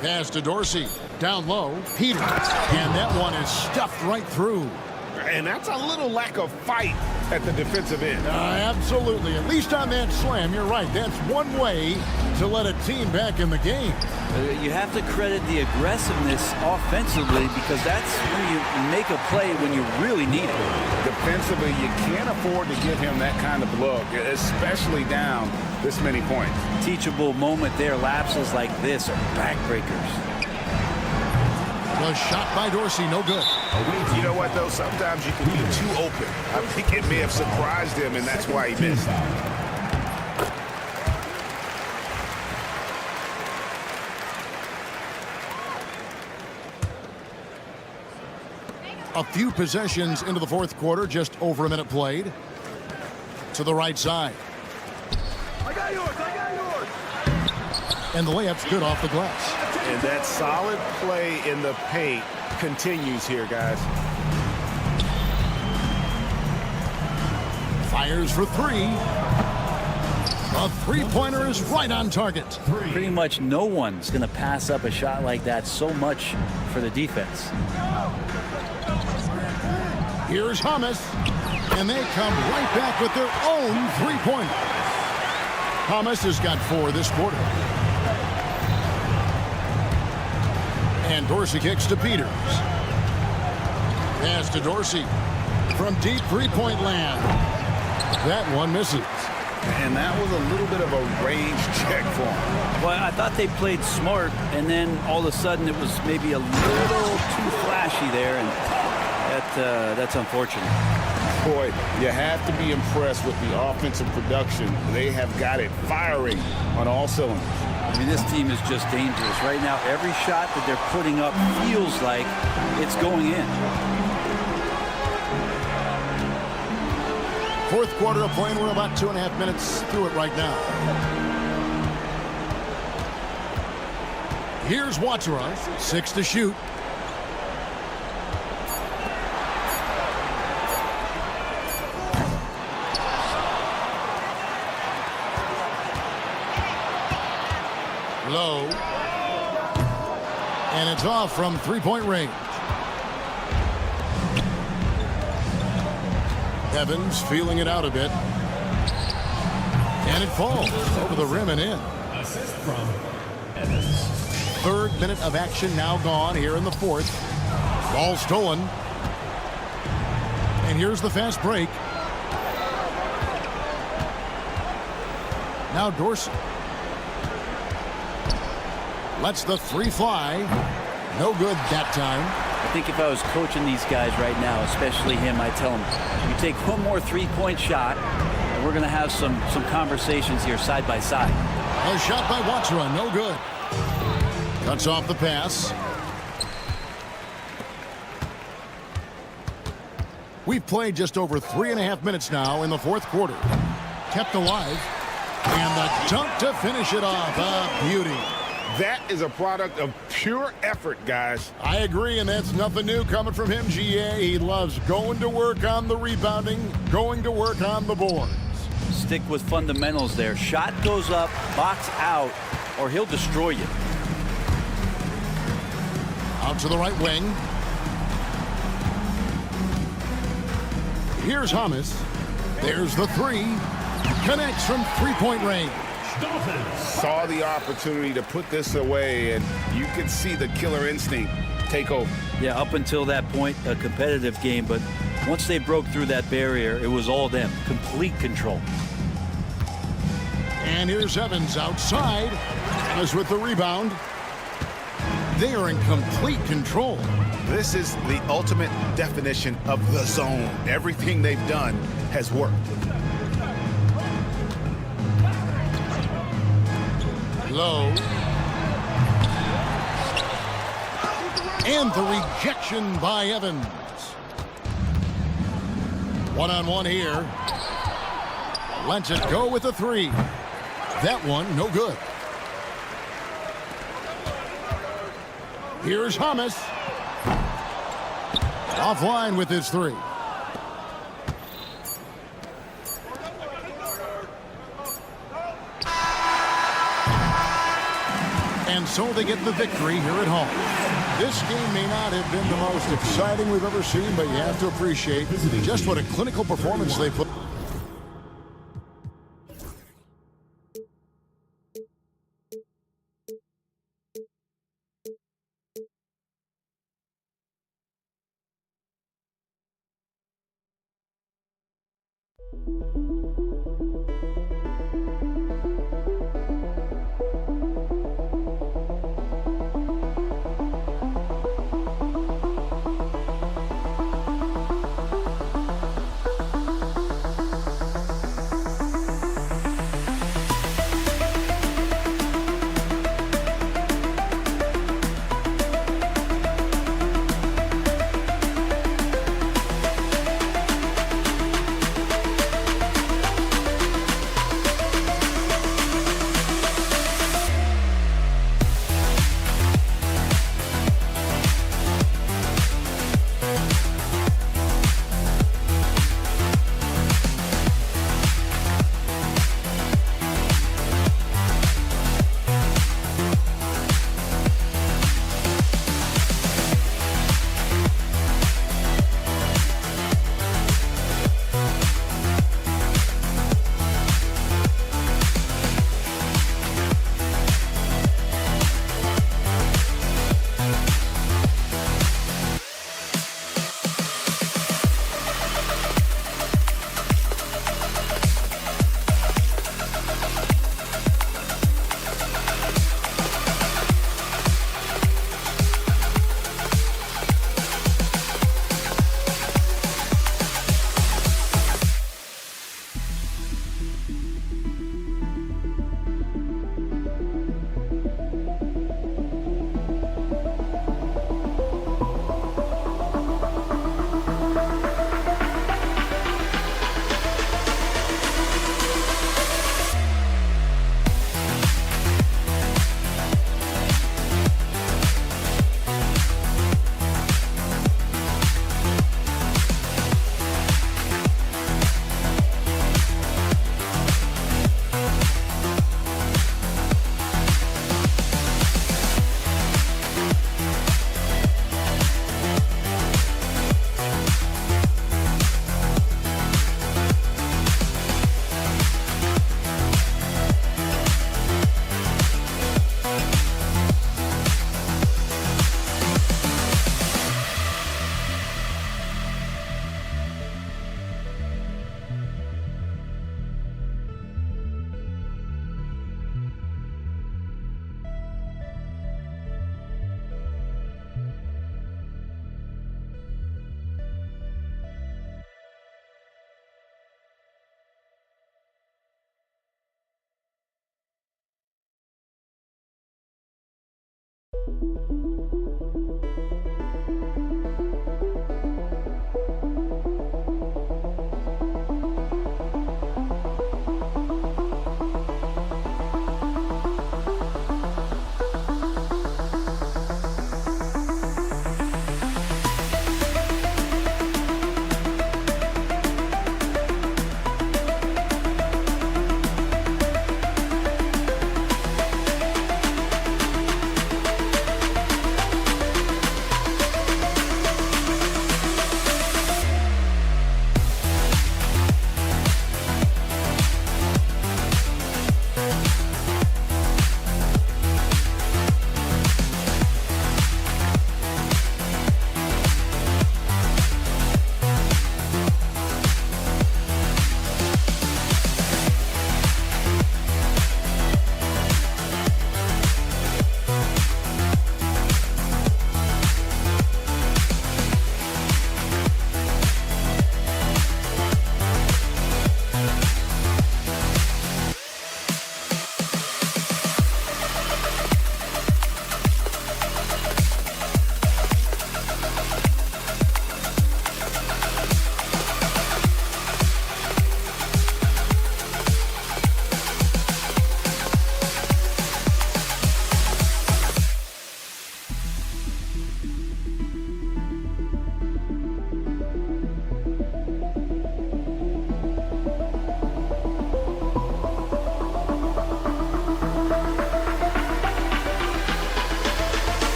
Pass to Dorsey. Down low. Peters. And that one is stuffed right through. And that's a little lack of fight at the defensive end. Absolutely. At least on that slam, you're right. That's one way to let a team back in the game. You have to credit the aggressiveness offensively because that's when you make a play when you really need it. Defensively, you can't afford to give him that kind of look, especially down this many points. Teachable moment there. Lapses like this are backbreakers. Was shot by Dorsey, no good. You know what, though? Sometimes you can be too open. I think it may have surprised him, and that's why he missed. A few possessions into the fourth quarter, just over a minute played. To the right side. I got yours. And the layup's good off the glass. And that solid play in the paint continues here, guys. Fires for three. A three-pointer is right on target. Pretty much no one's going to pass up a shot like that so much for the defense. Here's Hamas. And they come right back with their own three-pointer. Hamas has got 4 this quarter. And Dorsey kicks to Peters. Pass to Dorsey from deep three-point land. That one misses. And that was a little bit of a range check for him. Well, I thought they played smart, and then all of a sudden it was maybe a little too flashy there, and that's unfortunate. Boy, you have to be impressed with the offensive production. They have got it firing on all cylinders. I mean, this team is just dangerous. Right now, every shot that they're putting up feels like it's going in. Fourth quarter of play, we're about 2.5 minutes through it right now. Here's Watsura, 6 to shoot. Low. And it's off from three-point range. Evans feeling it out a bit. And it falls over the rim and in. Assist from Evans. Third minute of action now gone here in the fourth. Ball stolen. And here's the fast break. Now Dorsey. Lets the three fly. No good that time. I think if I was coaching these guys right now, especially him, I'd tell him, you take one more three-point shot, and we're going to have some conversations here side by side. A shot by Watsura, no good. Cuts off the pass. We've played just over 3.5 minutes now in the fourth quarter. Kept alive. And the dunk to finish it off. A beauty. That is a product of pure effort, guys. I agree, and that's nothing new coming from him, GA. He loves going to work on the rebounding, going to work on the boards. Stick with fundamentals there. Shot goes up, box out, or he'll destroy you. Out to the right wing. Here's Hamas. There's the three. Connects from three-point range. Saw the opportunity to put this away, and you could see the killer instinct take over. Yeah, up until that point, a competitive game, but once they broke through that barrier, it was all them. Complete control. And here's Evans outside. As with the rebound. They are in complete control. This is the ultimate definition of the zone. Everything they've done has worked. Low. And the rejection by Evans. One-on-one here. Lets it go with a three. That one, no good. Here's Hamas. Offline with his three. And so they get the victory here at home. This game may not have been the most exciting we've ever seen, but you have to appreciate just what a clinical performance they put.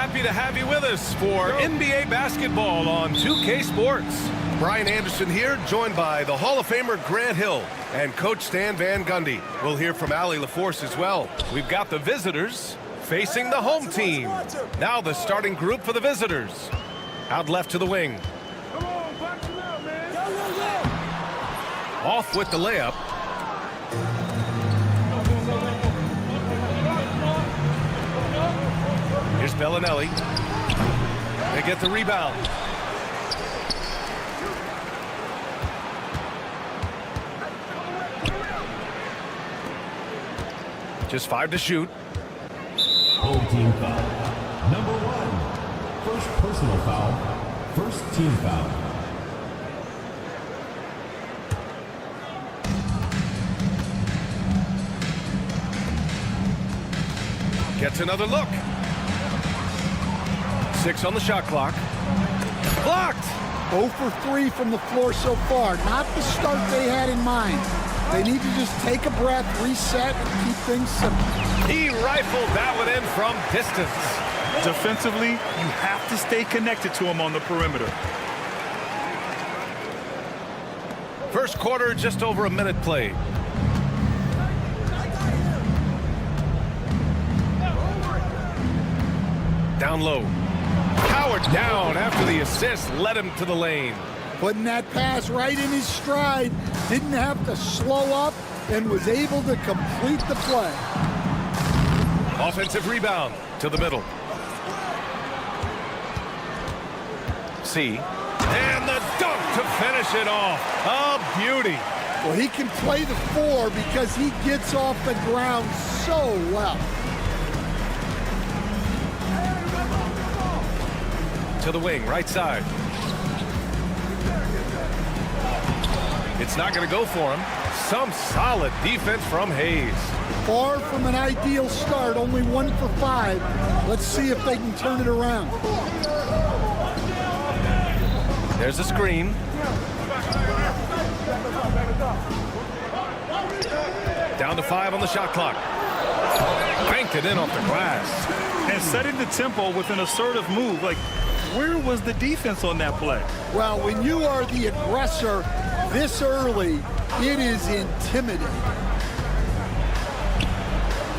Happy to have you with us for NBA basketball on 2K Sports. Brian Anderson here, joined by the Hall of Famer Grant Hill and Coach Stan Van Gundy. We'll hear from Allie LaForce as well. We've got the visitors facing the home team. Now the starting group for the visitors. Out left to the wing. Off with the layup. Here's Bellinelli. They get the rebound. Just 5 to shoot. Home team foul. Number 1. First personal foul. First team foul. Gets another look. 6 on the shot clock. Blocked. 0 for 3 from the floor so far. Not the start they had in mind. They need to just take a breath, reset, and keep things simple. He rifled that one in from distance. Defensively, you have to stay connected to him on the perimeter. First quarter, just over a minute played. Down low. Howard down after the assist led him to the lane. Putting that pass right in his stride. Didn't have to slow up and was able to complete the play. Offensive rebound to the middle. C. And the dunk to finish it off. A beauty. Well, he can play the 4 because he gets off the ground so well. To the wing, right side. It's not going to go for him. Some solid defense from Hayes. Far from an ideal start, only 1 for 5. Let's see if they can turn it around. There's a screen. Down to 5 on the shot clock. Banked it in off the glass. And setting the tempo with an assertive move. Like, where was the defense on that play? Well, when you are the aggressor this early, it is intimidating.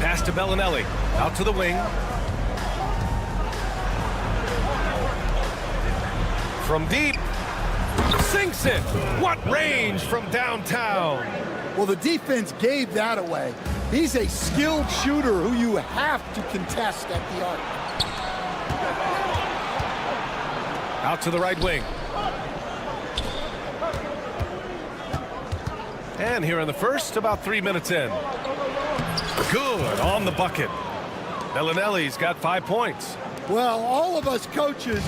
Pass to Bellinelli. Out to the wing. From deep. Sinks it. What range from downtown. Well, the defense gave that away. He's a skilled shooter who you have to contest at the arc. Out to the right wing. And here in the first, about 3 minutes in. Good on the bucket. Bellinelli's got 5 points. Well, all of us coaches,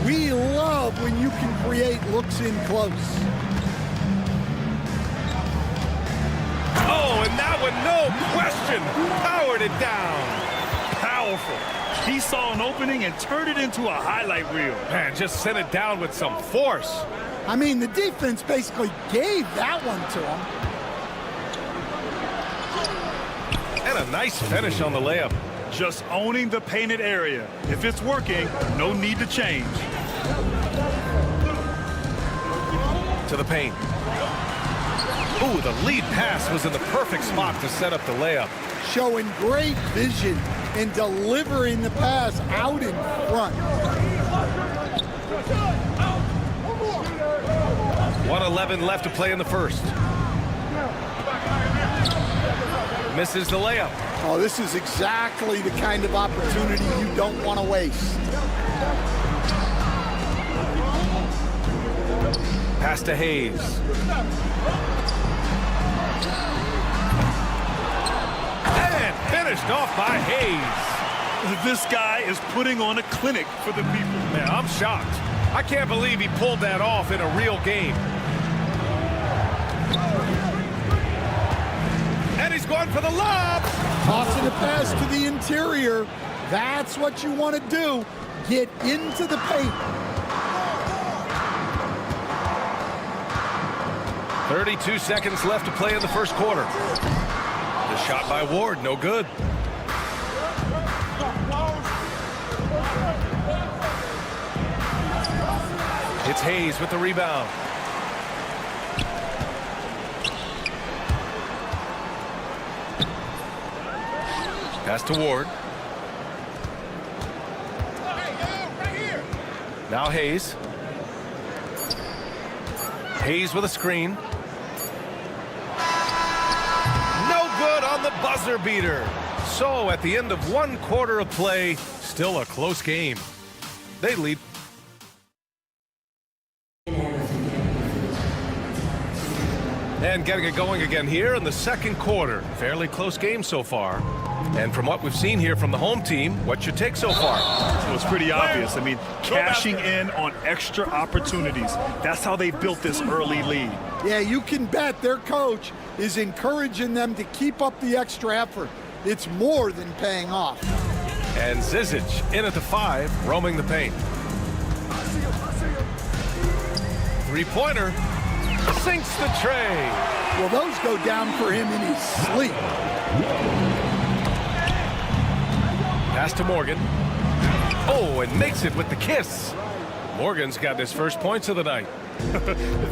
we love when you can create looks in close. Oh, and that one, no question, powered it down. Powerful. He saw an opening and turned it into a highlight reel. Man, just sent it down with some force. I mean, the defense basically gave that one to him. And a nice finish on the layup. Just owning the painted area. If it's working, no need to change. To the paint. Ooh, the lead pass was in the perfect spot to set up the layup. Showing great vision and delivering the pass out in front. 1:11 left to play in the first. Misses the layup. Oh, this is exactly the kind of opportunity you don't want to waste. Pass to Hayes. And finished off by Hayes. This guy is putting on a clinic for the people. Man, I'm shocked. I can't believe he pulled that off in a real game. And he's going for the lob. Tossing a pass to the interior. That's what you want to do. Get into the paint. 32 seconds left to play in the first quarter. The shot by Ward, no good. It's Hayes with the rebound. Pass to Ward. Now Hayes. Hayes with a screen. No good on the buzzer beater. So at the end of 1 quarter of play, still a close game. They lead. And getting it going again here in the second quarter. Fairly close game so far. And from what we've seen here from the home team, what's your take so far? Well, it's pretty obvious. I mean, cashing in on extra opportunities. That's how they built this early lead. Yeah, you can bet their coach is encouraging them to keep up the extra effort. It's more than paying off. And Zizic in at the 5, roaming the paint. Three-pointer. Sinks the tray. Well, those go down for him in his sleep. Pass to Morgan. Oh, and makes it with the kiss. Morgan's got his first points of the night.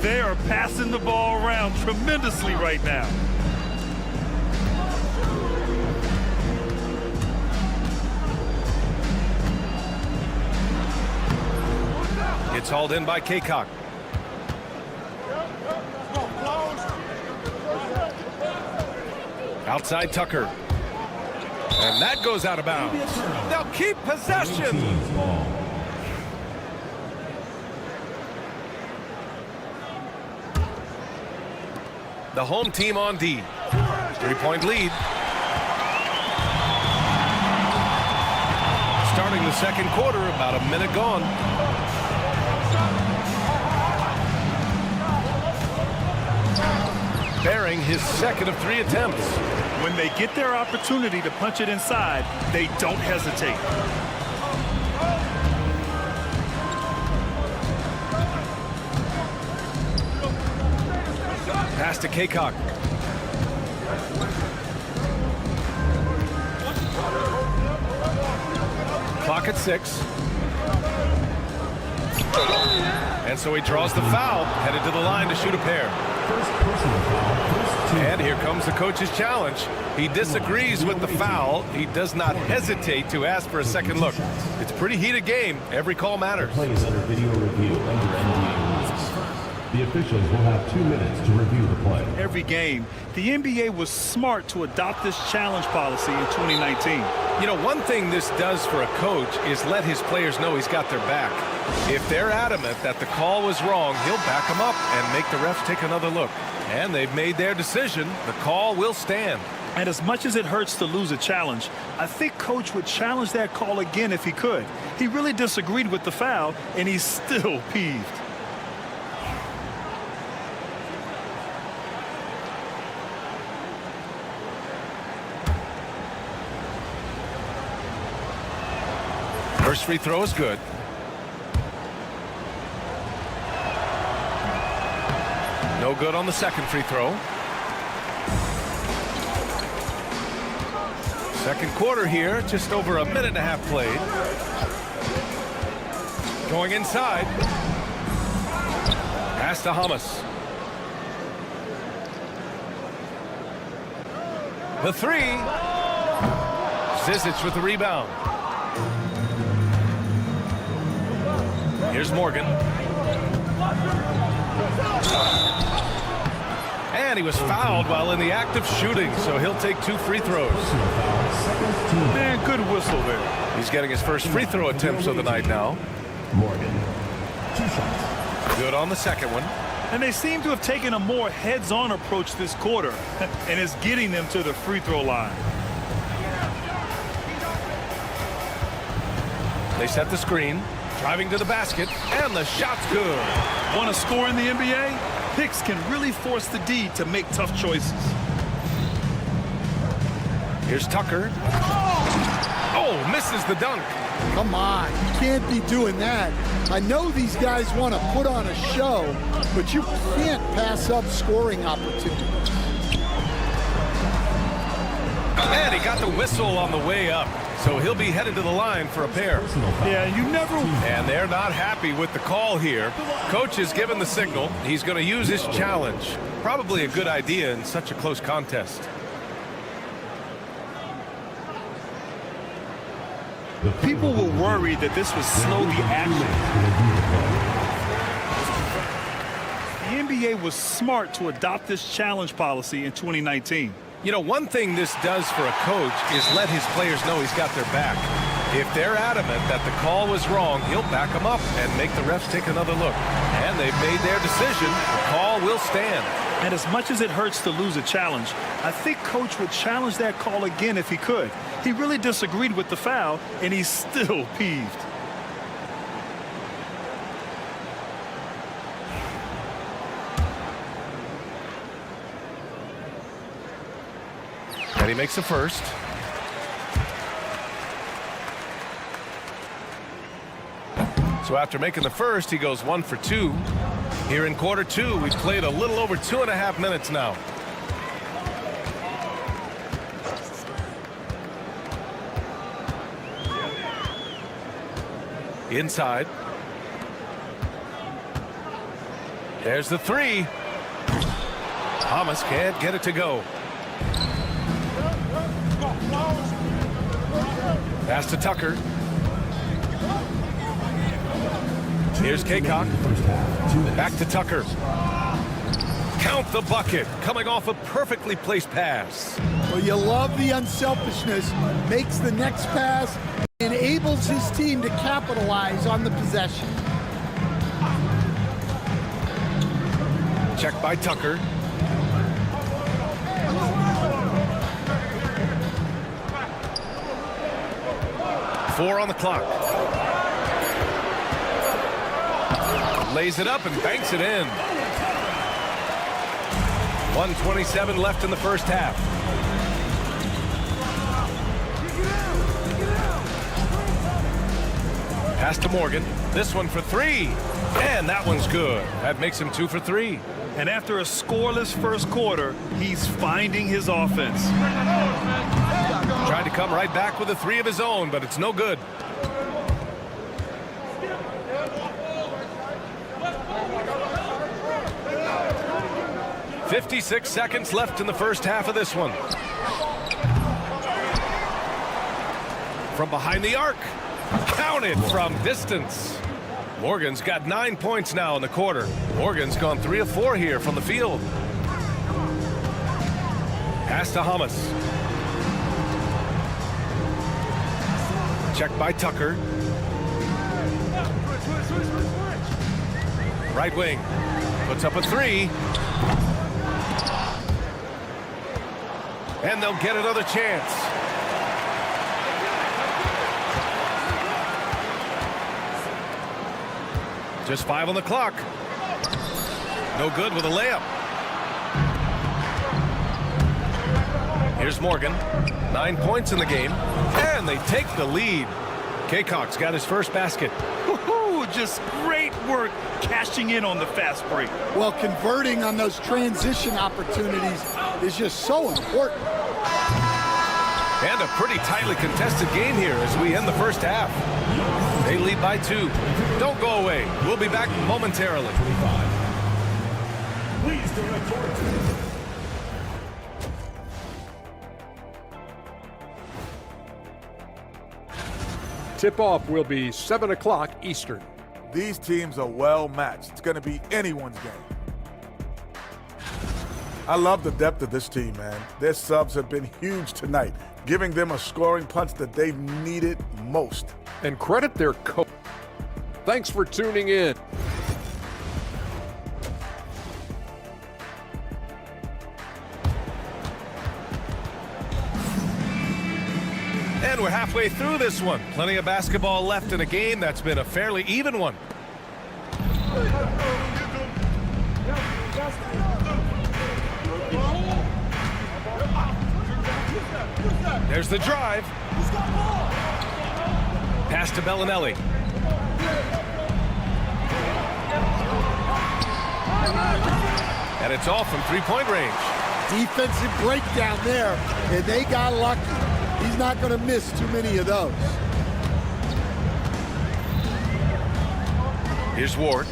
They are passing the ball around tremendously right now. It's hauled in by Kaycock. Outside Tucker. And that goes out of bounds. They'll keep possession. The home team on D. 3-point lead. Starting the second quarter, about a minute gone. Bearing his second of 3 attempts. When they get their opportunity to punch it inside, they don't hesitate. Pass to Kaycock. Clock at 6. And so he draws the foul, headed to the line to shoot a pair. And here comes the coach's challenge. He disagrees with the foul. He does not hesitate to ask for a second look. It's a pretty heated game. Every call matters. Play is under video review under NBA rules. The officials will have 2 minutes to review the play. Every game, the NBA was smart to adopt this challenge policy in 2019. You know, one thing this does for a coach is let his players know he's got their back. If they're adamant that the call was wrong, he'll back them up and make the refs take another look. And they've made their decision. The call will stand. And as much as it hurts to lose a challenge, I think Coach would challenge that call again if he could. He really disagreed with the foul, and he's still peeved. First free throw is good. No good on the second free throw. Second quarter here, just over a minute and a half played. Going inside. Pass to Hamas. The 3. Zizic with the rebound. Here's Morgan. And he was fouled while in the act of shooting, so he'll take 2 free throws. Man, good whistle there. He's getting his first free throw attempts of the night now. Morgan, 2 shots. Good on the second one. And they seem to have taken a more heads-on approach this quarter, and it's getting them to the free throw line. They set the screen, driving to the basket, and the shot's good. Want to score in the NBA? Picks can really force the D to make tough choices. Here's Tucker. Oh, misses the dunk. Come on, you can't be doing that. I know these guys want to put on a show, but you can't pass up scoring opportunities. And he got the whistle on the way up. So he'll be headed to the line for a pair. Yeah, you never... And they're not happy with the call here. Coach has given the signal. He's going to use his challenge. Probably a good idea in such a close contest. People were worried that this would slow the action. The NBA was smart to adopt this challenge policy in 2019. You know, one thing this does for a coach is let his players know he's got their back. If they're adamant that the call was wrong, he'll back them up and make the refs take another look. And they've made their decision. The call will stand. And as much as it hurts to lose a challenge, I think Coach would challenge that call again if he could. He really disagreed with the foul, and he's still peeved. And he makes the first. So after making the first, he goes 1 for 2. Here in quarter 2, we've played a little over 2.5 minutes now. Inside. There's the 3. Thomas can't get it to go. Pass to Tucker. Here's Kaycock. Back to Tucker. Count the bucket. Coming off a perfectly placed pass. Well, you love the unselfishness. Makes the next pass. Enables his team to capitalize on the possession. Check by Tucker. Four on the clock. Lays it up and banks it in. 1:27 left in the first half. Pass to Morgan. This one for 3. And that one's good. That makes him 2 for 3. And after a scoreless first quarter, he's finding his offense. Tried to come right back with a 3 of his own, but it's no good. "56 seconds left in the first half of this one. From behind the arc. Counted from distance. Morgan's got 9 points now in the quarter. Morgan's gone 3 of 4 here from the field. Pass to Hamas. Check by Tucker. Right wing. Puts up a 3. And they'll get another chance. Just 5 on the clock. No good with a layup. Here's Morgan. 9 points in the game. And they take the lead. Kaycock's got his first basket. Woohoo! Just great work cashing in on the fast break. Well, converting on those transition opportunities is just so important. And a pretty tightly contested game here as we end the first half. They lead by 2. Don't go away. We'll be back momentarily. Please direct your attention. Tip-off will be 7 o'clock Eastern. These teams are well matched. It's going to be anyone's game. I love the depth of this team, man. Their subs have been huge tonight, giving them a scoring punch that they've needed most. And credit their coach. Thanks for tuning in. And we're halfway through this one. Plenty of basketball left in a game that's been a fairly even one. There's the drive. Pass to Bellinelli. And it's off from three-point range. Defensive breakdown there, and they got lucky. These He's not going to miss too many of those. Here's Ward.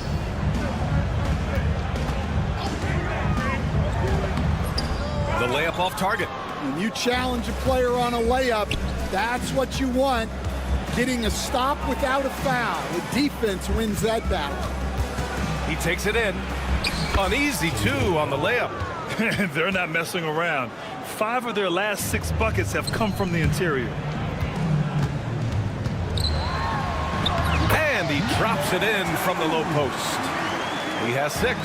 The layup off target. When you challenge a player on a layup, that's what you want. Getting a stop without a foul. The defense wins that battle. He takes it in. An easy 2 on the layup. They're not messing around. 5 of their last 6 buckets have come from the interior. And he drops it in from the low post. He has 6.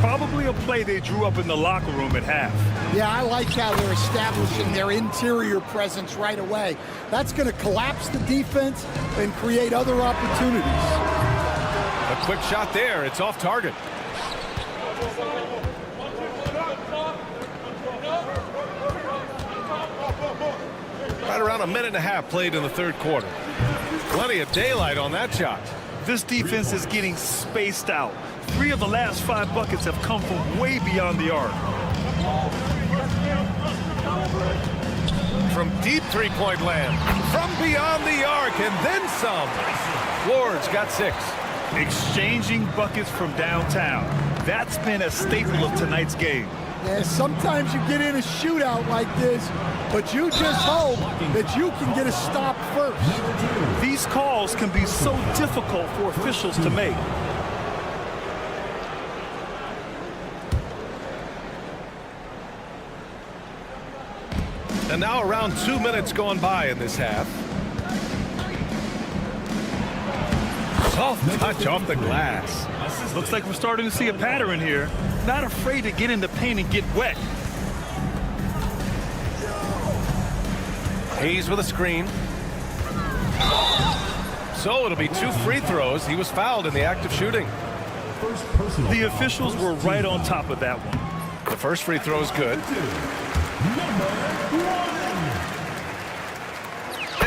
Probably a play they drew up in the locker room at half. Yeah, I like how they're establishing their interior presence right away. That's going to collapse the defense and create other opportunities. A quick shot there. It's off target. Right around a minute and a half played in the third quarter. Plenty of daylight on that shot. This defense is getting spaced out. 3 of the last 5 buckets have come from way beyond the arc. From deep three-point land, from beyond the arc, and then some. Ward's got 6. Exchanging buckets from downtown. That's been a staple of tonight's game. Yeah, sometimes you get in a shootout like this, but you just hope that you can get a stop first. These calls can be so difficult for officials to make. And now around 2 minutes gone by in this half. Soft touch off the glass. Looks like we're starting to see a pattern here. Not afraid to get in the paint and get wet. Hayes with a screen. So it'll be 2 free throws. He was fouled in the act of shooting. The officials were right on top of that one. The first free throw is good.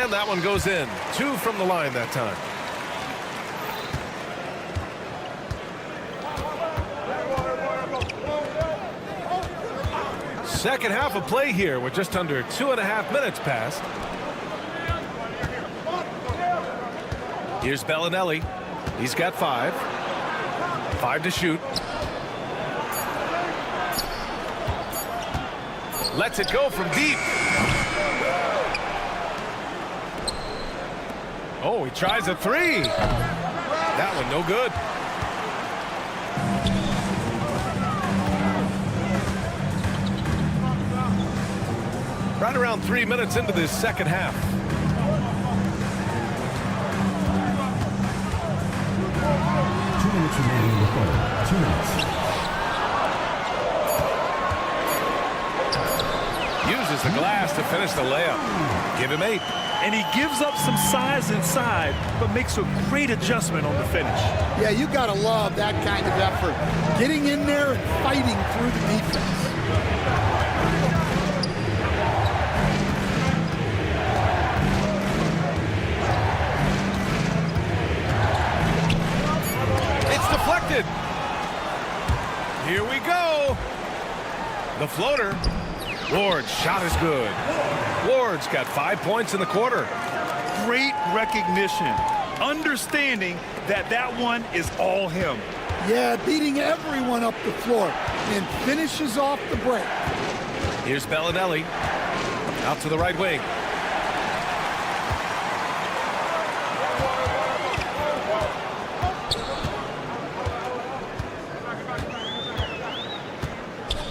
And that one goes in. 2 from the line that time. Second half of play here with just under 2.5 minutes passed. Here's Bellinelli. He's got 5. 5 to shoot. Lets it go from deep. Oh, he tries a 3. That one no good. Right around 3 minutes into this second half. Remaining in the quarter. 2 minutes. Uses the glass to finish the layup. Give him 8. And he gives up some size inside, but makes a great adjustment on the finish. Yeah, you got to love that kind of effort. Getting in there and fighting through the defense. Deflected. Here we go. The floater. Ward's shot is good. Ward's got 5 points in the quarter. Great recognition. Understanding that that one is all him. Yeah, beating everyone up the floor and finishes off the break. Here's Bellinelli. Out to the right wing.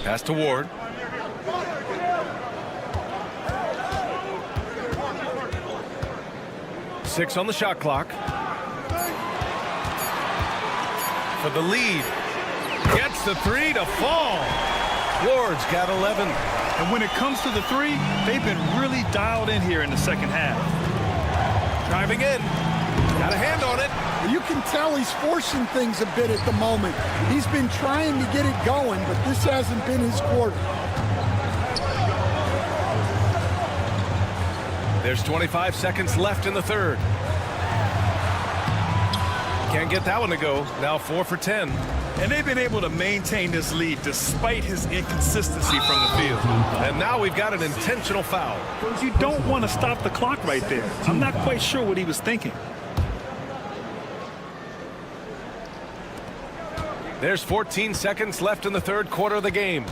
Pass to Ward. Six on the shot clock. For the lead. Gets the 3 to fall. Ward's got 11. And when it comes to the 3, they've been really dialed in here in the second half. Driving in. Got a hand on it. You can tell he's forcing things a bit at the moment. He's been trying to get it going, but this hasn't been his quarter. There's 25 seconds left in the third. Can't get that one to go. Now 4 for 10. And they've been able to maintain this lead despite his inconsistency from the field. And now we've got an intentional foul. You don't want to stop the clock right there. I'm not quite sure what he was thinking. There's 14 seconds left in the third quarter of the game.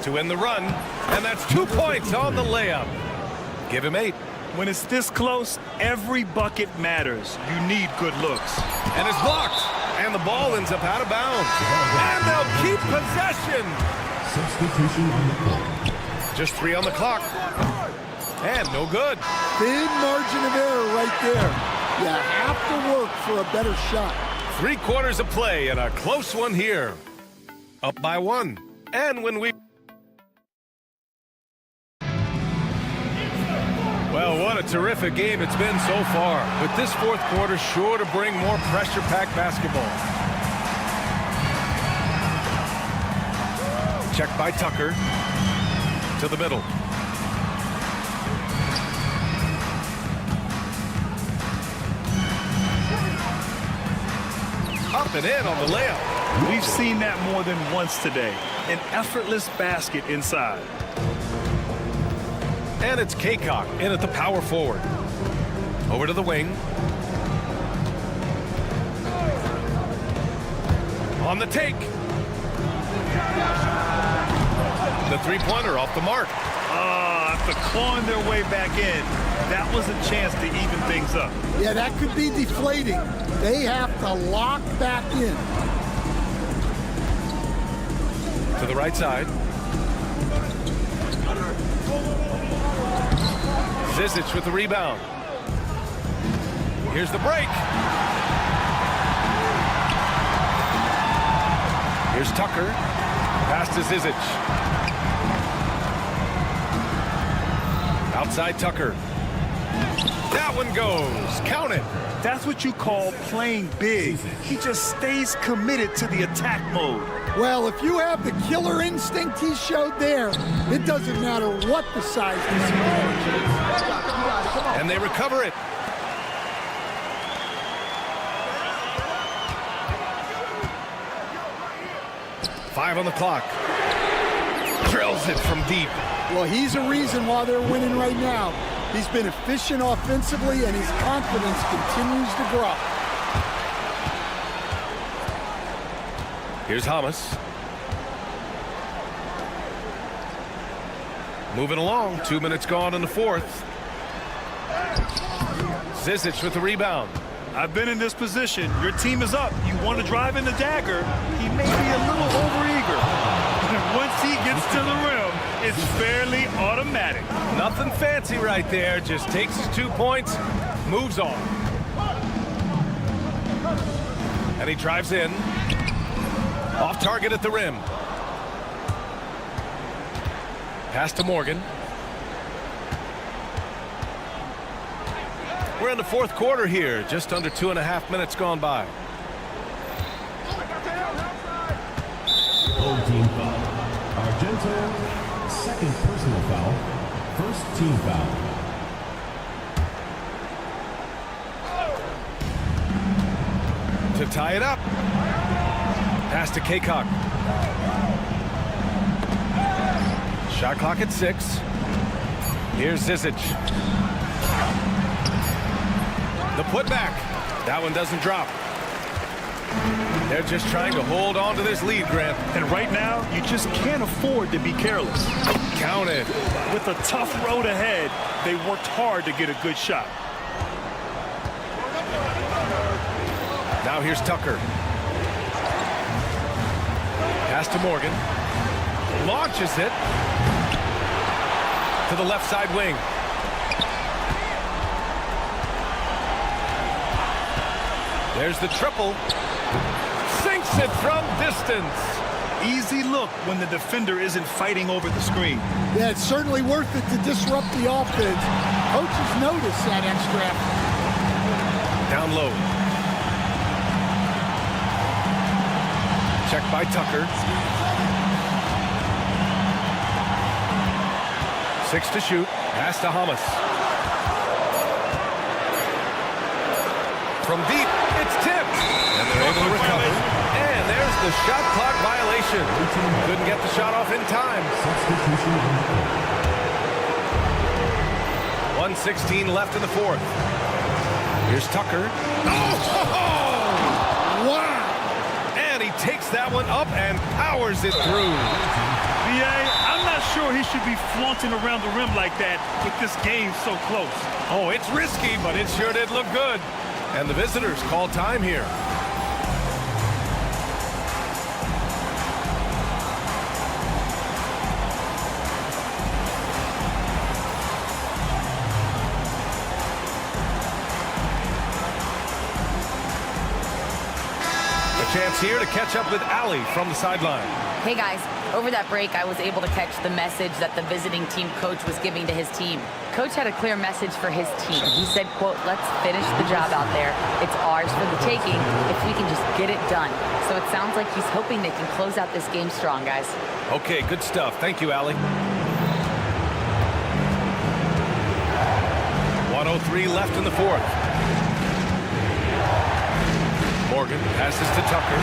To end the run, and that's 2 points on the layup. Give him 8. When it's this close, every bucket matters. You need good looks. And it's blocked. And the ball ends up out of bounds. And they'll keep possession. Substitution on the clock. Just 3 on the clock. And no good. Big margin of error right there. You have to work for a better shot. 3 quarters of play and a close one here. Up by 1. And when we... Well, what a terrific game it's been so far. But this fourth quarter sure to bring more pressure-packed basketball. Check by Tucker. To the middle. Up and in on the layup. We've seen that more than once today. An effortless basket inside. And it's Kaycock in at the power forward. Over to the wing. On the take. The three-pointer off the mark. After clawing their way back in, that was a chance to even things up. Yeah, that could be deflating. They have to lock back in. To the right side. Zizic with the rebound. Here's the break. Here's Tucker. Pass to Zizic. Outside Tucker. That one goes. Count it. That's what you call playing big. He just stays committed to the attack mode. Well, if you have the killer instinct he showed there, it doesn't matter what the size this is. And they recover it. Five on the clock. Drills it from deep. Well, he's a reason why they're winning right now. He's been efficient offensively, and his confidence continues to grow. Here's Hamas. Moving along. 2 minutes gone in the fourth. Zizic with the rebound. I've been in this position. Your team is up. You want to drive in the dagger. He may be a little overeager. Once he gets to the rim, it's fairly automatic. Nothing fancy right there. Just takes his 2 points, moves on. And he drives in. Off target at the rim. Pass to Morgan. We're in the fourth quarter here. Just under 2.5 minutes gone by. Old team foul. Argento, second personal foul. First team foul. To tie it up. Pass to Kaycock. Shot clock at 6. Here's Zizic. The putback. That one doesn't drop. They're just trying to hold on to this lead, Grant. And right now, you just can't afford to be careless. Count it. With a tough road ahead, they worked hard to get a good shot. Now here's Tucker. Pass to Morgan. Launches it to the left side wing. There's the triple. Sinks it from distance. Easy look when the defender isn't fighting over the screen. Yeah, it's certainly worth it to disrupt the offense. Coaches notice that extra effort. Down low. Check by Tucker. 6 to shoot. Pass to Hamas. From deep, it's tipped. And they're able to recover. the shot clock violation. Couldn't get the shot off in time. 1:16 left in the fourth. Here's Tucker. Oh! Wow! And he takes that one up and powers it through. B.A., I'm not sure he should be flaunting around the rim like that with this game so close. Oh, it's risky, but it sure did look good. And the visitors call time here. Chance here to catch up with Allie from the sideline. Hey guys, over that break I was able to catch the message that the visiting team coach was giving to his team. Coach had a clear message for his team. He said, quote, "Let's finish the job out there. It's ours for the taking if we can just get it done." So it sounds like he's hoping they can close out this game strong, guys. Okay, good stuff. Thank you, Allie. 1:03 left in the fourth. Morgan passes to Tucker.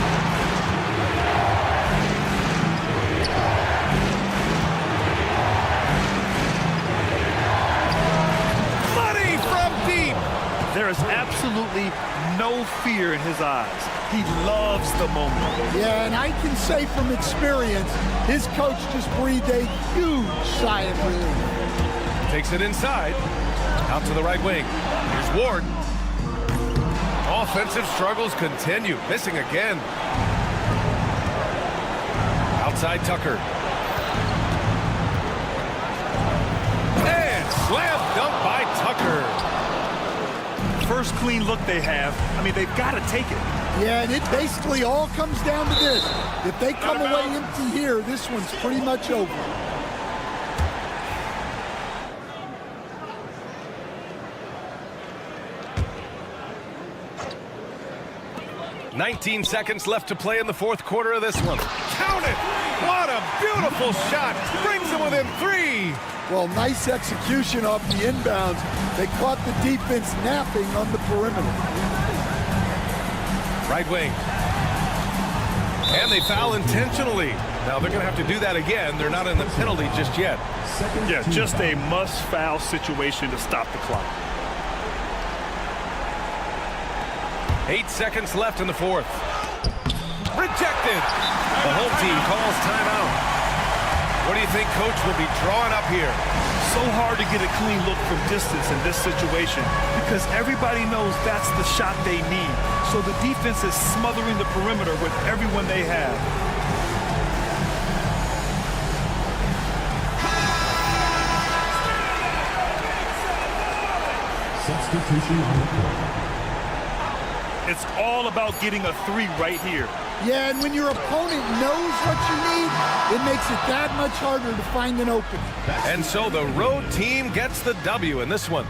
Money from deep. There is absolutely no fear in his eyes. He loves the moment. Yeah, and I can say from experience, his coach just breathed a huge sigh of relief. Takes it inside. Out to the right wing. Here's Ward. Offensive struggles continue. Missing again. Outside Tucker. And slam dunk by Tucker. First clean look they have. I mean, they've got to take it. Yeah, and it basically all comes down to this. If they come away empty here, this one's pretty much over. 19 seconds left to play in the fourth quarter of this one. Count it! What a beautiful shot! Brings them within 3. Well, nice execution off the inbounds. They caught the defense napping on the perimeter. Right wing. And they foul intentionally. Now they're going to have to do that again. They're not in the penalty just yet. Yeah, just a must-foul situation to stop the clock. 8 seconds left in the fourth. Rejected. The home team calls timeout. What do you think coach will be drawing up here? So hard to get a clean look from distance in this situation because everybody knows that's the shot they need. So the defense is smothering the perimeter with everyone they have. Substitution on the court. It's all about getting a 3 right here. Yeah, and when your opponent knows what you need, it makes it that much harder to find an opening. And so the road team gets the W in this one.